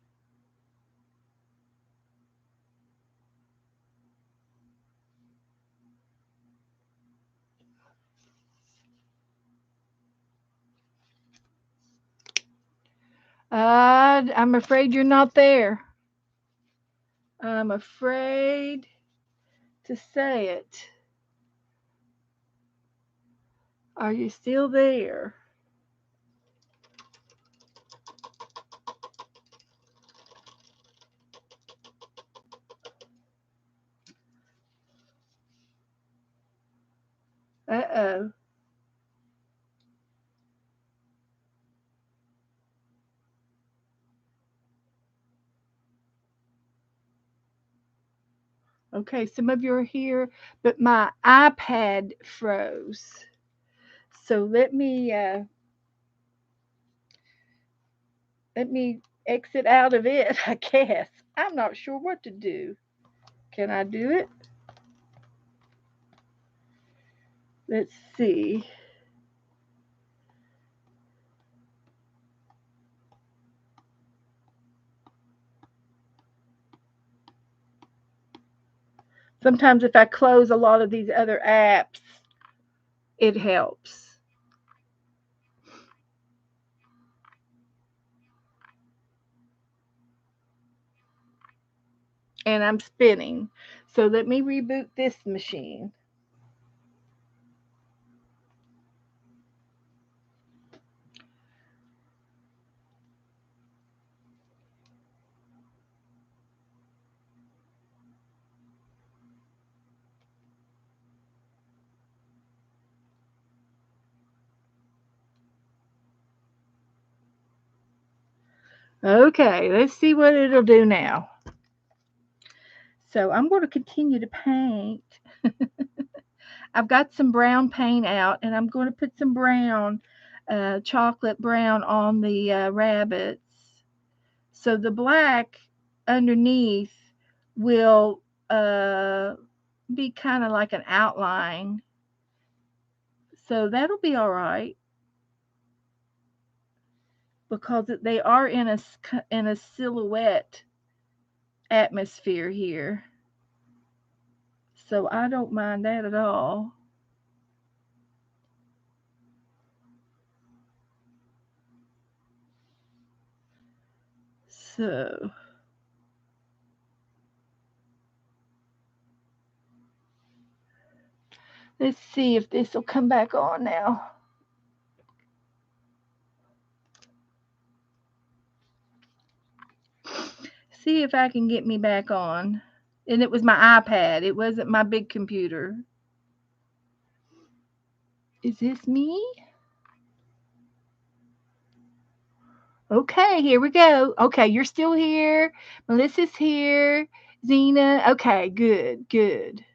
I'm afraid you're not there. I'm afraid to say it. Are you still there? Uh oh. Okay, some of you are here, but my iPad froze. So let me exit out of it, I guess. I'm not sure what to do. Can I do it? Let's see. Sometimes if I close a lot of these other apps, it helps. And I'm spinning. So let me reboot this machine. Okay, let's see what it'll do now. So I'm going to continue to paint. I've got some brown paint out, and I'm going to put some brown, chocolate brown on the rabbits. So the black underneath will be kind of like an outline. So that'll be all right because they are in a silhouette atmosphere here. So I don't mind that at all. So let's see if this will come back on now. See if I can get me back on. And it was my iPad, it wasn't my big computer. Is this me? Okay, here we go. Okay, you're still here. Melissa's here. Zena. Okay, good, good.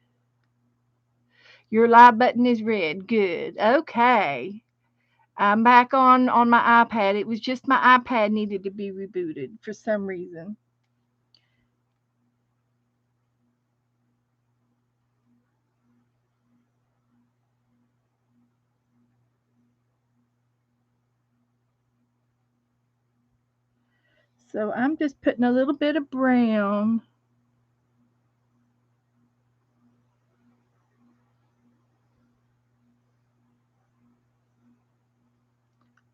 Your live button is red. Good. Okay. I'm back on my iPad. It was just my iPad needed to be rebooted for some reason. So I'm just putting a little bit of brown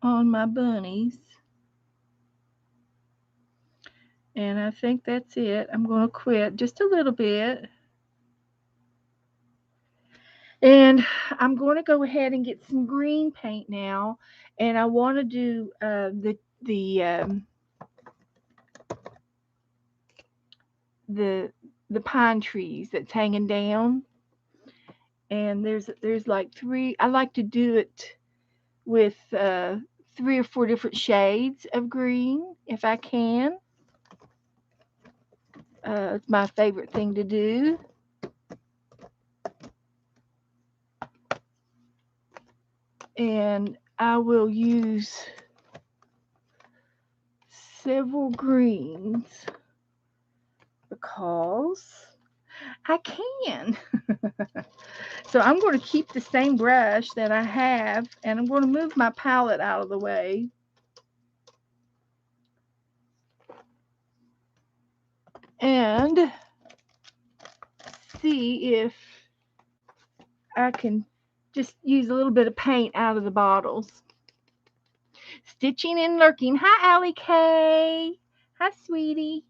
on my bunnies. And I think that's it. I'm going to quit just a little bit. And I'm going to go ahead and get some green paint now. And I want to do the the pine trees that's hanging down. And there's like three. I like to do it with 3 or 4 different shades of green if I can. It's my favorite thing to do. And I will use several greens because I can. So I'm going to keep the same brush that I have, and I'm going to move my palette out of the way. And see if I can just use a little bit of paint out of the bottles. Stitching and lurking. Hi, Allie K. Hi, sweetie.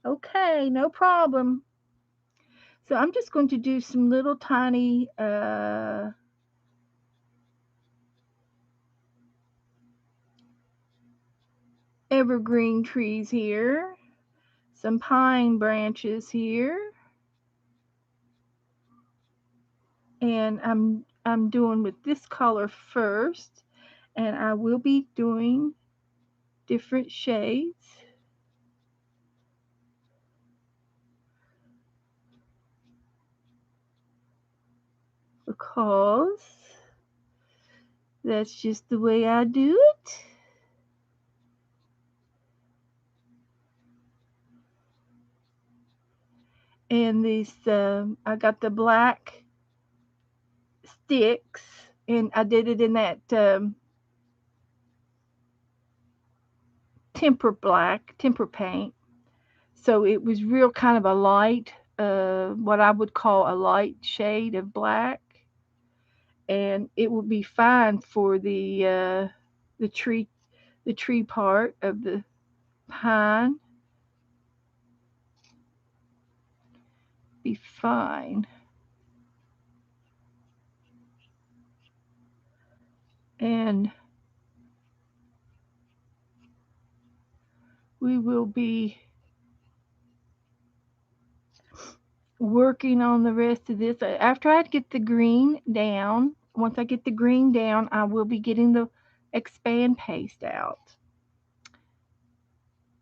Okay, no problem. So I'm just going to do some little tiny evergreen trees here. Some pine branches here. And I'm doing with this color first, and I will be doing different shades. Because that's just the way I do it. And these, I got the black sticks, and I did it in that temper paint. So it was real kind of a light, what I would call a light shade of black. And it will be fine for the tree part of the pine. Be fine. And we will be working on the rest of this. After I get the green down, once I get the green down, I will be getting the expand paste out.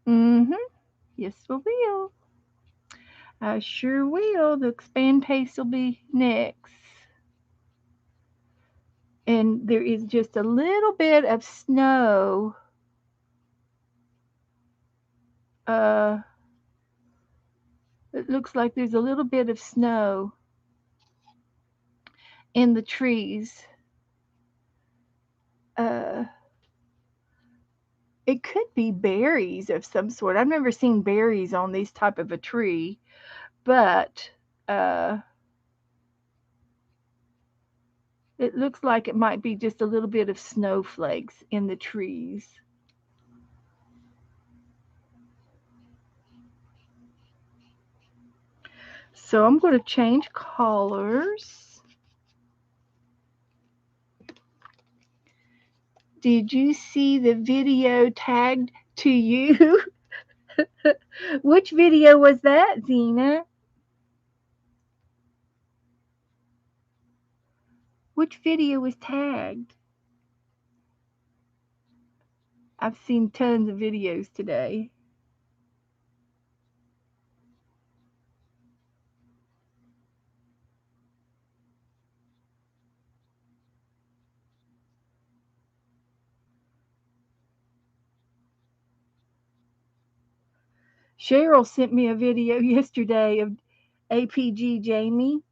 Yes, we will. I sure will. The expand paste will be next. And there is just a little bit of snow. It looks like there's a little bit of snow in the trees. It could be berries of some sort. I've never seen berries on this type of a tree, but it looks like it might be just a little bit of snowflakes in the trees. So I'm going to change colors. Did you see the video tagged to you? Which video was that, Zena? Which video was tagged? I've seen tons of videos today. Cheryl sent me a video yesterday of APG Jamie,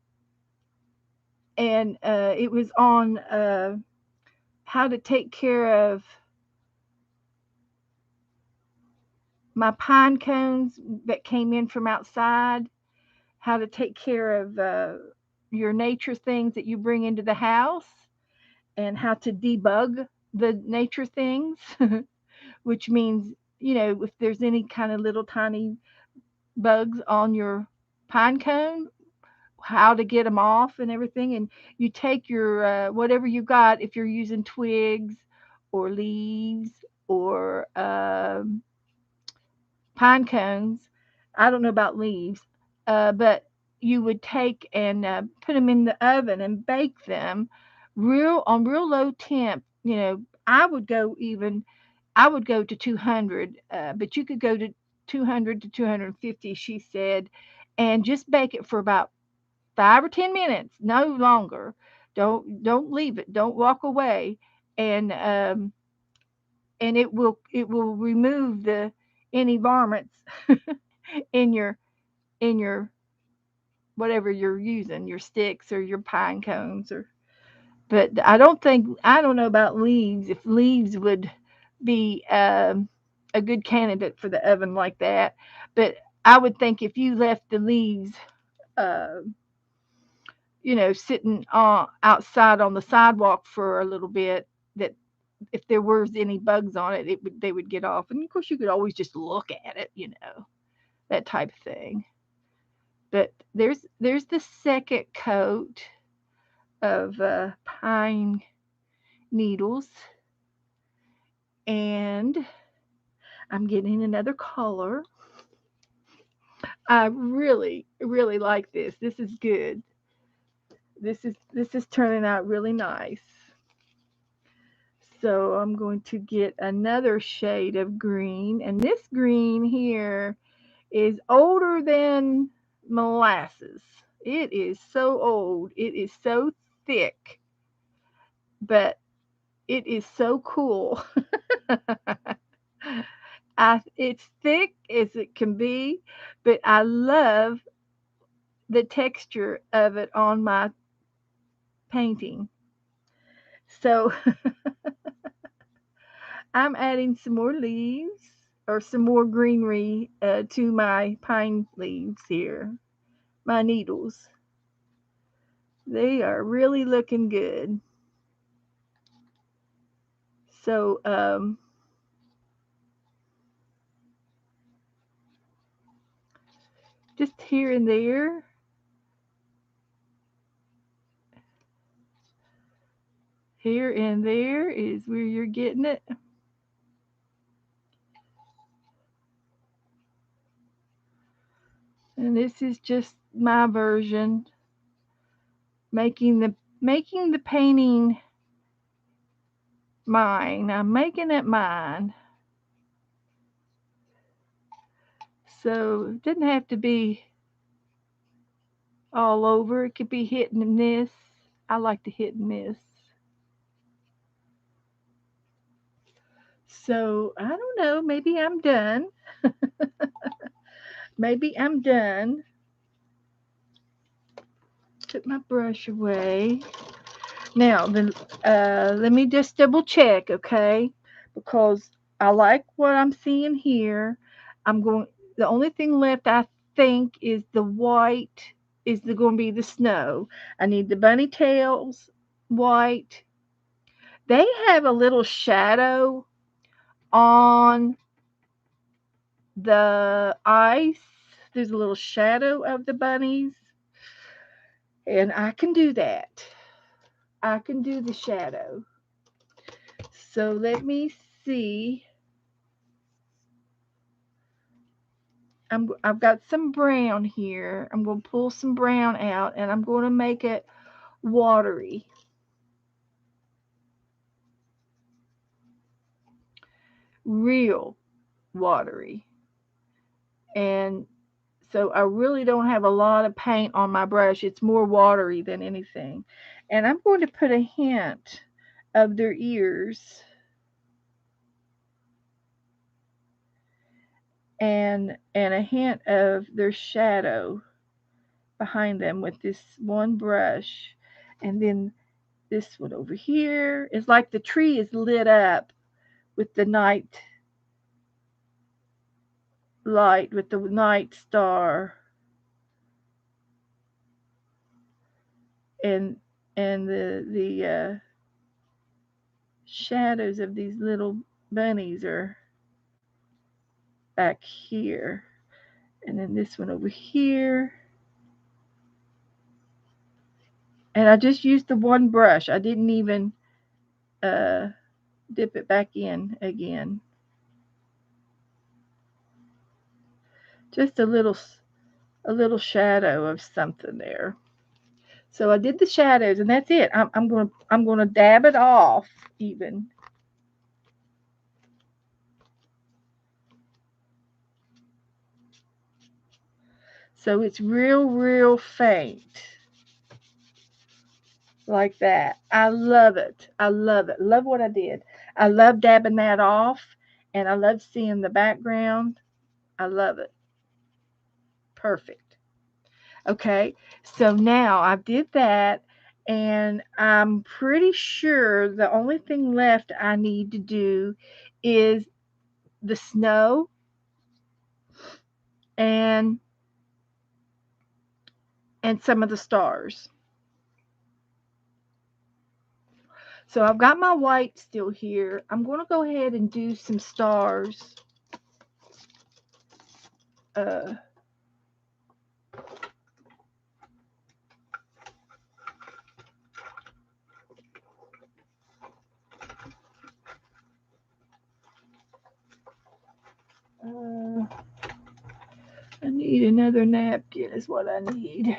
and it was on how to take care of my pine cones that came in from outside, how to take care of your nature things that you bring into the house, and how to debug the nature things, which means if there's any kind of little tiny bugs on your pine cone, how to get them off and everything. And you take your whatever you got, if you're using twigs or leaves or pine cones. I don't know about leaves, but you would take and put them in the oven and bake them real low temp. I would go even I would go to 200, but you could go to 200 to 250, she said, and just bake it for about 5 or 10 minutes, no longer. Don't leave it. Don't walk away, and it will remove the any varmints in your whatever you're using, your sticks or your pine cones or. But I don't know about leaves. If leaves would be a good candidate for the oven like that, but I would think if you left the leaves, uh, sitting outside on the sidewalk for a little bit, that if there was any bugs on it, they would get off. And of course, you could always just look at it, that type of thing. But there's the second coat of pine needles, and I'm getting another color. I really, really like this. This is good. This is turning out really nice. So I'm going to get another shade of green, and this green here is older than molasses. It is so old. It is so thick, but it is so cool. It's thick as it can be, but I love the texture of it on my painting. So I'm adding some more leaves or some more greenery to my pine leaves here, my needles. They are really looking good. So just here and there is where you're getting it. And this is just my version, making the painting mine. I'm making it mine. So it doesn't have to be all over. It could be hit and miss. I like to hit and miss. So I don't know. Maybe I'm done. Maybe I'm done. Put my brush away. Now, let me just double check, okay? Because I like what I'm seeing here. I'm going. The only thing left, I think, is the white. Going to be the snow? I need the bunny tails white. They have a little shadow on the ice. There's a little shadow of the bunnies, and I can do that. I can do the shadow. So let me see. I've got some brown here. I'm going to pull some brown out, and I'm going to make it watery. Real watery. And so I really don't have a lot of paint on my brush. It's more watery than anything. And I'm going to put a hint of their ears and a hint of their shadow behind them with this one brush. And then this one over here is like the tree is lit up with the night light, with the night star, and the shadows of these little bunnies are back here. And then this one over here. And I just used the one brush. I didn't even dip it back in again. Just a little shadow of something there. So I did the shadows, and that's it. I'm gonna dab it off even. So it's real faint. Like that. I love it. I love it. Love what I did. I love dabbing that off, and I love seeing the background. I love it. Perfect. Okay, so now I did that, and I'm pretty sure the only thing left I need to do is the snow and some of the stars. So I've got my white still here. I'm going to go ahead and do some stars. Uh, I need another napkin is what I need.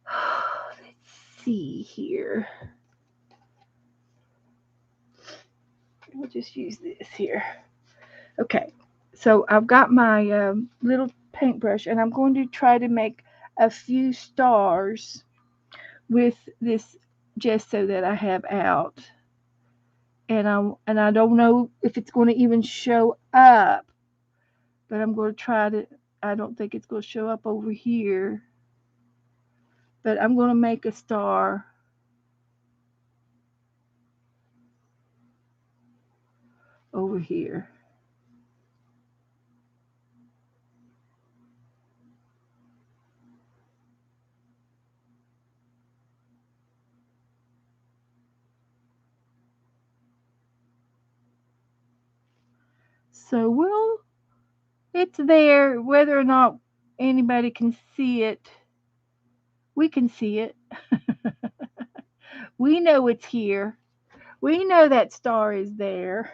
Let's see here. I'll just use this here. Okay, so I've got my little paintbrush, and I'm going to try to make a few stars with this gesso that I have out. And I don't know if it's going to even show up, but I'm going to try to. I don't think it's going to show up over here, but I'm going to make a star over here. So it's there. Whether or not anybody can see it, we can see it. We know it's here. We know that star is there.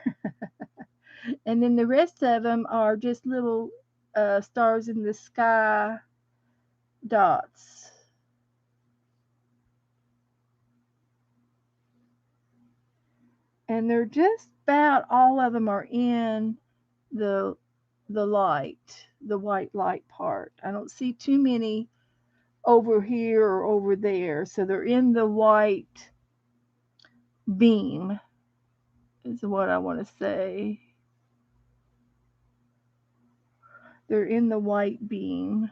And then the rest of them are just little stars in the sky dots. And they're just about all of them are in the light, the white light part. I don't see too many over here or over there. So they're in the white beam is what I want to say. They're in the white beam.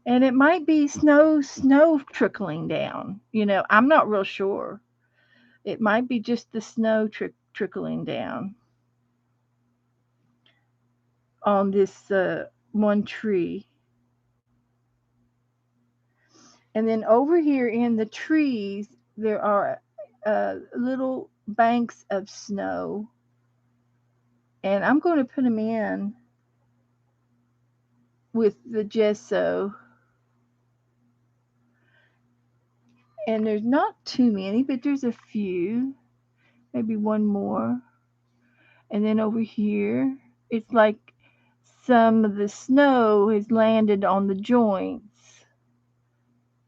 And it might be snow trickling down. I'm not real sure. It might be just the snow trickling down on this one tree. And then over here in the trees, there are little banks of snow. And I'm going to put them in with the gesso. And there's not too many, but there's a few. Maybe one more. And then over here, it's like some of the snow has landed on the joints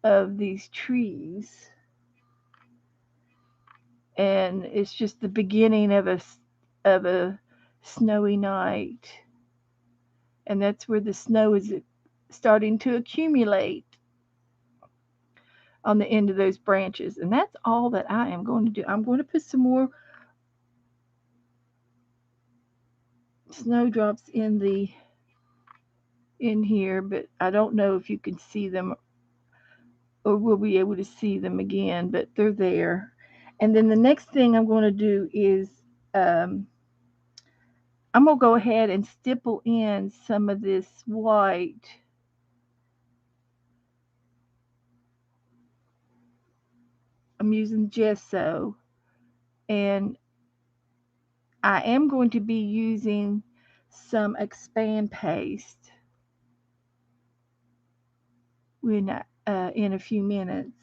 of these trees. And it's just the beginning of a snowy night. And that's where the snow is starting to accumulate on the end of those branches. And that's all that I am going to do. I'm going to put some more snowdrops in here, but I don't know if you can see them or we'll be able to see them again, but they're there. And then the next thing I'm going to do is I'm going to go ahead and stipple in some of this white. I'm using gesso, and I am going to be using some expand paste in a few minutes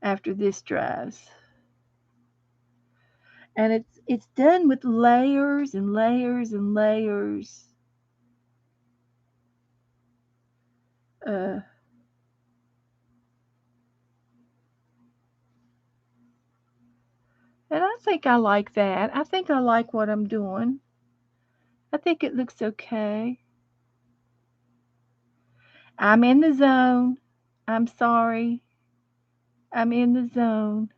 after this dries. And it's done with layers and layers and layers. Uh, and I think I like that. I think I like what I'm doing. I think it looks okay. I'm in the zone. I'm sorry. I'm in the zone.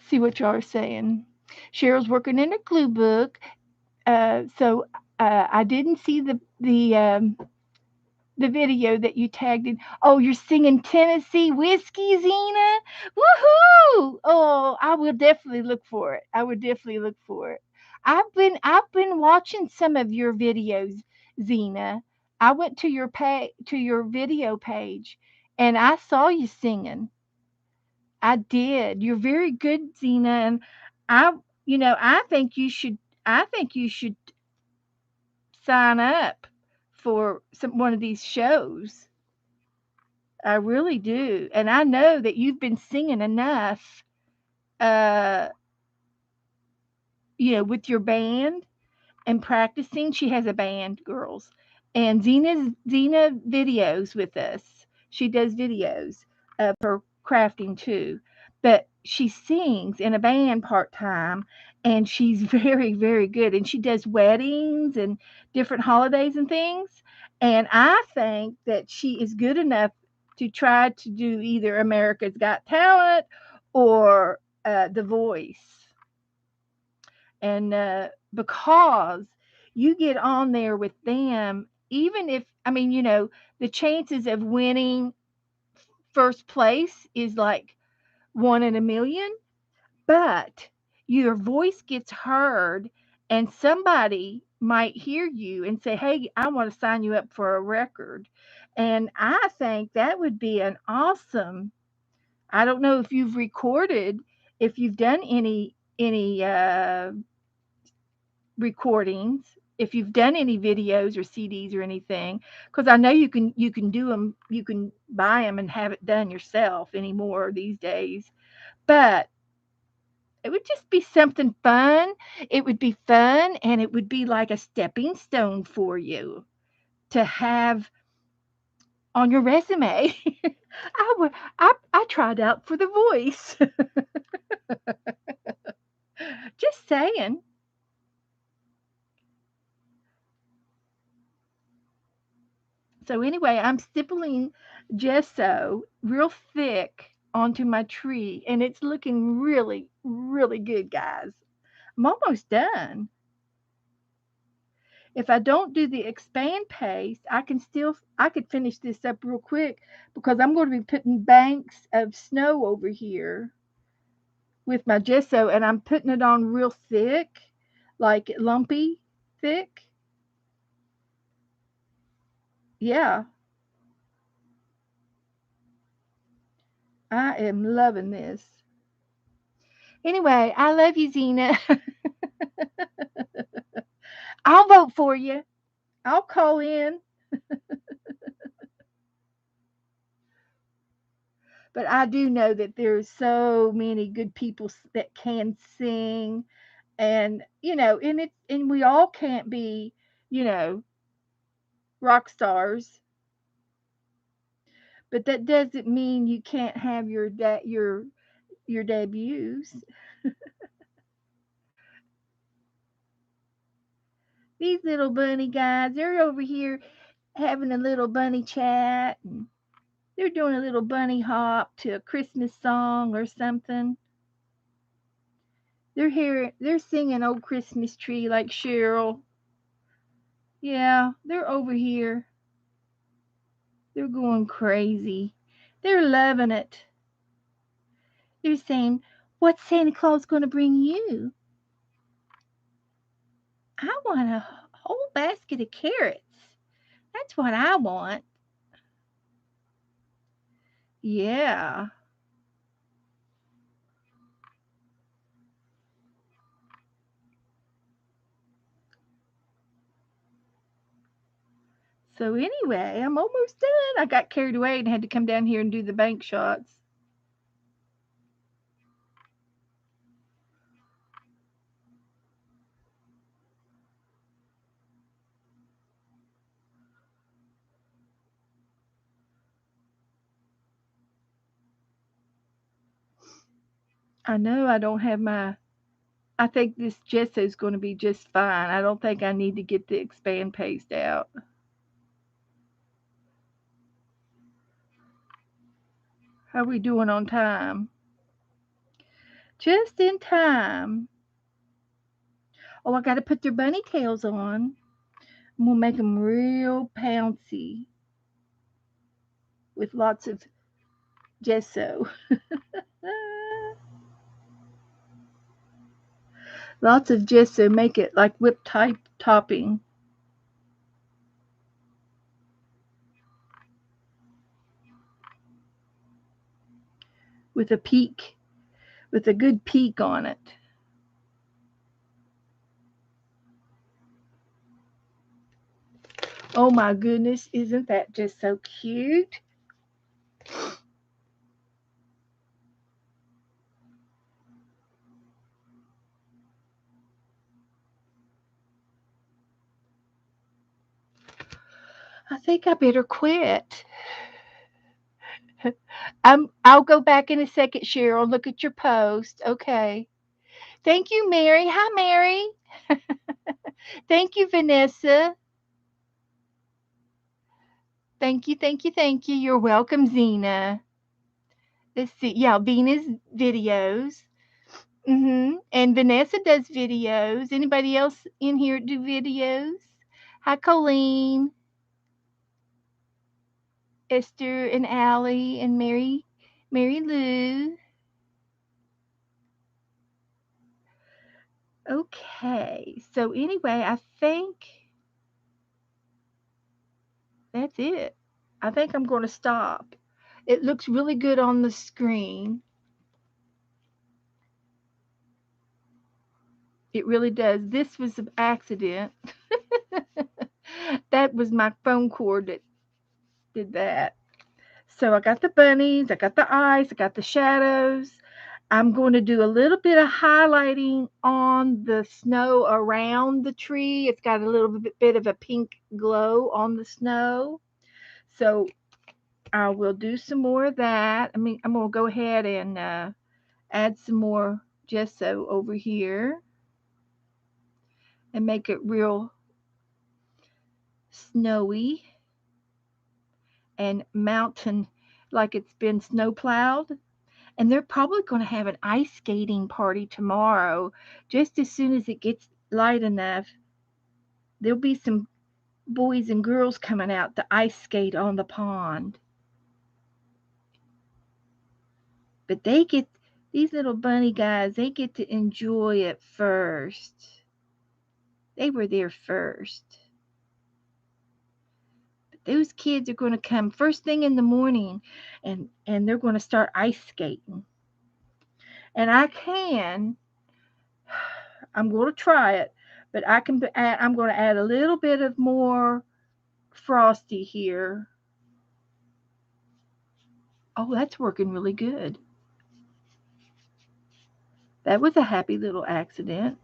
See what y'all are saying. Cheryl's working in a glue book. So I didn't see the video that you tagged in. Oh, you're singing Tennessee Whiskey, Zena? Woohoo! Oh, I will definitely look for it. I would definitely look for it. I've been watching some of your videos, Zena. I went to your video page and I saw you singing. I did. You're very good, Zena, and I I think you should sign up for one of these shows. I really do. And I know that you've been singing enough, uh, with your band and practicing. She has a band, girls. And Zena videos with us. She does videos of her crafting too. But she sings in a band part time and she's very, very good. And she does weddings and different holidays and things. And I think that she is good enough to try to do either America's Got Talent or The Voice. And because you get on there with them, even if, I mean, the chances of winning first place is like 1 in a million, but your voice gets heard and somebody might hear you and say, hey, I want to sign you up for a record. And I think that would be an awesome. I don't know if you've recorded, if you've done any recordings, if you've done any videos or CDs or anything, because I know you can do them, you can buy them and have it done yourself anymore these days. But it would just be something fun. It would be fun, and it would be like a stepping stone for you to have on your resume. I tried out for The Voice. Just saying. So anyway, I'm stippling gesso real thick onto my tree, and it's looking really, really good, guys. I'm almost done. If I don't do the expand paste, I could finish this up real quick because I'm going to be putting banks of snow over here with my gesso, and I'm putting it on real thick, like lumpy thick. Yeah, I am loving this. Anyway, I love you, Zena. I'll vote for you. I'll call in. But I do know that there's so many good people that can sing, and and we all can't be, you know, rock stars, but that doesn't mean you can't have your debuts. These little bunny guys, they're over here having a little bunny chat, and they're doing a little bunny hop to a Christmas song or something. They're singing Old Christmas Tree like Cheryl. Yeah, they're over here. They're going crazy. They're loving it. They're saying, what's Santa Claus going to bring you? I want a whole basket of carrots. That's what I want. Yeah. So anyway, I'm almost done. I got carried away and had to come down here and do the bank shots. I know I don't have my. I think this gesso is going to be just fine. I don't think I need to get the expand paste out. How we doing on time? Just in time. Oh, I got to put their bunny tails on. I'm going to make them real pouncy with lots of gesso. Lots of gesso. Make it like whipped type topping. With a peak, with a good peak on it. Oh my goodness, isn't that just so cute? I think I better quit. I'll go back in a second, Cheryl. Look at your post. Okay. Thank you, Mary. Hi, Mary. Thank you, Vanessa. Thank you, thank you, thank you. You're welcome, Zena. Let's see. Yeah, Venus videos. And Vanessa does videos. Anybody else in here do videos? Hi, Colleen, Esther, and Allie, and Mary Lou. Okay. So anyway, I think that's it. I think I'm going to stop. It looks really good on the screen. It really does. This was an accident. That was my phone cord that did that. So I got the bunnies, I got the eyes, I got the shadows. I'm going to do a little bit of highlighting on the snow around the tree. It's got a little bit of a pink glow on the snow. So I will do some more of that. I mean, I'm going to go ahead and add some more gesso over here and make it real snowy and mountain like it's been snow plowed. And they're probably going to have an ice skating party tomorrow. Just as soon as it gets light enough, there'll be some boys and girls coming out to ice skate on the pond. But they get, these little bunny guys, they get to enjoy it first. They were there first. But those kids are going to come first thing in the morning and they're going to start ice skating. And I'm going to try it, but I'm going to add a little bit of more frosty here. Oh, that's working really good. That was a happy little accident.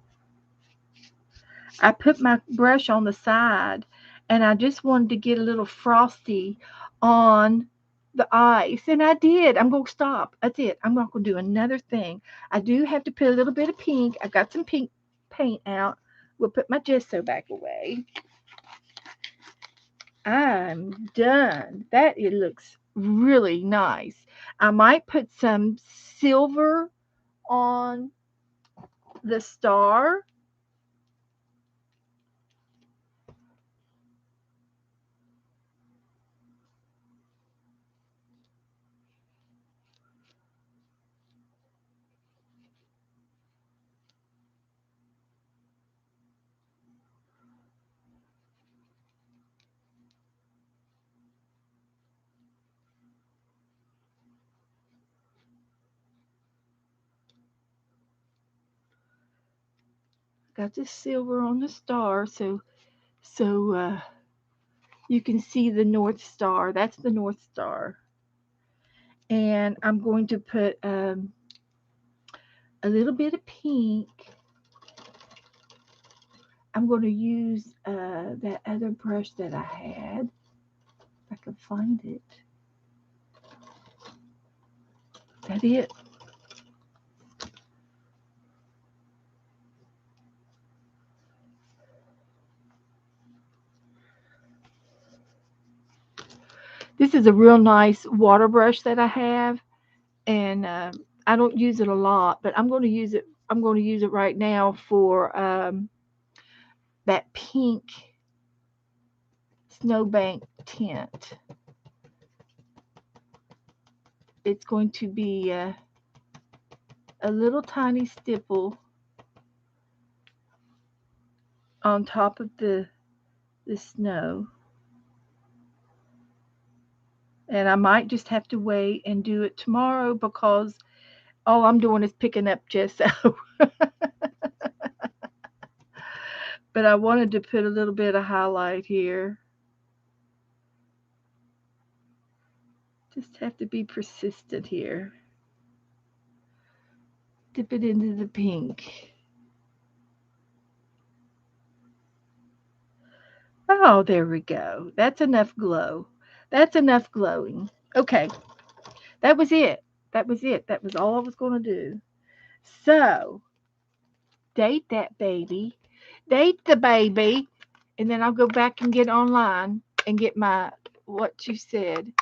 I put my brush on the side and I just wanted to get a little frosty on the ice. And I did. I'm going to stop. That's it. I'm not going to do another thing. I do have to put a little bit of pink. I got some pink paint out. We'll put my gesso back away. I'm done. That it looks really nice. I might put some silver on the star. Got the silver on the star, so you can see the North Star. That's the North Star. And I'm going to put a little bit of pink. I'm going to use that other brush that I had. If I can find it. Is that it? This is a real nice water brush that I have, and I don't use it a lot, but I'm going to use it. I'm going to use it right now for that pink snowbank tint. It's going to be a little tiny stipple on top of the snow. And I might just have to wait and do it tomorrow because all I'm doing is picking up gesso. But I wanted to put a little bit of highlight here. Just have to be persistent here. Dip it into the pink. Oh, there we go. That's enough glow. That's enough glowing. Okay, that was it. That was it. That was all I was going to do. So, date that baby. Date the baby. And then I'll go back and get online and get my, what you said.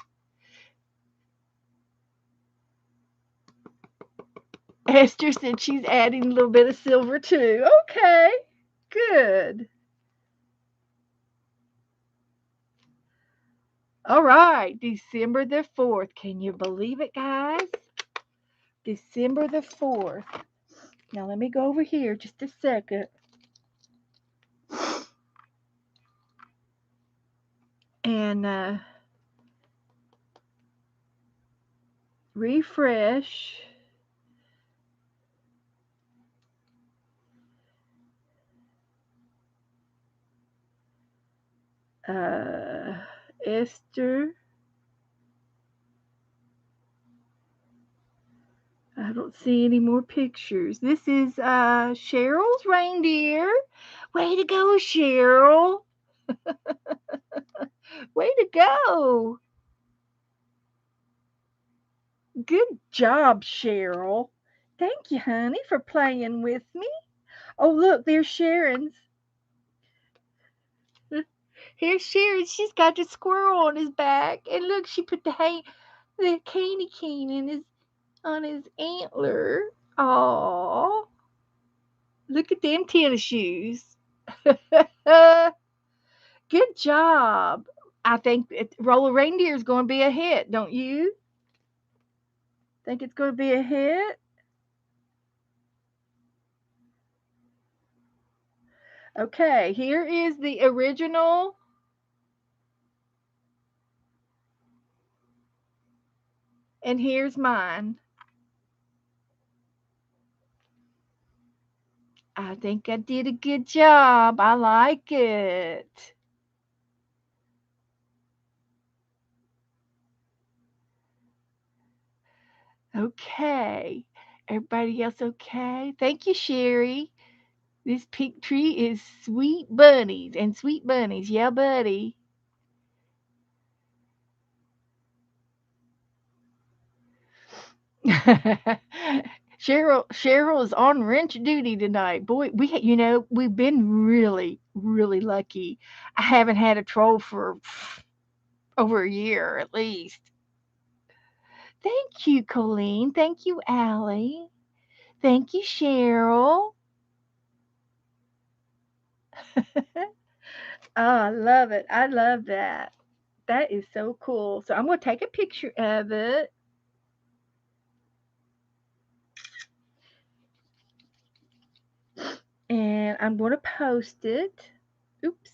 Esther said she's adding a little bit of silver too. Okay, good. All right, December the 4th. Can you believe it, guys? December the 4th. Now let me go over here just a second. And refresh. Esther. I don't see any more pictures. This is Cheryl's reindeer. Way to go, Cheryl. Way to go. Good job, Cheryl. Thank you, honey, for playing with me. Oh, look, there's Sharon's. Here's Sharon. She's got the squirrel on his back. And look, she put the candy cane in his on his antler. Oh, look at them tennis shoes. Good job. I think Roller Reindeer is going to be a hit, don't you? Think it's going to be a hit? Okay, here is the original. And here's mine. I think I did a good job. I like it. Okay. Everybody else okay? Thank you, Sherry. This pink tree is sweet bunnies and sweet bunnies. Yeah, buddy. Cheryl is on wrench duty tonight. Boy, we've been really lucky. I haven't had a troll for over a year at least. Thank you, Colleen. Thank you, Allie. Thank you, Cheryl. Oh, I love it. I love that. That is so cool. So I'm going to take a picture of it. And I'm going to post it. Oops.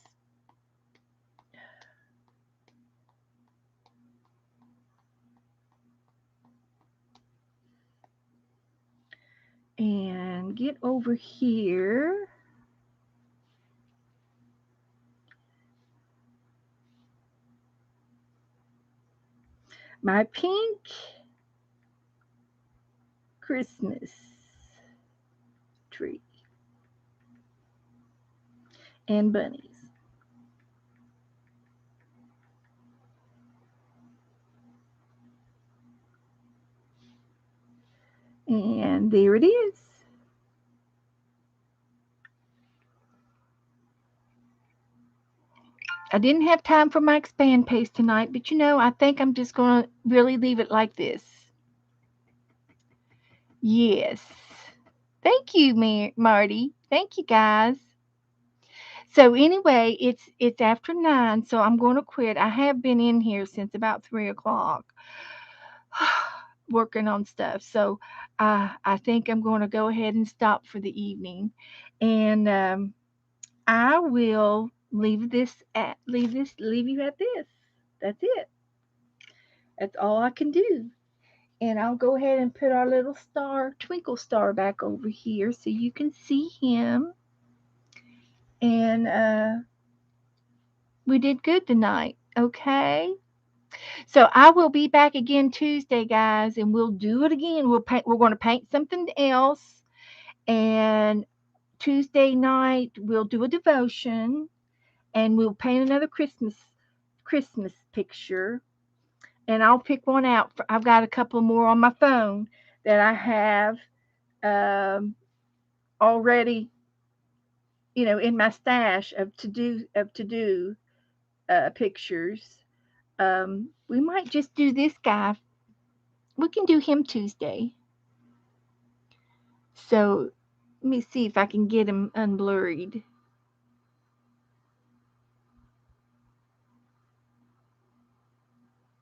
And get over here. My pink Christmas tree and bunnies. And there it is. I didn't have time for my expand paste tonight, but I think I'm just going to really leave it like this. Yes. Thank you, Marty. Thank you, guys. So anyway, it's after 9, so I'm going to quit. I have been in here since about 3 o'clock, working on stuff. So I think I'm going to go ahead and stop for the evening, and I will leave you at this. That's it. That's all I can do. And I'll go ahead and put our little star, twinkle star, back over here so you can see him. And we did good tonight. Okay. So I will be back again Tuesday, guys, and we'll do it again. We're going to paint something else, and Tuesday night we'll do a devotion, and we'll paint another Christmas picture, and I'll pick one out. I've got a couple more on my phone that I have already, in my stash of to do pictures. We might just do this guy. We can do him Tuesday. So let me see if I can get him unblurred.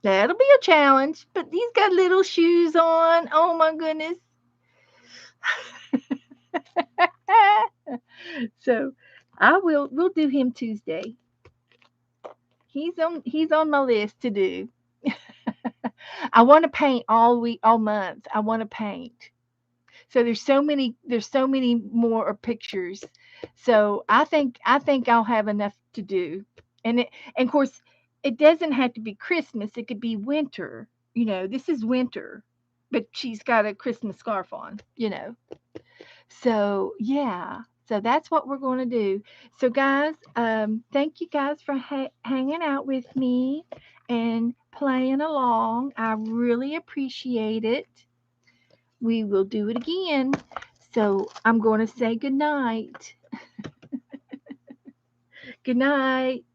That'll be a challenge, but he's got little shoes on. Oh my goodness. So we'll do him Tuesday. He's on my list to do. I want to paint all week, all month. I want to paint. So there's so many more pictures. So I think I'll have enough to do. And of course it doesn't have to be Christmas. It could be winter. This is winter, but she's got a Christmas scarf on. So yeah. So that's what we're going to do. So guys, thank you guys for hanging out with me and playing along. I really appreciate it. We will do it again. So I'm going to say good night. Good night.